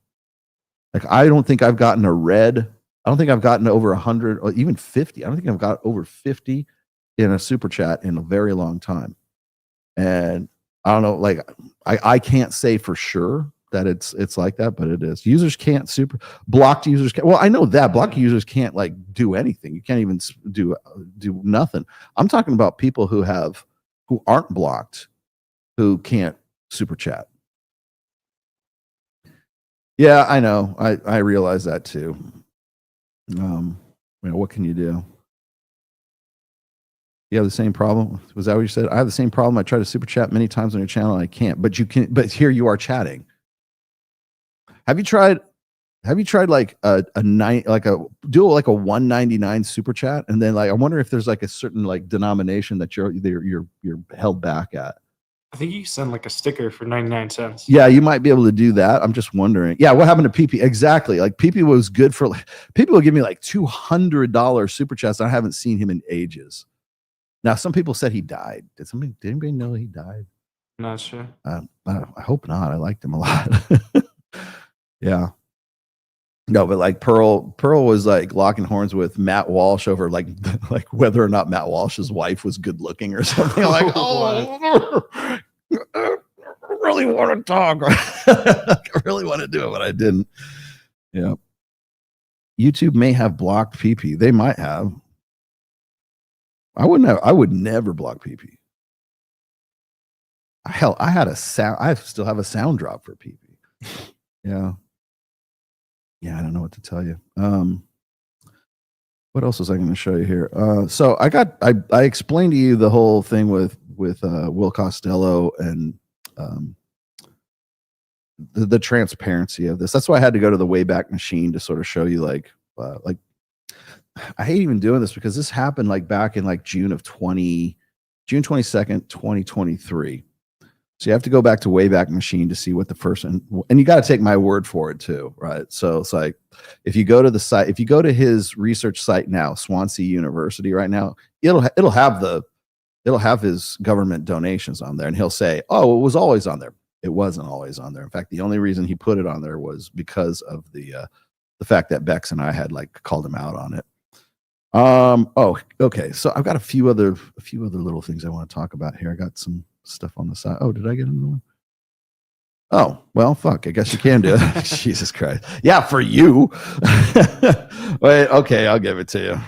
Like I don't think I've gotten over 100 or even 50. I don't think I've got over 50 in a super chat in a very long time. And I don't know, like I can't say for sure that it's like that, but it is. Users can't blocked users can't. Well, I know that blocked users can't like do anything. You can't even do nothing. I'm talking about people who aren't blocked, who can't super chat. Yeah, I know. I realize that too. What can you do? You have the same problem? Was that what you said? I have the same problem. I try to super chat many times on your channel and I can't. But you can. But here you are chatting. Have you tried like a $1.99 super chat, and then like I wonder if there's like a certain like denomination that you're held back at. I think you send like a sticker for 99 cents. Yeah, you might be able to do that. I'm just wondering. Yeah, what happened to PP? Exactly. Like PP was good for people will give me like $200 super chats. I haven't seen him in ages. Now, some people said he died. Did anybody know he died? Not sure. I hope not. I liked him a lot. Yeah. No, but like Pearl was like locking horns with Matt Walsh over like whether or not Matt Walsh's wife was good looking or something. Like, I really want to talk. I really want to do it, but I didn't. Yeah. YouTube may have blocked PP. They might have. I would never block PP. Hell, I still have a sound drop for PP. Yeah. Yeah, I don't know what to tell you. What else was I going to show you here? So I explained to you the whole thing with Will Costello and the transparency of this. That's why I had to go to the Wayback Machine to sort of show you like I hate even doing this because this happened like back in like June 22nd, 2023. So you have to go back to Wayback Machine to see what the first and you got to take my word for it too, right? So it's like if you go to the site, if you go to his research site now, Swansea University right now, it'll have his government donations on there, and he'll say, "Oh, it was always on there." It wasn't always on there. In fact, the only reason he put it on there was because of the fact that Bex and I had like called him out on it. Oh, okay. So I've got a few other little things I want to talk about here. I got some stuff on the side. Oh, did I get another one? Oh, well, fuck. I guess you can do it. Jesus Christ. Yeah, for you. Wait, okay, I'll give it to you.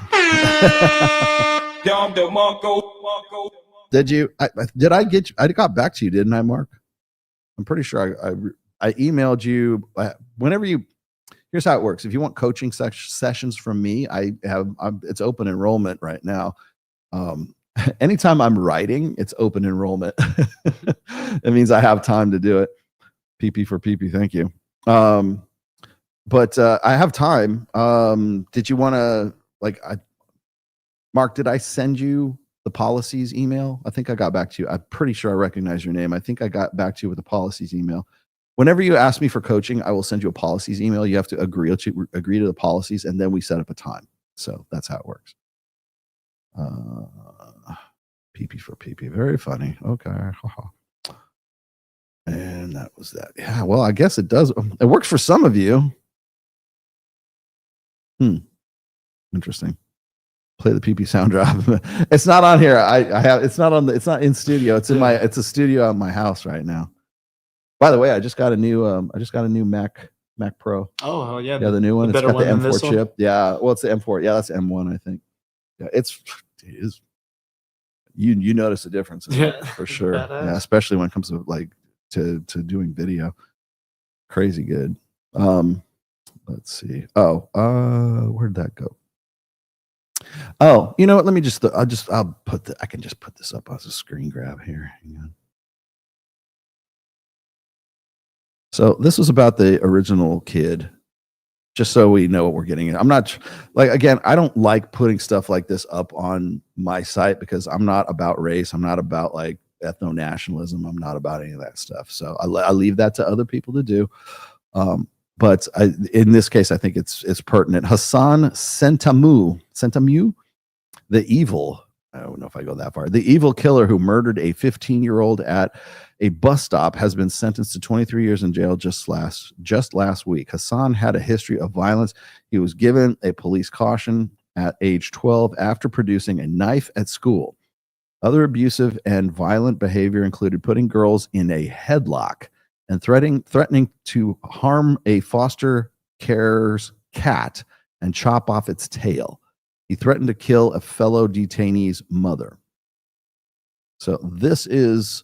Did you? Did I get you? I got back to you, didn't I, Mark? I'm pretty sure I emailed you whenever you. Here's how it works. If you want coaching sessions from me, it's open enrollment right now. Anytime I'm writing, it's open enrollment. It means I have time to do it. PP for PP, thank you. But I have time. Did you want to Mark? Did I send you the policies email? I think I got back to you. I'm pretty sure I recognize your name. I think I got back to you with the policies email. Whenever you ask me for coaching, I will send you a policies email. You have to agree to the policies, and then we set up a time. So that's how it works. PP for PP. Very funny. Okay. And that was that. Yeah, well, I guess it does. It works for some of you. Interesting. Play the PP sound drop. It's not on here. It's not in studio. It's a studio at my house right now. By the way, I just got a new Mac Pro. Oh, hell yeah. Yeah, the new one. It's got the M4 chip. One? Yeah. Well, it's the M4. Yeah, that's M1, I think. Yeah, it is. You notice a difference in it, for sure. Yeah, especially when it comes to to doing video. Crazy good. Let's see. Where'd that go? Oh, you know what? Let me just I can just put this up as a screen grab here. Hang on. So this was about the original kid, just so we know what we're getting. I'm not again, I don't like putting stuff like this up on my site because I'm not about race. I'm not about like ethno-nationalism. I'm not about any of that stuff. So I leave that to other people to do. But in this case, I think it's pertinent. Hassan Sentamu, the evil, I don't know if I go that far. The evil killer who murdered a 15-year-old at a bus stop has been sentenced to 23 years in jail just last week. Hassan had a history of violence. He was given a police caution at age 12 after producing a knife at school. Other abusive and violent behavior included putting girls in a headlock and threatening to harm a foster carer's cat and chop off its tail. He threatened to kill a fellow detainee's mother. So this is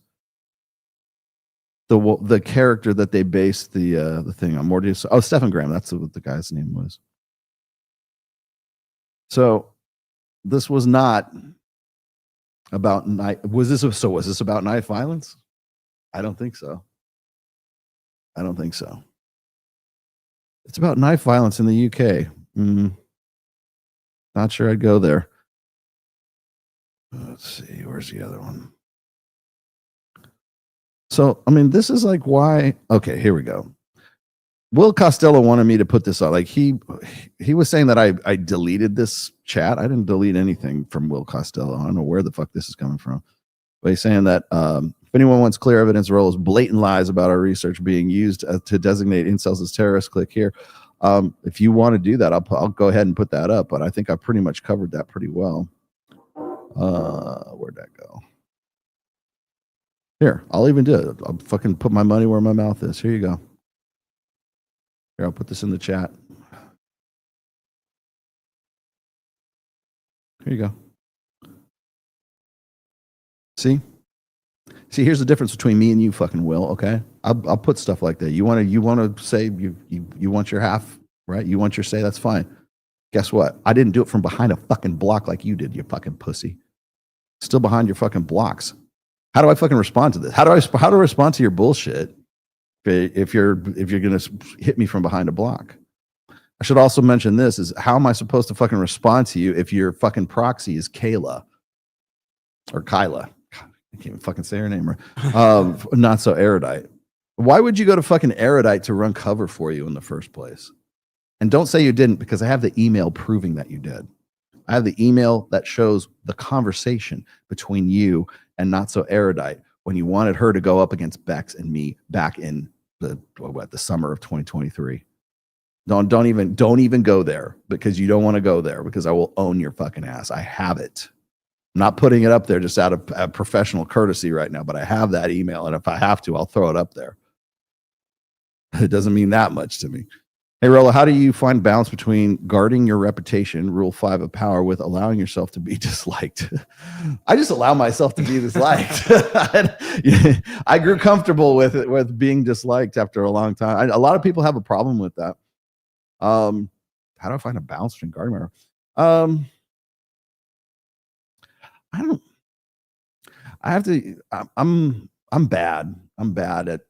the character that they based the thing on. Oh, Stephen Graham. That's what the guy's name was. So this was not about knife. Was this about knife violence? I don't think so. It's about knife violence in the UK. Not sure I'd go there. Let's see. Where's the other one? So, I mean, this is like why. Okay, here we go. Will Costello wanted me to put this on. Like he was saying that I deleted this chat. I didn't delete anything from Will Costello. I don't know where the fuck this is coming from. But he's saying that if anyone wants clear evidence, or as blatant lies about our research being used to designate incels as terrorists, click here. If you want to do that, I'll go ahead and put that up. But I think I pretty much covered that pretty well. Where'd that go? Here, I'll even do it. I'll fucking put my money where my mouth is. Here you go. Here, I'll put this in the chat. Here you go. See, here's the difference between me and you, fucking Will. Okay, I'll put stuff like that. You want to say you want your half, right? You want your say. That's fine. Guess what? I didn't do it from behind a fucking block like you did, you fucking pussy. Still behind your fucking blocks. How do I fucking respond to this? How do I respond to your bullshit if you're gonna hit me from behind a block? I should also mention this is how am I supposed to fucking respond to you if your fucking proxy is Kayla or Kyla? God, I can't even fucking say her name right. Not so erudite. Why would you go to fucking erudite to run cover for you in the first place? And don't say you didn't, because I have the email proving that you did. I have the email that shows the conversation between you and Not So Erudite when you wanted her to go up against Bex and me back in the summer of 2023. Don't even go there, because you don't want to go there, because I will own your fucking ass. I have it. I'm not putting it up there just out of professional courtesy right now, but I have that email, and if I have to, I'll throw it up there. It doesn't mean that much to me. Hey, Rolla, how do you find balance between guarding your reputation, rule 5 of power, with allowing yourself to be disliked? I just allow myself to be disliked. I grew comfortable with being disliked after a long time. A lot of people have a problem with that. How do I find a balance between guarding my I'm bad. I'm bad at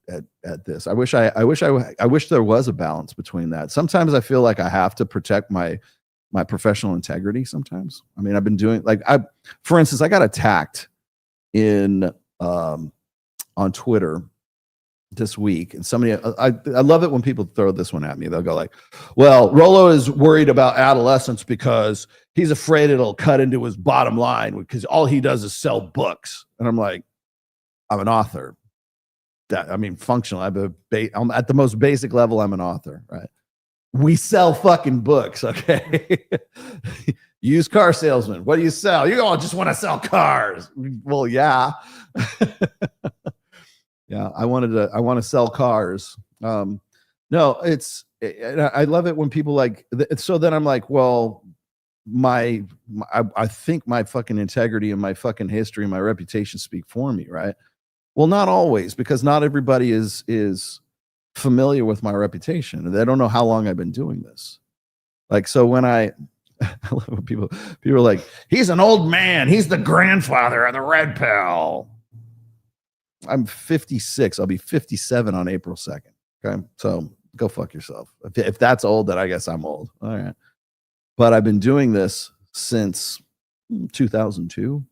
this. I wish there was a balance between that. Sometimes I feel like I have to protect my professional integrity sometimes. I mean, I've been doing for instance, I got attacked on Twitter this week, and somebody, I love it when people throw this one at me. They'll go like, well, Rollo is worried about Adolescence because he's afraid it'll cut into his bottom line because all he does is sell books. And I'm like, I'm an author. Functional. I'm at the most basic level, I'm an author, right? We sell fucking books, okay? Used car salesman. What do you sell? You all just want to sell cars. Well, yeah. Yeah, I want to sell cars. No, I love it when people so then I'm like, well, I think my fucking integrity and my fucking history and my reputation speak for me, right? Well, not always, because not everybody is familiar with my reputation. They don't know how long I've been doing this. So when I love when people are like, he's an old man, he's the grandfather of the red pill. I'm 56. I'll be 57 on April 2nd. Okay. So go fuck yourself. If that's old, then I guess I'm old. All right. But I've been doing this since 2002.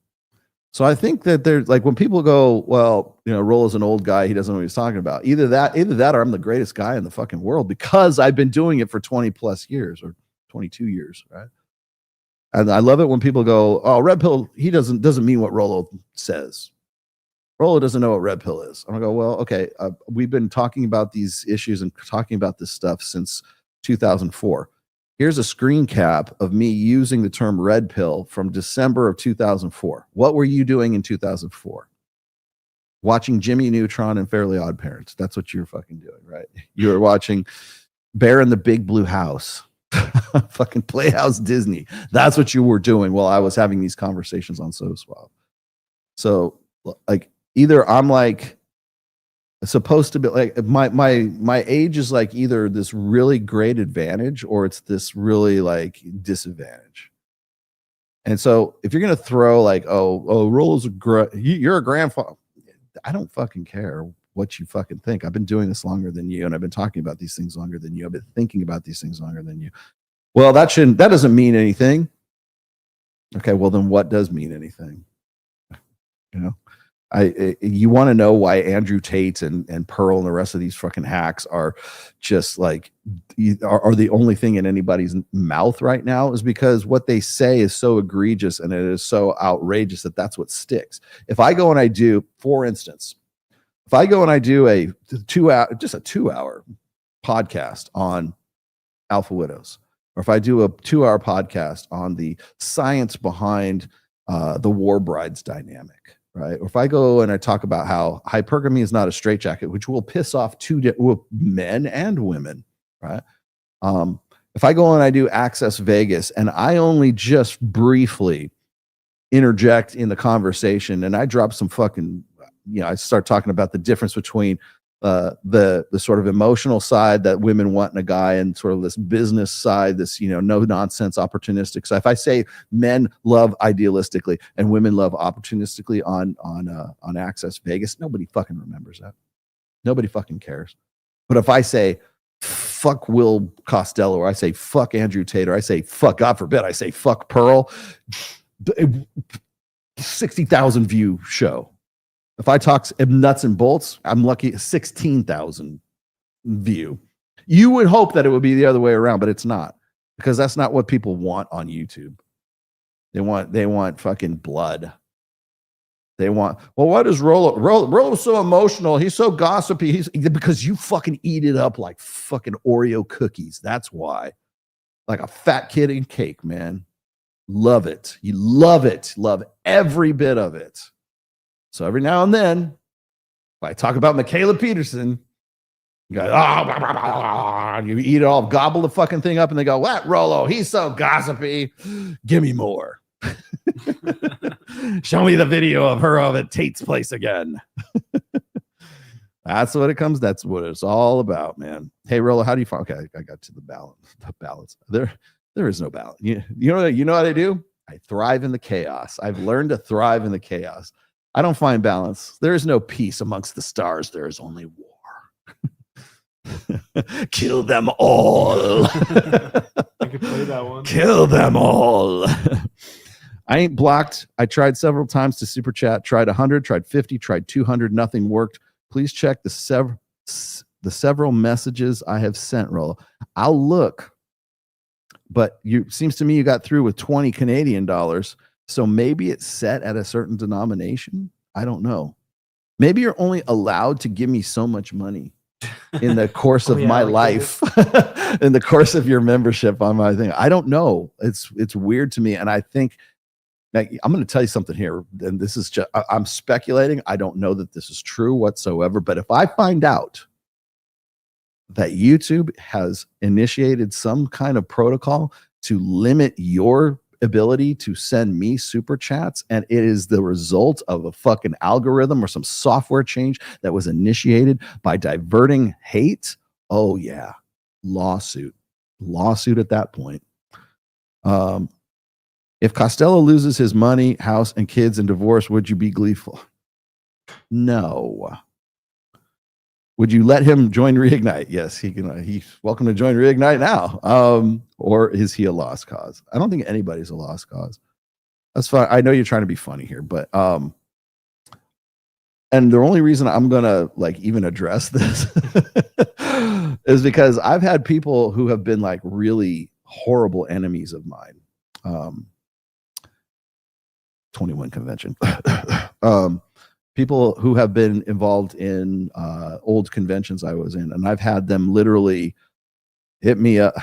So I think that there's when people go, well, Roll's an old guy, he doesn't know what he's talking about. Either that or I'm the greatest guy in the fucking world because I've been doing it for 20 plus years or 22 years. Right. And I love it when people go, oh, red pill, he doesn't mean what Rollo says. Rollo doesn't know what red pill is. I'm gonna go, well, okay, we've been talking about these issues and talking about this stuff since 2004. Here's a screen cap of me using the term red pill from December of 2004. What were you doing in 2004? Watching Jimmy Neutron and Fairly Odd Parents. That's what you're fucking doing, right? You were watching Bear in the Big Blue House. Fucking Playhouse Disney. That's what you were doing while I was having these conversations on SoSwap. So either I'm supposed to be my age is either this really great advantage or it's this really disadvantage. And so if you're gonna throw Rollo's you're a grandfather, I don't fucking care what you fucking think. I've been doing this longer than you, and I've been talking about these things longer than you. I've been thinking about these things longer than you. Well, that doesn't mean anything. Okay, well then what does mean anything? You want to know why Andrew Tate and Pearl and the rest of these fucking hacks are just are the only thing in anybody's mouth right now, is because what they say is so egregious and it is so outrageous that's what sticks. If I go and I do, for instance, a 2-hour podcast on Alpha Widows, or if I do a 2-hour podcast on the science behind the war brides dynamic, right? Or if I go and I talk about how hypergamy is not a straitjacket, which will piss off men and women, right? If I go and I do Access Vegas and I only just briefly interject in the conversation, and I drop some fucking, I start talking about the difference between the sort of emotional side that women want in a guy and sort of this business side, this, no nonsense opportunistic. So if I say men love idealistically and women love opportunistically on Access Vegas, nobody fucking remembers that. Nobody fucking cares. But if I say fuck Will Costello, or I say fuck Andrew Tate, or I say fuck, God forbid, I say fuck Pearl, 60,000 view show. If I talk nuts and bolts, I'm lucky 16,000 view. You would hope that it would be the other way around, but it's not, because that's not what people want on YouTube. They want fucking blood. They want, well, what is Rollo? Rollo's so emotional. He's so gossipy. Because you fucking eat it up like fucking Oreo cookies. That's why. Like a fat kid in cake, man. Love it. You love it. Love every bit of it. So every now and then, if I talk about Michaela Peterson, you go, you eat it all, gobble the fucking thing up, and they go, what, Rollo? He's so gossipy. Give me more. Show me the video of her at Tate's place again. That's what it comes. That's what it's all about, man. Hey, Rollo, how do you find? Okay, I got to the balance. The balance. There is no balance. You know what I do? I thrive in the chaos. I've learned to thrive in the chaos. I don't find balance. There is no peace amongst the stars. There is only war. Kill them all. I could play that one. Kill them all. I ain't blocked. I tried several times to super chat. Tried 100, tried 50, tried 200. Nothing worked. Please check the several messages I have sent, Rollo. I'll look. But seems to me you got through with 20 Canadian dollars. So maybe it's set at a certain denomination. I don't know. Maybe you're only allowed to give me so much money in the course of my life, in the course of your membership on my thing. I don't know. It's weird to me. And I think, I'm going to tell you something here. And this is just, I'm speculating. I don't know that this is true whatsoever. But if I find out that YouTube has initiated some kind of protocol to limit your ability to send me super chats, and it is the result of a fucking algorithm or some software change that was initiated by diverting hate, oh yeah, lawsuit at that point. If Costello loses his money, house, and kids in divorce, would you be gleeful? No. Would you let him join Reignite? Yes, he can. He's welcome to join Reignite now. Or is he a lost cause? I don't think anybody's a lost cause. That's fine. I know you're trying to be funny here, but and the only reason I'm gonna even address this is because I've had people who have been really horrible enemies of mine. 21 convention. People who have been involved in old conventions I was in, and I've had them literally hit me up.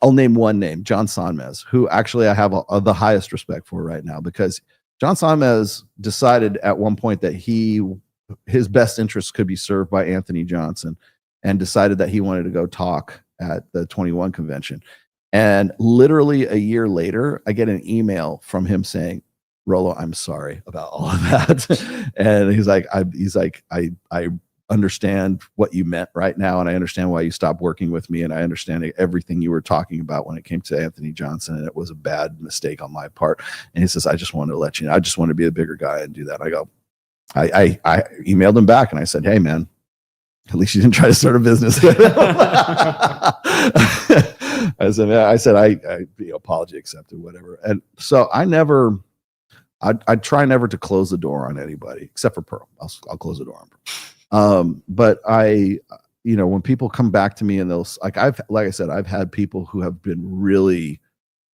I'll name one name, John Sonmez, who actually I have the highest respect for right now, because John Sonmez decided at one point that his best interests could be served by Anthony Johnson, and decided that he wanted to go talk at the 21 convention. And literally a year later, I get an email from him saying, Rollo, I'm sorry about all of that. And he's like, I understand what you meant right now, and I understand why you stopped working with me, and I understand everything you were talking about when it came to Anthony Johnson, and it was a bad mistake on my part. And he says, I just wanted to let you know, I just want to be a bigger guy and do that. I go, I emailed him back and I said, hey man, at least you didn't try to start a business. I said, apology accepted, whatever. And so I try never to close the door on anybody except for Pearl. I'll close the door on Pearl. But when people come back to me and they'll like I said, I've had people who have been really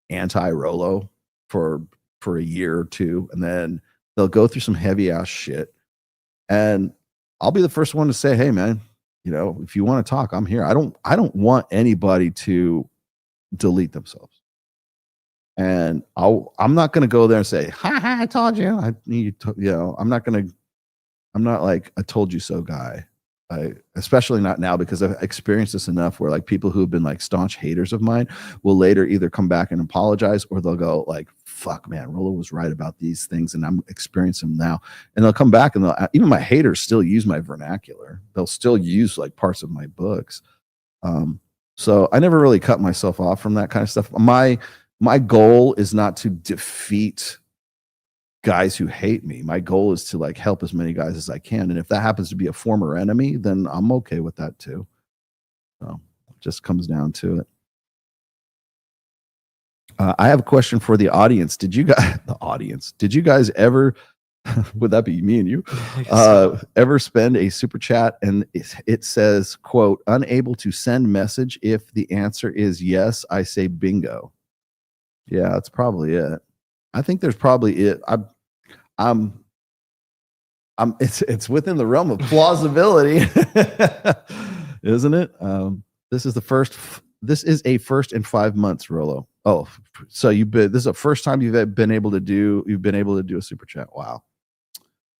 anti-Rollo for a year or two, and then they'll go through some heavy ass shit, and I'll be the first one to say, hey man, if you want to talk, I'm here. I don't want anybody to delete themselves. And I'm not going to go there and say, ha, I told you. I'm not like a told you so guy. especially not now, because I've experienced this enough where like people who have been like staunch haters of mine will later either come back and apologize, or they'll go like, fuck man, Rollo was right about these things and I'm experiencing them now. And they'll come back and they'll, even my haters still use my vernacular. They'll still use like parts of my books. So I never really cut myself off from that kind of stuff. My goal is not to defeat guys who hate me. My goal is to like help as many guys as I can. And if that happens to be a former enemy, then I'm okay with that too. So it just comes down to it. I have a question for the audience. Did you guys ever, would that be me and you, ever spend a super chat and it says, quote, unable to send message? If the answer is yes, I say bingo. Yeah, that's probably it. I think there's probably it. It's within the realm of plausibility, isn't it? This is a first in 5 months, Rollo. Oh, so this is the first time you've been able to do a super chat.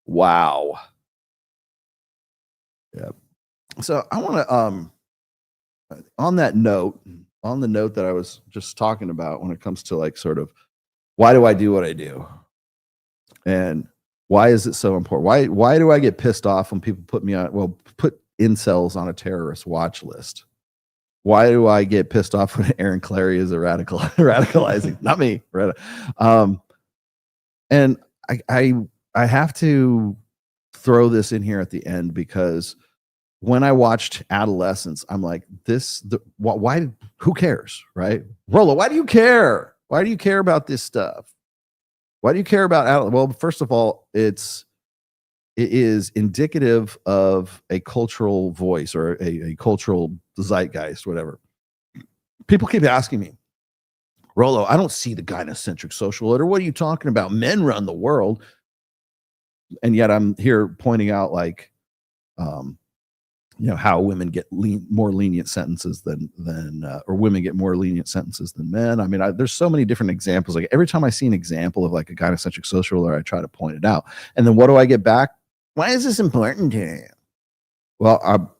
Wow. Yeah. So I want to on the note that I was just talking about when it comes to like sort of why do I do what I do? And why is it so important? Why do I get pissed off when people put incels on a terrorist watch list? Why do I get pissed off when Aaron Clary is a radicalizing? Not me. And I have to throw this in here at the end because when I watched Adolescence, I'm like, why? Who cares, right? Rollo, why do you care? Why do you care about this stuff? Why do you care about? Well, first of all, it is indicative of a cultural voice or a cultural zeitgeist, whatever. People keep asking me, Rollo, I don't see the gynocentric social order. What are you talking about? Men run the world. And yet I'm here pointing out like, how women get more lenient sentences or women get more lenient sentences than men. I mean, there's so many different examples. Like every time I see an example of like a gynocentric social order, I try to point it out. And then what do I get back? Why is this important to you? Well, I'm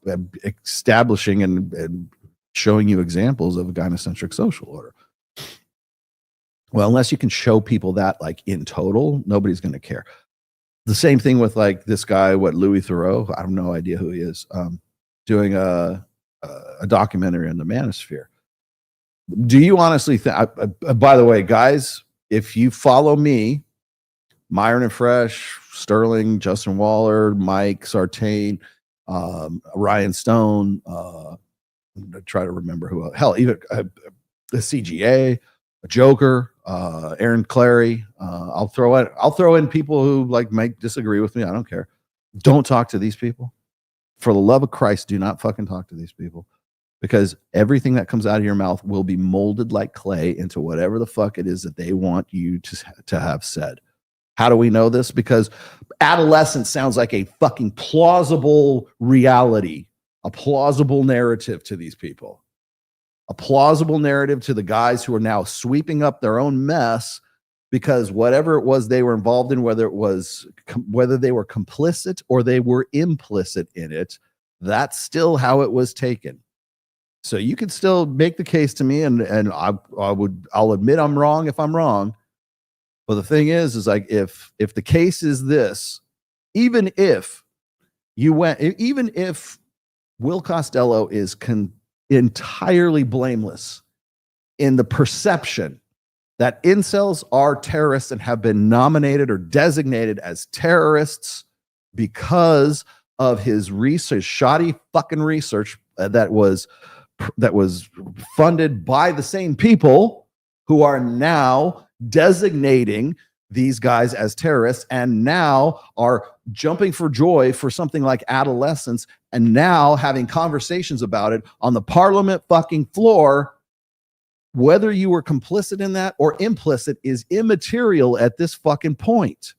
establishing and showing you examples of a gynocentric social order. Well, unless you can show people that like in total, nobody's going to care. The same thing with like this guy, Louis Theroux, I have no idea who he is, doing a documentary on the Manosphere. Do you honestly think, by the way, guys, if you follow me, Myron and Fresh, Sterling, Justin Waller, Mike Sartain, Ryan Stone, try to remember who else. Hell, even the CGA, Joker, Aaron Clary. I'll throw in people who like might disagree with me. I don't care. Don't talk to these people. For the love of Christ, do not fucking talk to these people, because everything that comes out of your mouth will be molded like clay into whatever the fuck it is that they want you to have said. How do we know this? Because Adolescence sounds like a fucking plausible reality, a plausible narrative to these people, a plausible narrative to the guys who are now sweeping up their own mess because whatever it was they were involved in, whether they were complicit or they were implicit in it, that's still how it was taken. So you can still make the case to me, and I'll admit I'm wrong if I'm wrong. But the thing is like if the case is this, even if Will Costello is entirely blameless in the perception that incels are terrorists and have been nominated or designated as terrorists because of his research, shoddy fucking research that was funded by the same people who are now designating these guys as terrorists and now are jumping for joy for something like Adolescence and now having conversations about it on the parliament fucking floor. Whether you were complicit in that or implicit is immaterial at this fucking point.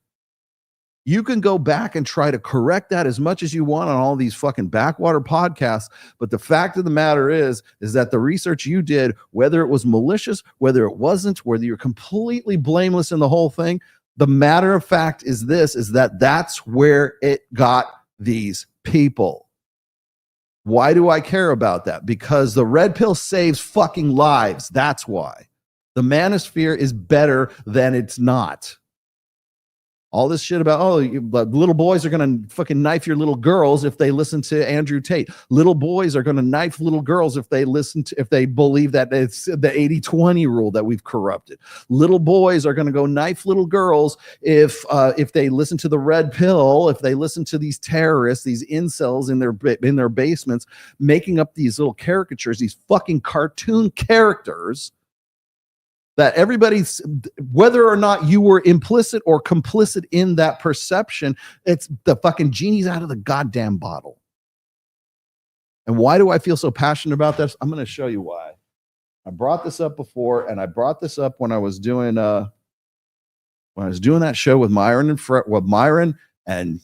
You can go back and try to correct that as much as you want on all these fucking backwater podcasts. But the fact of the matter is that the research you did, whether it was malicious, whether it wasn't, whether you're completely blameless in the whole thing, the matter of fact is that's where it got these people. Why do I care about that? Because the red pill saves fucking lives. That's why. The Manosphere is better than it's not. All this shit about, little boys are going to fucking knife your little girls if they listen to Andrew Tate. Little boys are going to knife little girls if they believe that it's the 80-20 rule that we've corrupted. Little boys are going to go knife little girls if they listen to the red pill, if they listen to these terrorists, these incels in their basements, making up these little caricatures, these fucking cartoon characters that everybody's, whether or not you were implicit or complicit in that perception, it's the fucking genie's out of the goddamn bottle. And why do I feel so passionate about this? I'm going to show you why. I brought this up before, and I brought this up when I was doing that show with Myron and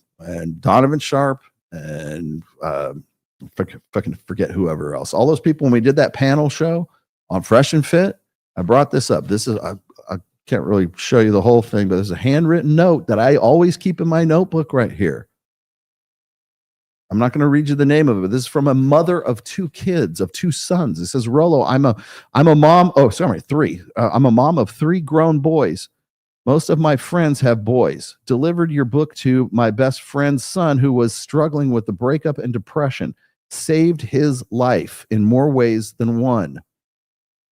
Donovan Sharp and fucking forget whoever else. All those people, when we did that panel show on Fresh and Fit, I brought this up. This is, I can't really show you the whole thing, but there's a handwritten note that I always keep in my notebook right here. I'm not going to read you the name of it, but this is from a mother of 2 kids, of 2 sons. It says, Rollo, I'm a mom. Oh, sorry, 3. I'm a mom of 3 grown boys. Most of my friends have boys. Delivered your book to my best friend's son who was struggling with the breakup and depression. Saved his life in more ways than one.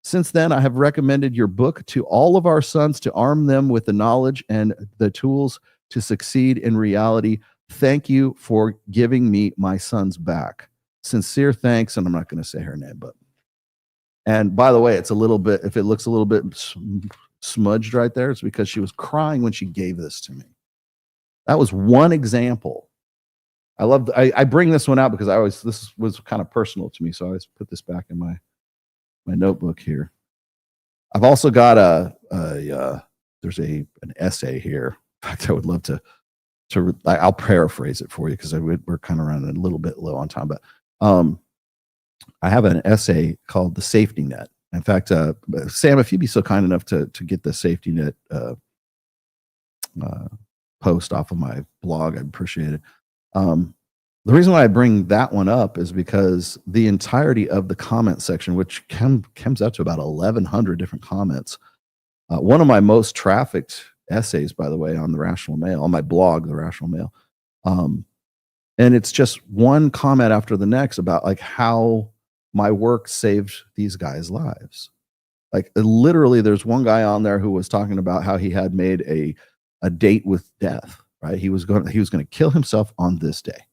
Since then, I have recommended your book to all of our sons to arm them with the knowledge and the tools to succeed in reality. Thank you for giving me my sons back. Sincere thanks, and I'm not going to say her name, and by the way, it's a little bit, if it looks a little bit smudged right there, it's because she was crying when she gave this to me. That was one example. I bring this one out because this was kind of personal to me, so I always put this back in my notebook here. I've also got there's an essay here. In fact, I would love to I'll paraphrase it for you because we're kind of running a little bit low on time, but I have an essay called The Safety Net. In fact, Sam, if you'd be so kind enough to get the Safety Net post off of my blog, I'd appreciate it. The reason why I bring that one up is because the entirety of the comment section, which comes out to about 1,100 different comments, one of my most trafficked essays, by the way, on the Rational Mail, on my blog, the Rational Mail, and it's just one comment after the next about like how my work saved these guys' lives. Like literally, there's one guy on there who was talking about how he had made a date with death. Right, he was going to kill himself on this day.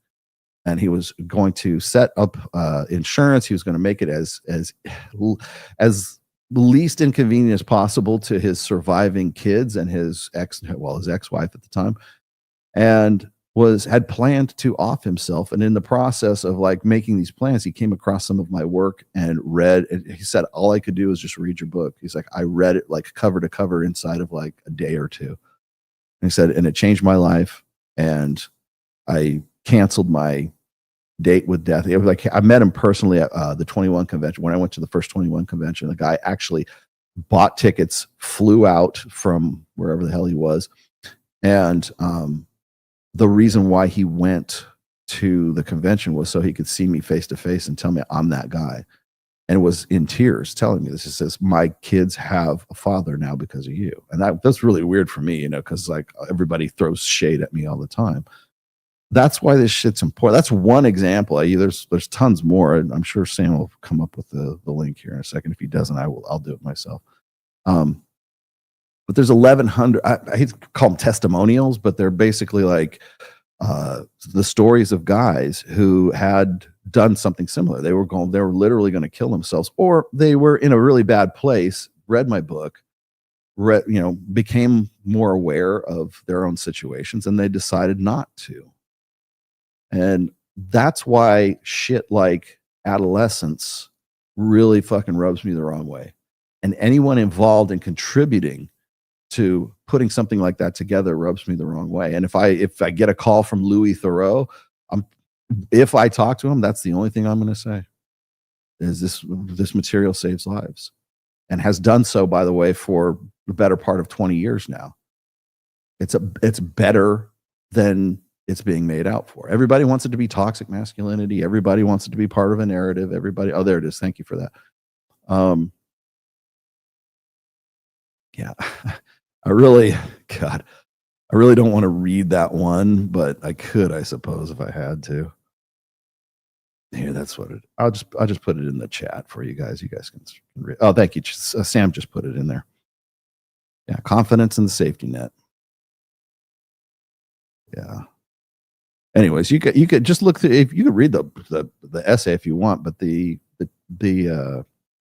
And he was going to set up insurance. He was going to make it as least inconvenient as possible to his surviving kids and his ex-wife at the time, and had planned to off himself. And in the process of like making these plans, he came across some of my work and read. And he said, all I could do was just read your book. He's like, I read it like cover to cover inside of like a day or two. And he said, and it changed my life. And I canceled my date with death. It was like I met him personally at the 21 convention. When I went to the first 21 convention, the guy actually bought tickets, flew out from wherever the hell he was, and the reason why he went to the convention was so he could see me face to face and tell me I'm that guy, and was in tears telling me this. He says, my kids have a father now because of you. And that's really weird for me, because like everybody throws shade at me all the time. That's why this shit's important. That's one example. There's tons more. I'm sure Sam will come up with the link here in a second. If he doesn't, I'll do it myself. But there's 1,100. I hate to call them testimonials, but they're basically like the stories of guys who had done something similar. They were literally going to kill themselves, or they were in a really bad place. Read my book. Became more aware of their own situations, and they decided not to. And that's why shit like Adolescence really fucking rubs me the wrong way. And anyone involved in contributing to putting something like that together rubs me the wrong way. And if I get a call from Louis Theroux, if I talk to him, that's the only thing I'm going to say is this material saves lives, and has done so, by the way, for the better part of 20 years now. It's better than it's being made out for. Everybody wants it to be toxic masculinity. Everybody wants it to be part of a narrative. Everybody, oh, there it is. Thank you for that. Yeah, I really don't want to read that one, but I could, I suppose, if I had to. Here, that's what it. I'll just put it in the chat for you guys. You guys can read. Oh, thank you. Sam just put it in there. Yeah, confidence in the safety net. Yeah. Anyways, you could just look through. If you could read the essay if you want, but the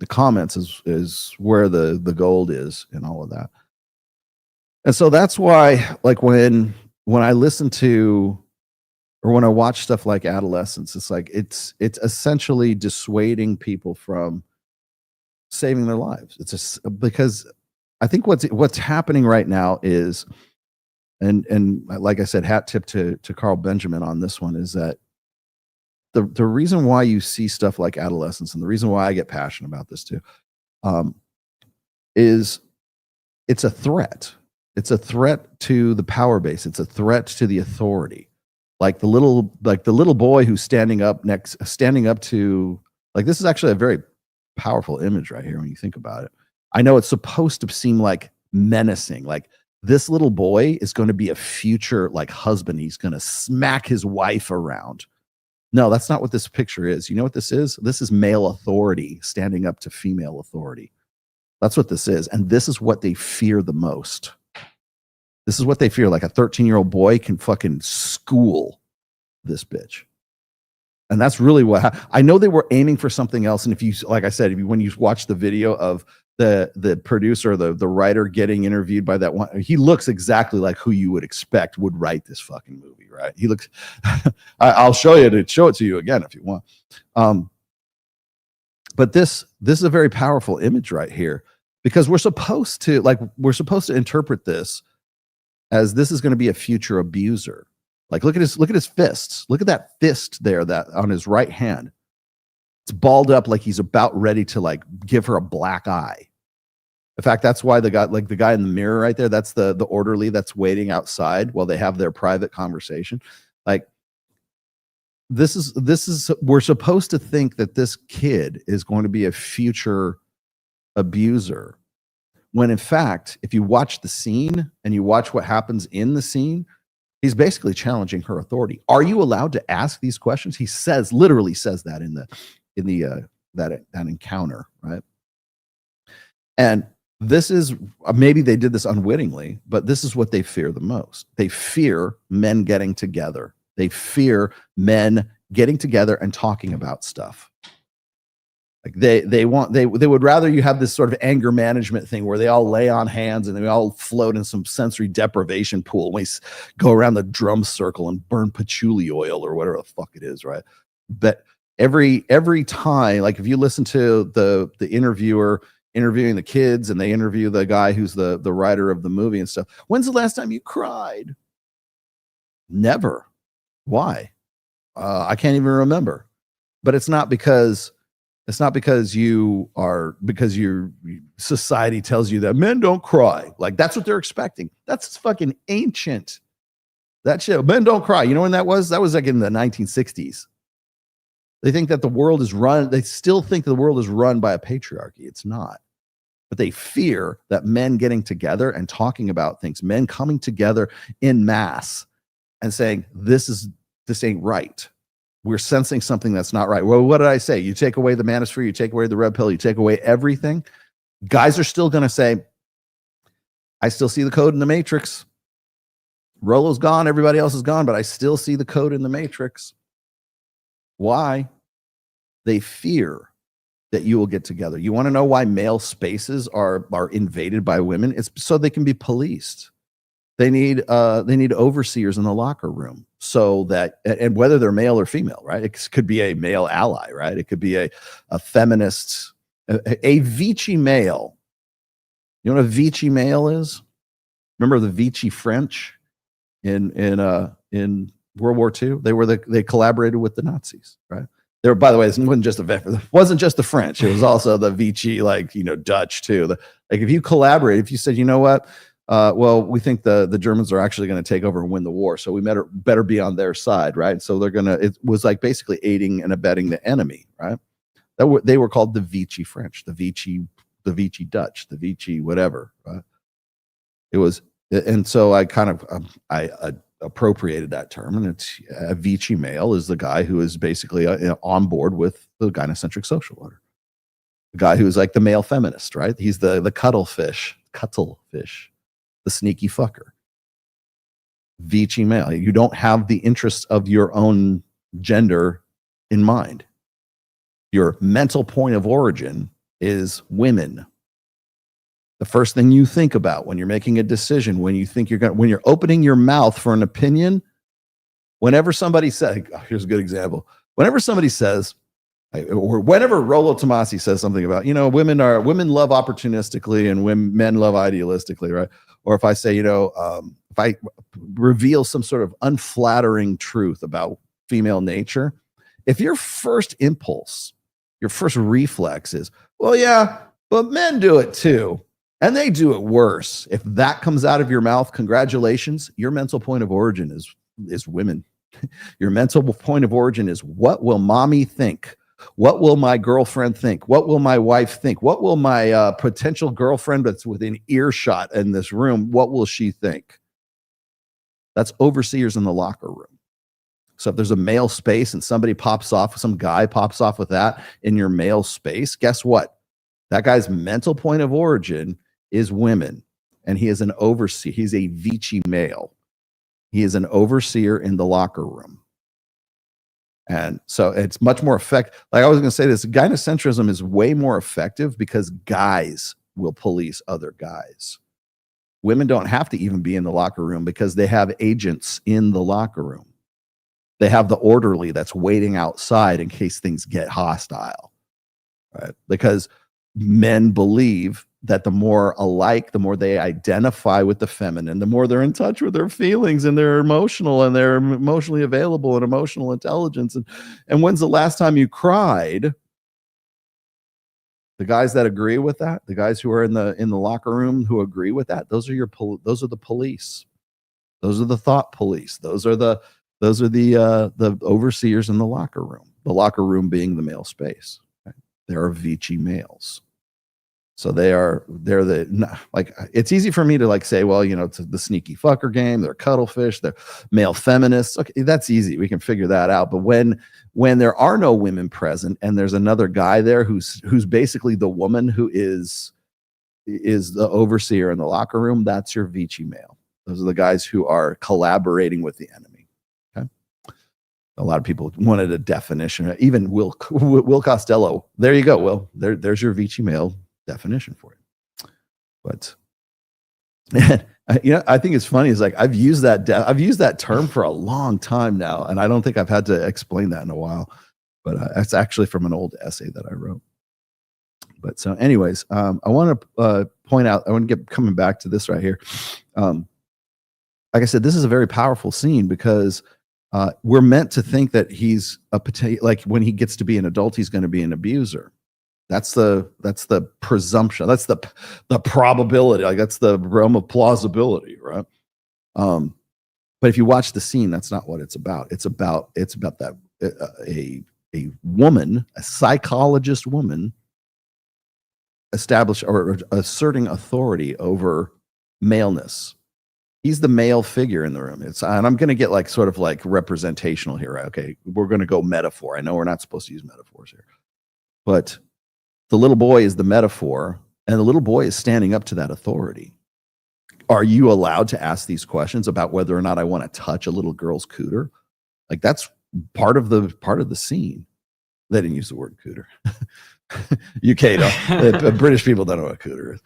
comments is where the gold is in all of that. And so that's why, like when I listen to or when I watch stuff like Adolescence, it's like it's essentially dissuading people from saving their lives. It's just because I think what's happening right now is, and like I said, hat tip to Carl Benjamin on this one, is that the reason why you see stuff like Adolescence, and the reason why I get passionate about this too, is it's a threat. It's a threat to the power base. It's a threat to the authority. Like the little boy who's standing up to, like, this is actually a very powerful image right here when you think about it. I know it's supposed to seem like menacing, like this little boy is going to be a future like husband. He's going to smack his wife around. No, that's not what this picture is. You know what this is? This is male authority standing up to female authority. That's what this is. And this is what they fear the most. This is what they fear. Like a 13-year-old boy can fucking school this bitch. And that's really what I know. They were aiming for something else. And if you, like I said, when you watch the video of the producer, the writer getting interviewed by that one, he looks exactly like who you would expect would write this fucking movie, right? He looks, I'll show it to you again if you want. But this is a very powerful image right here, because we're supposed to interpret this as this is going to be a future abuser. Like, look at his fists. Look at that fist there, that on his right hand. It's balled up like he's about ready to like give her a black eye. In fact, that's why the guy in the mirror right there, that's the orderly that's waiting outside while they have their private conversation. Like, this is we're supposed to think that this kid is going to be a future abuser, when in fact, if you watch the scene and you watch what happens in the scene, he's basically challenging her authority. Are you allowed to ask these questions? He literally says that in that encounter, right? And this is, maybe they did this unwittingly, but this is what they fear the most. They fear men getting together. They fear men getting together and talking about stuff. Like they would rather you have this sort of anger management thing where they all lay on hands and they all float in some sensory deprivation pool. We go around the drum circle and burn patchouli oil or whatever the fuck it is, right? But every time, like if you listen to the interviewer interviewing the kids and they interview the guy who's the writer of the movie and stuff, when's the last time you cried? Never. Why? I can't even remember. But it's not because your society tells you that men don't cry. Like, that's what they're expecting. That's fucking ancient. That shit, men don't cry. You know when that was? That was like in the 1960s. They think that the world is run. They still think the world is run by a patriarchy. It's not. But they fear that men getting together and talking about things, men coming together in mass and saying, this ain't right. We're sensing something that's not right. Well, what did I say? You take away the manosphere, you take away the red pill, you take away everything. Guys are still going to say, I still see the code in the matrix. Rolo's gone, everybody else is gone, but I still see the code in the matrix. Why? They fear that you will get together. You want to know why male spaces are invaded by women? It's so they can be policed. They need overseers in the locker room, so that, and whether they're male or female, right? It could be a male ally, right? It could be a feminist, a Vichy male. You know what a Vichy male is? Remember the Vichy French in World War II? They collaborated with the Nazis, right? They were, by the way, it wasn't just the French. It was also the Vichy, Dutch too. Like if you collaborate, if you said, you know what? well, we think the Germans are actually going to take over and win the war, so we better be on their side, right? So it was like basically aiding and abetting the enemy, right? They were called the Vichy French, the Vichy Dutch, the Vichy whatever, right? It was, and so I kind of I appropriated that term, and it's a Vichy male is the guy who is basically on board with the gynocentric social order, the guy who's like the male feminist, right? He's the cuttlefish, the sneaky fucker. Vichy male. You don't have the interests of your own gender in mind. Your mental point of origin is women. The first thing you think about when you're making a decision, when you're opening your mouth for an opinion, whenever somebody says, here's a good example. Whenever somebody says, or whenever Rollo Tomassi says something about, women love opportunistically and men love idealistically, right? Or if I say, if I reveal some sort of unflattering truth about female nature, if your first impulse, your first reflex is, well, yeah, but men do it too. And they do it worse. If that comes out of your mouth, congratulations, your mental point of origin is women. Your mental point of origin is, what will mommy think? What will my girlfriend think? What will my wife think? What will my potential girlfriend that's within earshot in this room, what will she think? That's overseers in the locker room. So if there's a male space and some guy pops off with that in your male space, guess what? That guy's mental point of origin is women, and he is an overseer. He's a Vichy male. He is an overseer in the locker room. And so it's much more effective. Like I was going to say this, gynocentrism is way more effective because guys will police other guys. Women don't have to even be in the locker room because they have agents in the locker room. They have the orderly that's waiting outside in case things get hostile, right? Because men believe that the more alike, the more they identify with the feminine, the more they're in touch with their feelings and they're emotional and they're emotionally available and emotional intelligence. And when's the last time you cried? The guys that agree with that, the guys who are in the locker room who agree with that, those are the police. Those are the thought police. Those are the overseers in the locker room. The locker room being the male space. Right? There are Vichy males. So they're it's easy for me to like say, well, it's the sneaky fucker game. They're cuttlefish. They're male feminists. Okay, that's easy. We can figure that out. But when there are no women present and there's another guy there who's basically the woman who is the overseer in the locker room, that's your Vichy male. Those are the guys who are collaborating with the enemy. Okay. A lot of people wanted a definition. Even Will Costello. There you go. Will, there's your Vichy male definition for it. But I think it's funny is like I've used that term for a long time now, and I don't think I've had to explain that in a while, but it's actually from an old essay that I wrote. But so anyways, I want to point out, I want to get coming back to this right here. Like I said, this is a very powerful scene because we're meant to think that he's like when he gets to be an adult, he's going to be an abuser. That's the presumption. That's the probability. Like that's the realm of plausibility, right? But if you watch the scene, that's not what it's about. It's about that a woman, a psychologist woman, establish or asserting authority over maleness. He's the male figure in the room. And I'm going to get like sort of like representational here. Right? Okay, we're going to go metaphor. I know we're not supposed to use metaphors here, but the little boy is the metaphor, and the little boy is standing up to that authority. Are you allowed to ask these questions about whether or not I want to touch a little girl's cooter? Like that's part of the scene. They didn't use the word cooter. UK don't. British people don't know what cooter is.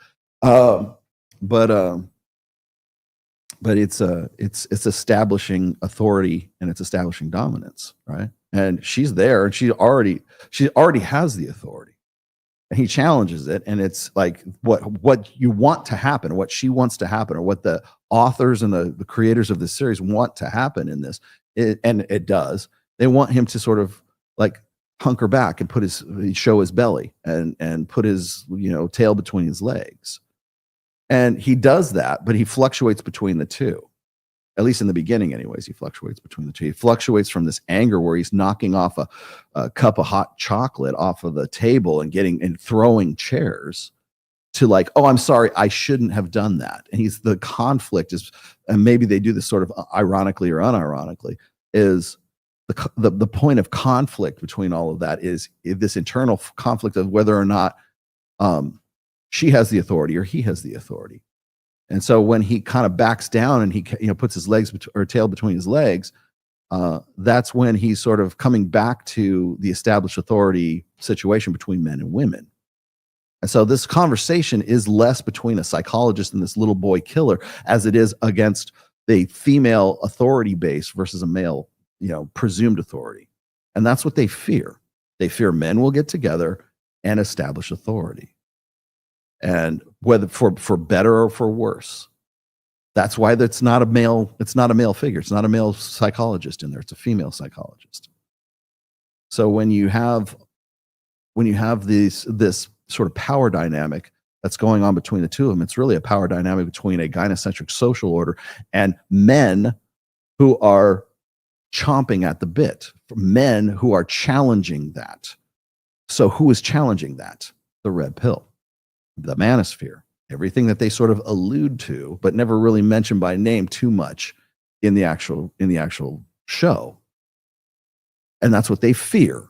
But it's establishing authority and it's establishing dominance, right? And she's there, and she already has the authority. And he challenges it, and it's like what you want to happen, what she wants to happen, or what the authors and the creators of this series want to happen in this, and it does. They want him to sort of like hunker back and show his belly and put his tail between his legs. And he does that, but he fluctuates between the two. At least in the beginning, anyways, he fluctuates between the two. He fluctuates from this anger where he's knocking off a cup of hot chocolate off of the table and throwing chairs, to like, oh, I'm sorry, I shouldn't have done that. And the conflict is, and maybe they do this sort of ironically or unironically, is the point of conflict between all of that is this internal conflict of whether or not she has the authority or he has the authority. And so when he kind of backs down and he puts his legs or tail between his legs, that's when he's sort of coming back to the established authority situation between men and women. And so this conversation is less between a psychologist and this little boy killer as it is against the female authority base versus a male, presumed authority. And that's what they fear. They fear men will get together and establish authority. And whether for better or for worse. That's why it's not a male figure. It's not a male psychologist in there. It's a female psychologist. So when you have this sort of power dynamic that's going on between the two of them, it's really a power dynamic between a gynocentric social order and men who are chomping at the bit, men who are challenging that. So who is challenging that? The red pill, the manosphere, everything that they sort of allude to, but never really mention by name too much in the actual show. And that's what they fear,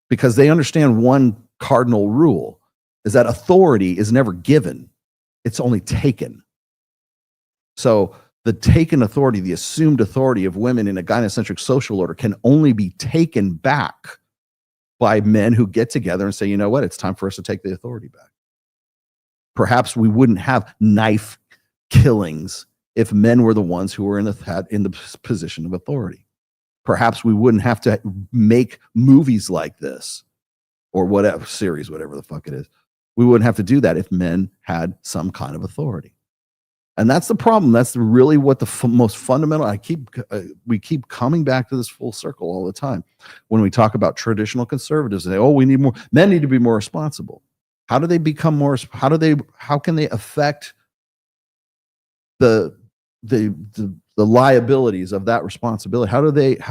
because they understand one cardinal rule is that authority is never given. It's only taken. So the taken authority, the assumed authority of women in a gynocentric social order can only be taken back by men who get together and say, you know what, it's time for us to take the authority back. Perhaps we wouldn't have knife killings if men were the ones who were in the position of authority. Perhaps we wouldn't have to make movies like this or whatever series, whatever the fuck it is. We wouldn't have to do that if men had some kind of authority. And that's the problem. That's really what the most fundamental, we keep coming back to this full circle all the time. When we talk about traditional conservatives, they say, oh, we need more, men need to be more responsible. How do they become more, how can they affect the liabilities of that responsibility? How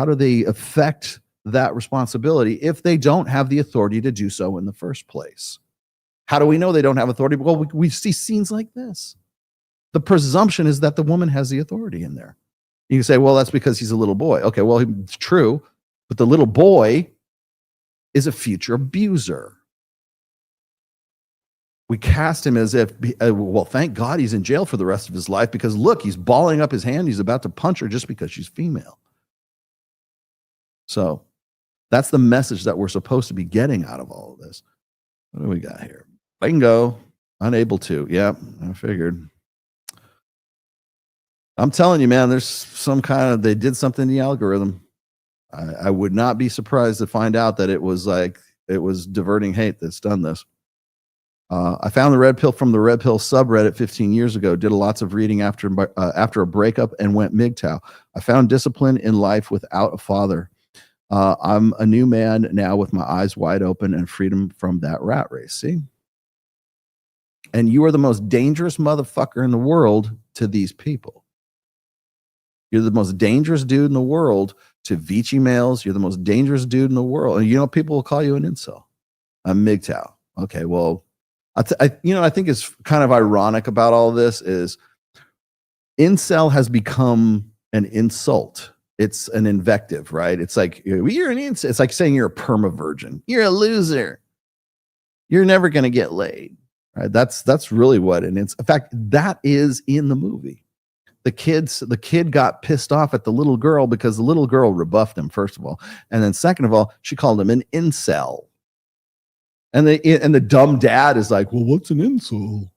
do they affect that responsibility if they don't have the authority to do so in the first place? How do we know they don't have authority? Well, we see scenes like this. The presumption is that the woman has the authority in there. You can say, well, that's because he's a little boy. Okay, well, it's true, but the little boy is a future abuser. We cast him as if, well, thank God he's in jail for the rest of his life, because look, he's balling up his hand. He's about to punch her just because she's female. So that's the message that we're supposed to be getting out of all of this. What do we got here? Bingo. Unable to. Yep, I figured. I'm telling you, man, there's they did something in the algorithm. I would not be surprised to find out that it was diverting hate that's done this. I found the red pill from the red pill subreddit 15 years ago, did lots of reading after a breakup and went MGTOW. I found discipline in life without a father. I'm a new man now with my eyes wide open and freedom from that rat race. See? And you are the most dangerous motherfucker in the world to these people. You're the most dangerous dude in the world to Vici males. You're the most dangerous dude in the world. And people will call you an incel. I'm MGTOW. Okay, well, I think it's kind of ironic about all this is incel has become an insult. It's an invective, right? It's like, you're an incel. It's like saying you're a perma-virgin. You're a loser. You're never going to get laid. Right? That's really what it is. In fact, that is in the movie. The kid got pissed off at the little girl because the little girl rebuffed him, first of all. And then second of all, she called him an incel. And the dumb dad is like, well, what's an incel?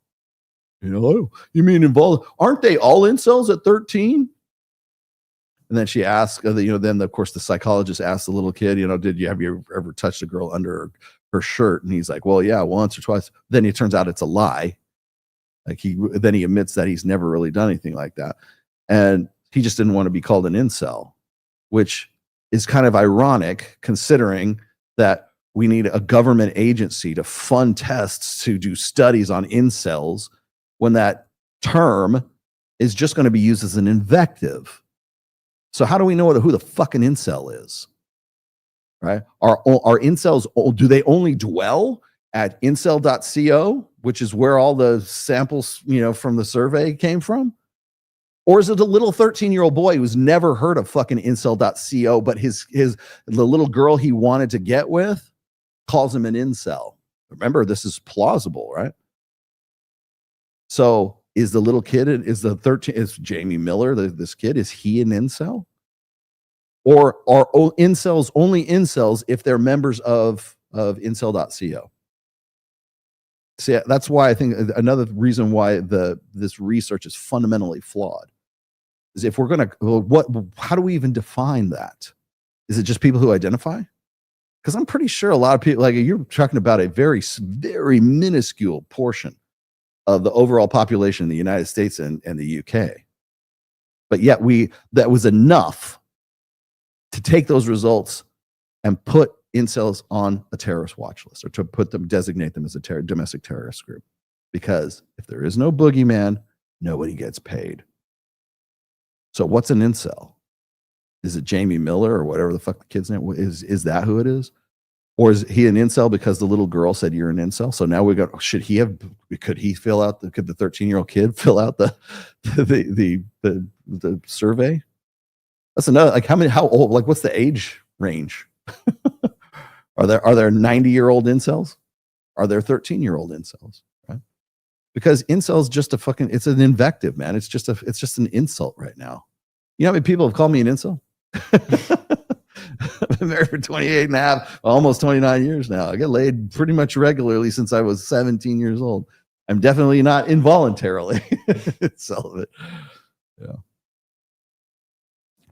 You mean involved? Aren't they all incels at 13? And then she asked, then of course the psychologist asked the little kid, have you ever touched a girl under her shirt? And he's like, well, yeah, once or twice. Then it turns out it's a lie. Like he admits that he's never really done anything like that. And he just didn't want to be called an incel, which is kind of ironic considering that we need a government agency to fund tests to do studies on incels when that term is just going to be used as an invective. So how do we know who the fucking incel is? Right? Are incels, do they only dwell at incel.co, which is where all the samples, from the survey came from? Or is it a little 13-year-old boy who's never heard of fucking incel.co, but the little girl he wanted to get with calls him an incel? Remember, this is plausible, right? So is the little kid, is Jamie Miller, this kid, is he an incel? Or are incels only incels if they're members of incel.co? See, that's why I think another reason why this research is fundamentally flawed is if we're going to, how do we even define that? Is it just people who identify? Because I'm pretty sure a lot of people, like you're talking about a very, very minuscule portion of the overall population in the United States and the UK. But yet that was enough to take those results and put incels on a terrorist watch list, or to designate them as a domestic terrorist group. Because if there is no boogeyman, nobody gets paid. So what's an incel? Is it Jamie Miller or whatever the fuck the kid's name is? Is that who it is? Or is he an incel because the little girl said you're an incel? So now could the 13-year-old kid fill out the survey? That's another, like how old, like what's the age range? Are there 90-year-old incels? Are there 13-year-old incels? Right? Because incels just it's an invective, man. It's just an insult right now. You know how many people have called me an incel? I've been married for 28 and a half, almost 29 years now. I get laid pretty much regularly since I was 17 years old. I'm definitely not involuntarily celibate. Yeah.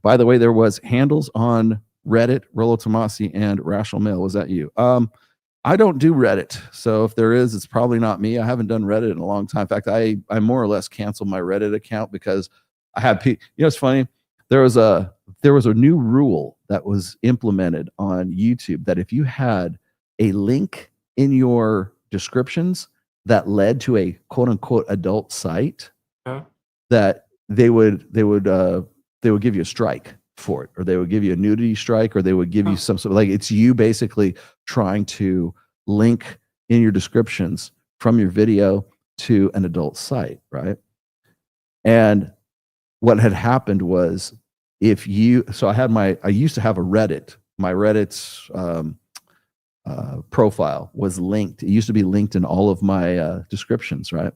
By the way, there was handles on Reddit, Rollo Tomasi, and Rational Mail. Was that you? I don't do Reddit, so if there is, it's probably not me. I haven't done Reddit in a long time. In fact, I more or less canceled my Reddit account because I have it's funny. There was a new rule that was implemented on YouTube that if you had a link in your descriptions that led to a quote unquote adult site, that they would give you a strike for it, or they would give you a nudity strike, or they would give you some sort of, like, it's you basically trying to link in your descriptions from your video to an adult site, right? And what had happened was I used to have a Reddit. My Reddit's profile was linked. It used to be linked in all of my descriptions, right?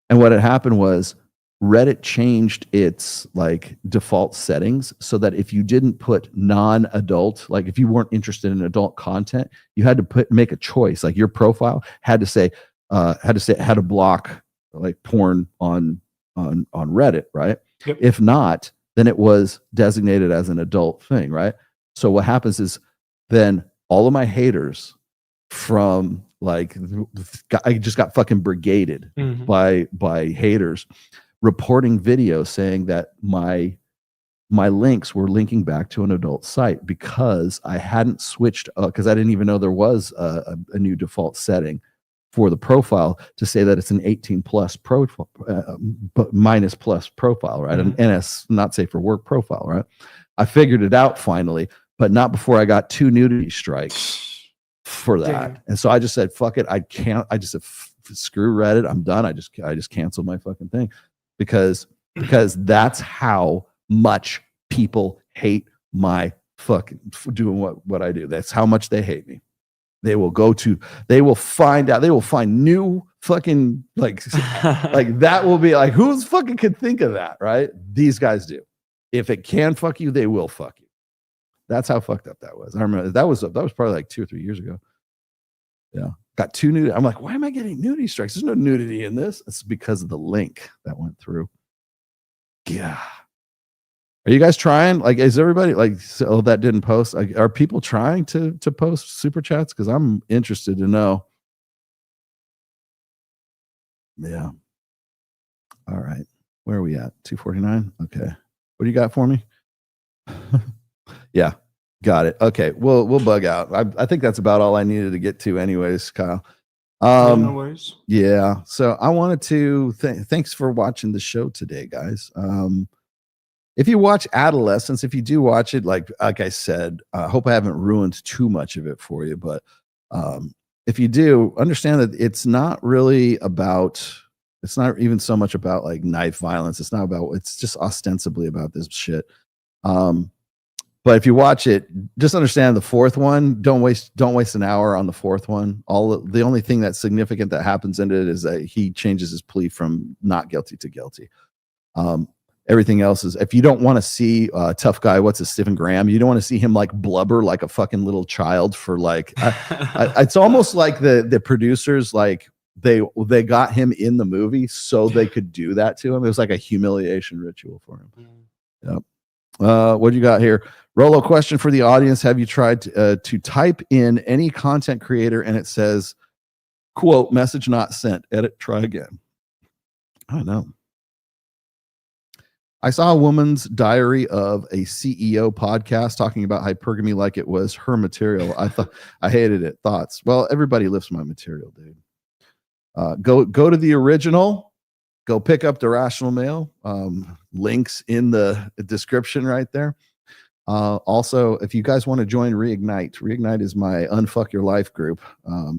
And what had happened was Reddit changed its like default settings so that if you didn't put non-adult, like if you weren't interested in adult content, you had to make a choice. Like your profile had to block like porn on Reddit, right? Yep. If not, then it was designated as an adult thing, right? So what happens is then all of my haters from like, I just got fucking brigaded by haters reporting videos saying that my links were linking back to an adult site because I hadn't switched, because I didn't even know there was a new default setting for the profile to say that it's an 18 plus profile, but minus plus profile, right? An NS, not safe for work profile, right? I figured it out finally, but not before I got 2 nudity strikes for that. Damn. And so I just said, fuck it. I just said, screw Reddit. I'm done. I just canceled my fucking thing because that's how much people hate my fucking doing what I do. That's how much they hate me. They will find new fucking like that will be like, who's fucking could think of that, right? These guys do. If it can fuck you, they will fuck you. That's how fucked up that was. I remember that was probably like 2 or 3 years ago. Yeah. Got 2 nudity. I'm like, why am I getting nudity strikes? There's no nudity in this. It's because of the link that went through. Yeah. Are you guys trying? Like, is everybody like, so that didn't post? Like, are people trying to post super chats? Because I'm interested to know. Yeah. All right. Where are we at? 249. Okay. What do you got for me? Yeah. Got it. Okay. We'll bug out. I think that's about all I needed to get to anyways, Kyle. No worries. Yeah. So I wanted to thanks for watching the show today, guys. If you watch Adolescence, if you do watch it, like I said, I hope I haven't ruined too much of it for you. But if you do, understand that it's not really about. It's not even so much about like knife violence. It's not about. It's just ostensibly about this shit. But if you watch it, just understand the fourth one. Don't waste an hour on the fourth one. The only thing that's significant that happens in it is that he changes his plea from not guilty to guilty. Everything else is, if you don't want to see tough guy, what's his Stephen Graham, you don't want to see him like blubber like a fucking little child for like, it's almost like the producers, like they got him in the movie so they could do that to him. It was like a humiliation ritual for him. Yep. What do you got here? Rolo, question for the audience. Have you tried to type in any content creator and it says, quote, message not sent, edit, try again? I don't know. I saw a woman's diary of a CEO podcast talking about hypergamy like it was her material. I hated it. Thoughts? Well, everybody lifts my material, dude. Go to the original. Go pick up the Rational Mail. Links in the description right there. Also, if you guys want to join Reignite is my Unfuck Your Life group.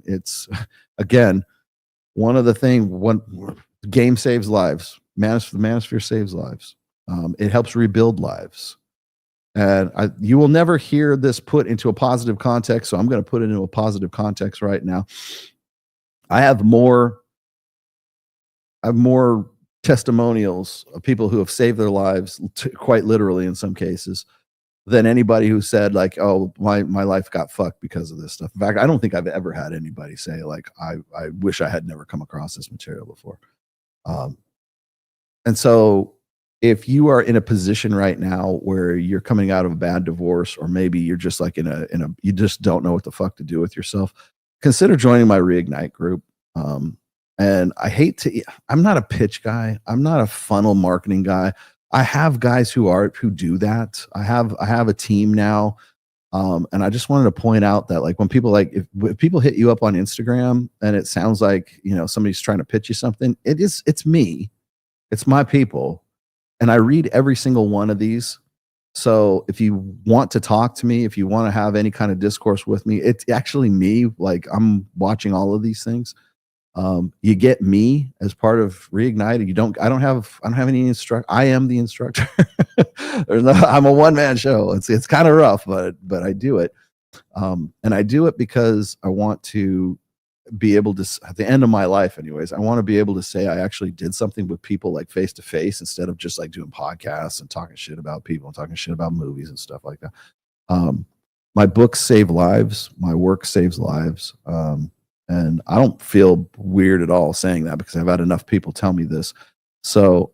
It's again one of the game saves lives. The Manosphere saves lives. It helps rebuild lives. And you will never hear this put into a positive context, so I'm going to put it into a positive context right now. I have more testimonials of people who have saved their lives, quite literally in some cases, than anybody who said like, oh, my life got fucked because of this stuff. In fact, I don't think I've ever had anybody say like, I wish I had never come across this material before. And so if you are in a position right now where you're coming out of a bad divorce, or maybe you're just like you just don't know what the fuck to do with yourself, consider joining my Reignite group. And I'm not a pitch guy. I'm not a funnel marketing guy. I have guys who do that. I have a team now. And I just wanted to point out that like when people if people hit you up on Instagram and it sounds like, somebody's trying to pitch you something, it's me. It's my people. And I read every single one of these. So if you want to talk to me, if you want to have any kind of discourse with me, it's actually me. Like I'm watching all of these things. You get me as part of Reignite. I don't have any instructor. I am the instructor. I'm a one-man show. It's kind of rough, but I do it. And I do it because I want to be able to, at the end of my life anyways, I want to be able to say I actually did something with people like face to face, instead of just like doing podcasts and talking shit about people and talking shit about movies and stuff like that. My books save lives. My work saves lives. And I don't feel weird at all saying that, because I've had enough people tell me this. So,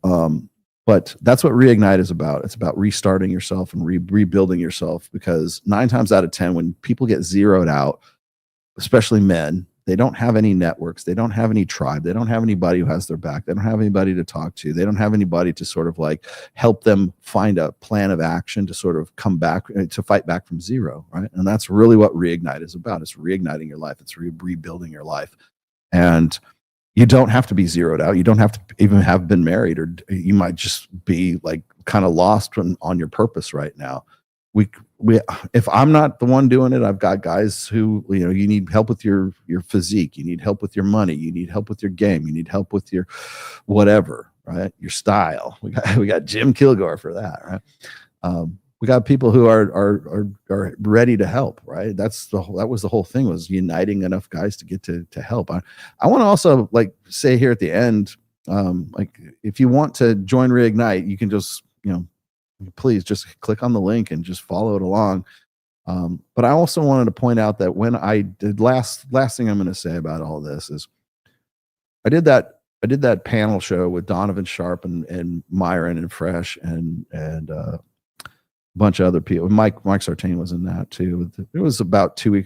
but that's what Reignite is about. It's about restarting yourself and rebuilding yourself, because 9 times out of 10, when people get zeroed out, especially men, they don't have any networks. They don't have any tribe. They don't have anybody who has their back. They don't have anybody to talk to. They don't have anybody to sort of like help them find a plan of action to sort of come back, to fight back from zero, right? And that's really what Reignite is about. It's reigniting your life. It's rebuilding your life. And you don't have to be zeroed out. You don't have to even have been married, or you might just be like kind of lost on your purpose right now. If I'm not the one doing it, I've got guys who, you need help with your physique, you need help with your money, you need help with your game, you need help with your whatever, right? Your style. We got Jim Kilgore for that, right? We got people who are ready to help, right? That was the whole thing, was uniting enough guys to get to help. I want to also like say here at the end, like if you want to join Reignite, you can just, please just click on the link and just follow it along. But I also wanted to point out that when I did last thing I'm going to say about all this is I did that panel show with Donovan Sharp and Myron and Fresh and a bunch of other people. Mike Sartain was in that too. It was about 3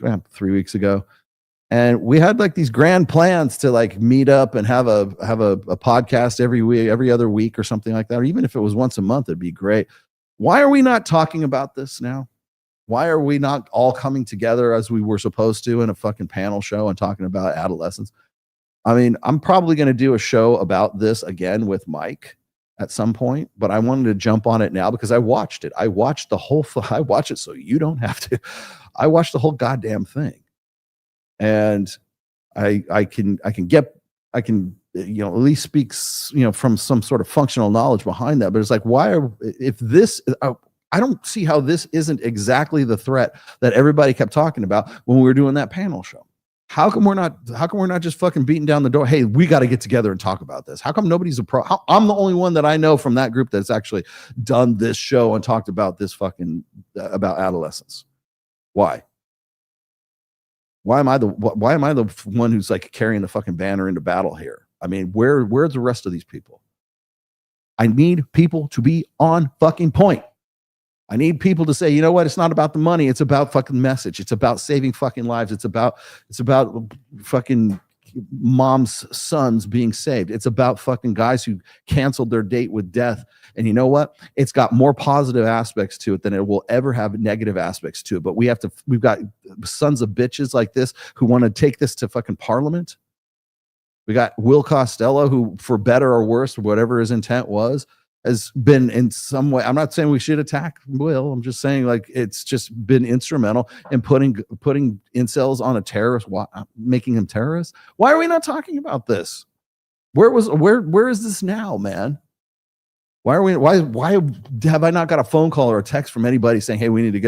weeks ago. And we had like these grand plans to like meet up and have a podcast every week, every other week or something like that. Or even if it was once a month, it'd be great. Why are we not talking about this now? Why are we not all coming together as we were supposed to in a fucking panel show and talking about adolescence? I mean, I'm probably going to do a show about this again with Mike at some point, but I wanted to jump on it now because I watched it. I watched the whole, I watched it so you don't have to. I watched the whole goddamn thing. And I can at least speak, from some sort of functional knowledge behind that. But it's like, I don't see how this isn't exactly the threat that everybody kept talking about when we were doing that panel show. How come we're not just fucking beating down the door? Hey, we got to get together and talk about this. How come nobody's I'm the only one that I know from that group that's actually done this show and talked about this fucking about adolescence. Why? Why am I the one who's like carrying the fucking banner into battle here? I mean, where's the rest of these people? I need people to be on fucking point. I need people to say, you know what? It's not about the money. It's about fucking message. It's about saving fucking lives. It's about fucking mom's sons being saved. It's about fucking guys who canceled their date with death. And you know what? It's got more positive aspects to it than it will ever have negative aspects to it. But we've got sons of bitches like this who want to take this to fucking parliament. We got Will Costello, who, for better or worse, whatever his intent was, has been in some way. I'm not saying we should attack Will. I'm just saying, like, it's just been instrumental in putting incels on a terrorist, making him terrorists. Why are we not talking about this? Where is this now, man? Why have I not got a phone call or a text from anybody saying, hey, we need to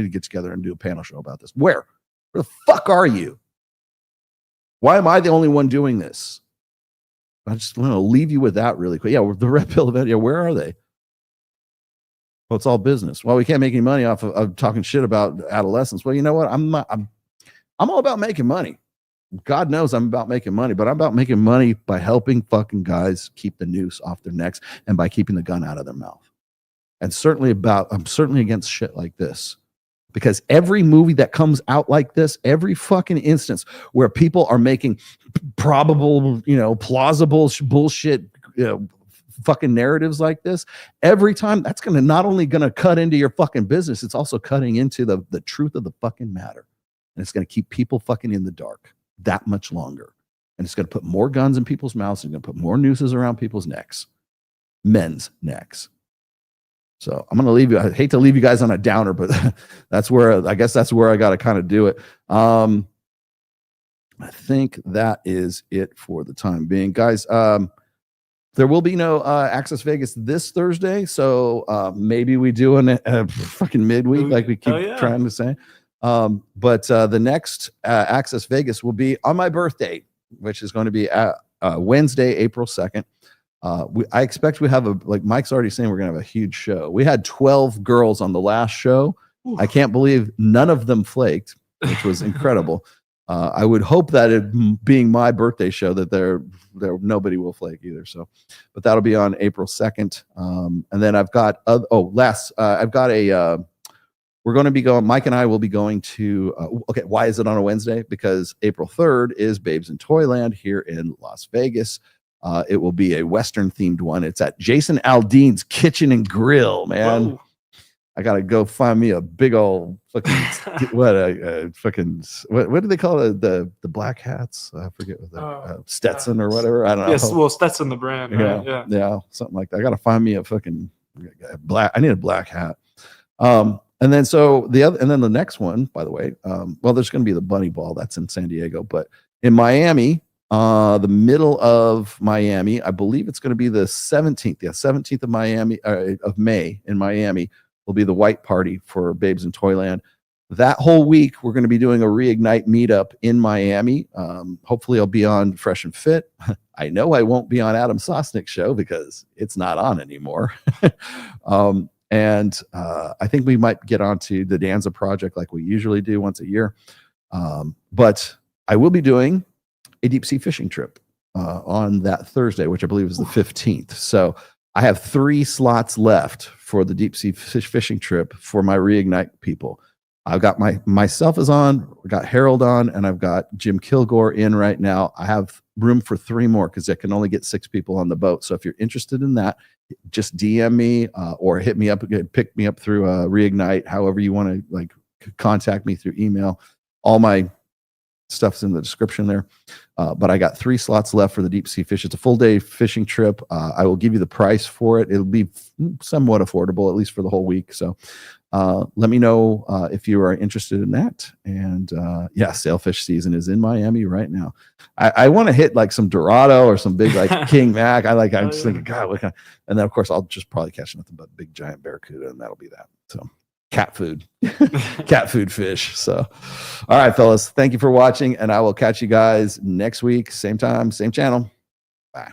get together and do a panel show about this? Where the fuck are you? Why am I the only one doing this? I just want to leave you with that really quick. Yeah, the red pill event. Yeah, where are they? Well, it's all business. Well, we can't make any money off of talking shit about adolescence. Well, you know what? I'm all about making money. God knows I'm about making money, but I'm about making money by helping fucking guys keep the noose off their necks and by keeping the gun out of their mouth. And I'm certainly against shit like this. Because every movie that comes out like this, every fucking instance where people are making probable, plausible bullshit, fucking narratives like this, every time, that's not only going to cut into your fucking business, it's also cutting into the truth of the fucking matter. And it's going to keep people fucking in the dark that much longer. And it's going to put more guns in people's mouths. It's going to put more nooses around people's necks, men's necks. So I'm going to leave you. I hate to leave you guys on a downer, but that's where I got to kind of do it. I think that is it for the time being, guys. There will be no Access Vegas this Thursday, so maybe we do a fucking midweek like we keep trying to say. But the next Access Vegas will be on my birthday, which is going to be Wednesday, April 2nd. I expect we have like Mike's already saying, we're going to have a huge show. We had 12 girls on the last show. Ooh. I can't believe none of them flaked, which was incredible. I would hope that it being my birthday show that there nobody will flake either. So, but that'll be on April 2nd. And then I've got, I've got we're going to be going, Mike and I will be going to, okay, why is it on a Wednesday? Because April 3rd is Babes in Toyland here in Las Vegas. It will be a Western themed one. It's at Jason Aldean's Kitchen and Grill, man. Whoa. I got to go find me a big old fucking, what do they call it? The black hats? I forget what the Stetson or whatever. I don't know. Yes, well, Stetson the brand, right? Yeah, something like that. I got to find me a fucking black, I need a black hat. And then the next one, by the way, there's going to be the Bunny Ball that's in San Diego, but in Miami, the middle of Miami, I believe it's going to be the 17th. Yeah, 17th of May in Miami will be the white party for Babes in Toyland. That whole week, we're going to be doing a Reignite meetup in Miami. Hopefully, I'll be on Fresh and Fit. I know I won't be on Adam Sosnick's show because it's not on anymore. And I think we might get onto the Danza Project like we usually do once a year. But I will be doing a deep sea fishing trip on that Thursday, which I believe is the 15th. So I have 3 slots left for the deep sea fishing trip for my Reignite people. I've got myself is on, I got Harold on, and I've got Jim Kilgore in right now. I have room for 3 more because I can only get 6 people on the boat. So if you're interested in that, just DM me or hit me up, pick me up through Reignite, however you want to like contact me through email. All my stuff's in the description there. But I got 3 slots left for the deep sea fish. It's a full day fishing trip. I will give you the price for it. It'll be somewhat affordable, at least for the whole week. So let me know if you are interested in that. And yeah, sailfish season is in Miami right now. I want to hit like some Dorado or some big like King Mac. I'm just thinking, God, what kind of, and then of course I'll just probably catch nothing but big giant barracuda, and that'll be that. So cat food, cat food fish. So, all right, fellas, thank you for watching, and I will catch you guys next week, same time, same channel. Bye.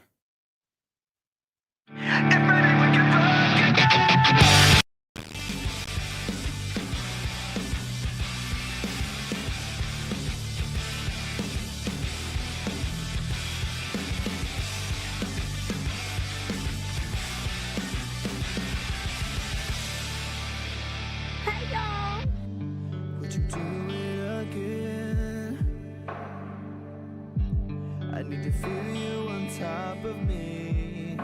Would you do it again? I need to feel you on top of me.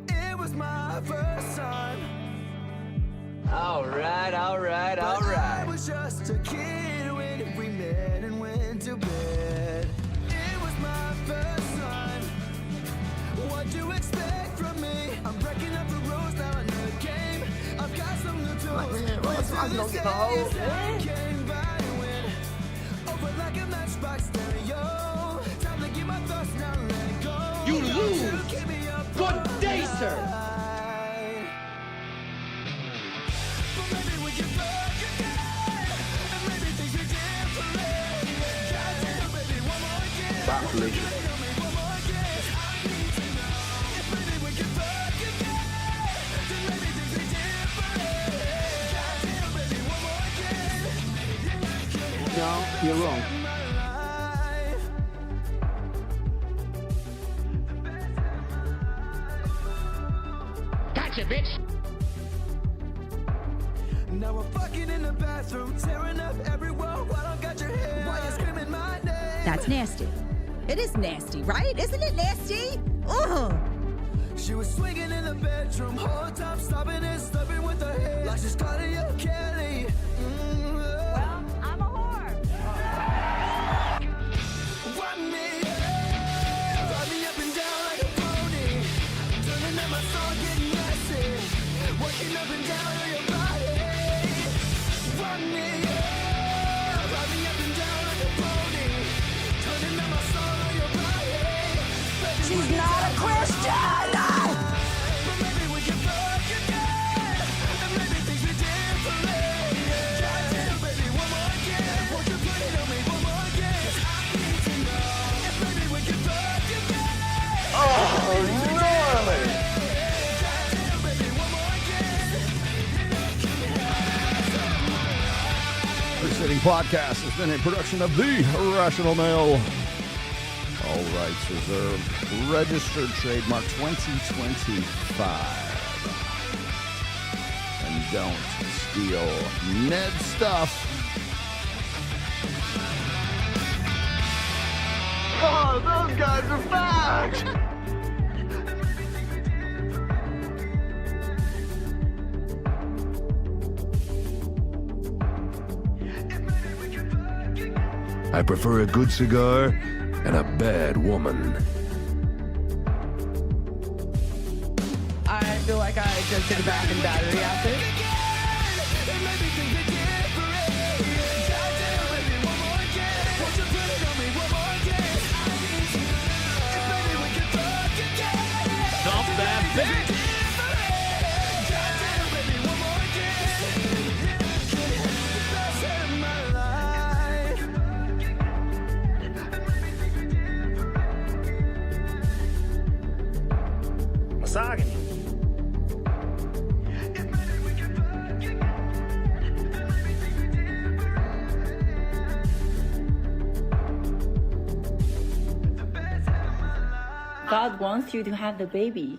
It was my first time. Alright. I was just a kid when we met and went to bed. It was my first time. What do you expect from me? I'm breaking up the rules now in the game. I've got some new tools. I'm gonna get the whole thing. Over like a matchbox stereo. Time to get my thoughts now, let go. You lose. Good day, sir. But maybe we can fuck again. And maybe things are different. Goddamn, baby, one more again. Stop, please. No, you're wrong. Gotcha, bitch. Now we're fucking in the bathroom, tearing up everywhere while I got your hair. Why you screaming my name? That's nasty. It is nasty, right? Isn't it nasty? Ugh. She was swinging in the bedroom, whole time stopping and stubbing with her head. Like she's Claudia Kelly. Well, I'm a whore. Want me? Ride me up and down like a pony. Turning up my song, getting messy. Working up and down on your body. Want me? Ride me up and down like a pony. Turning up my song on your body. She's not a Christian! Sitting Podcast has been a production of The Rational Male. All rights reserved. Registered trademark 2025. And don't steal Ned's stuff. Oh, those guys are fags! I prefer a good cigar and a bad woman. I feel like I just did a back and battery acid. Dump that bitch! Misogyny. God wants you to have the baby.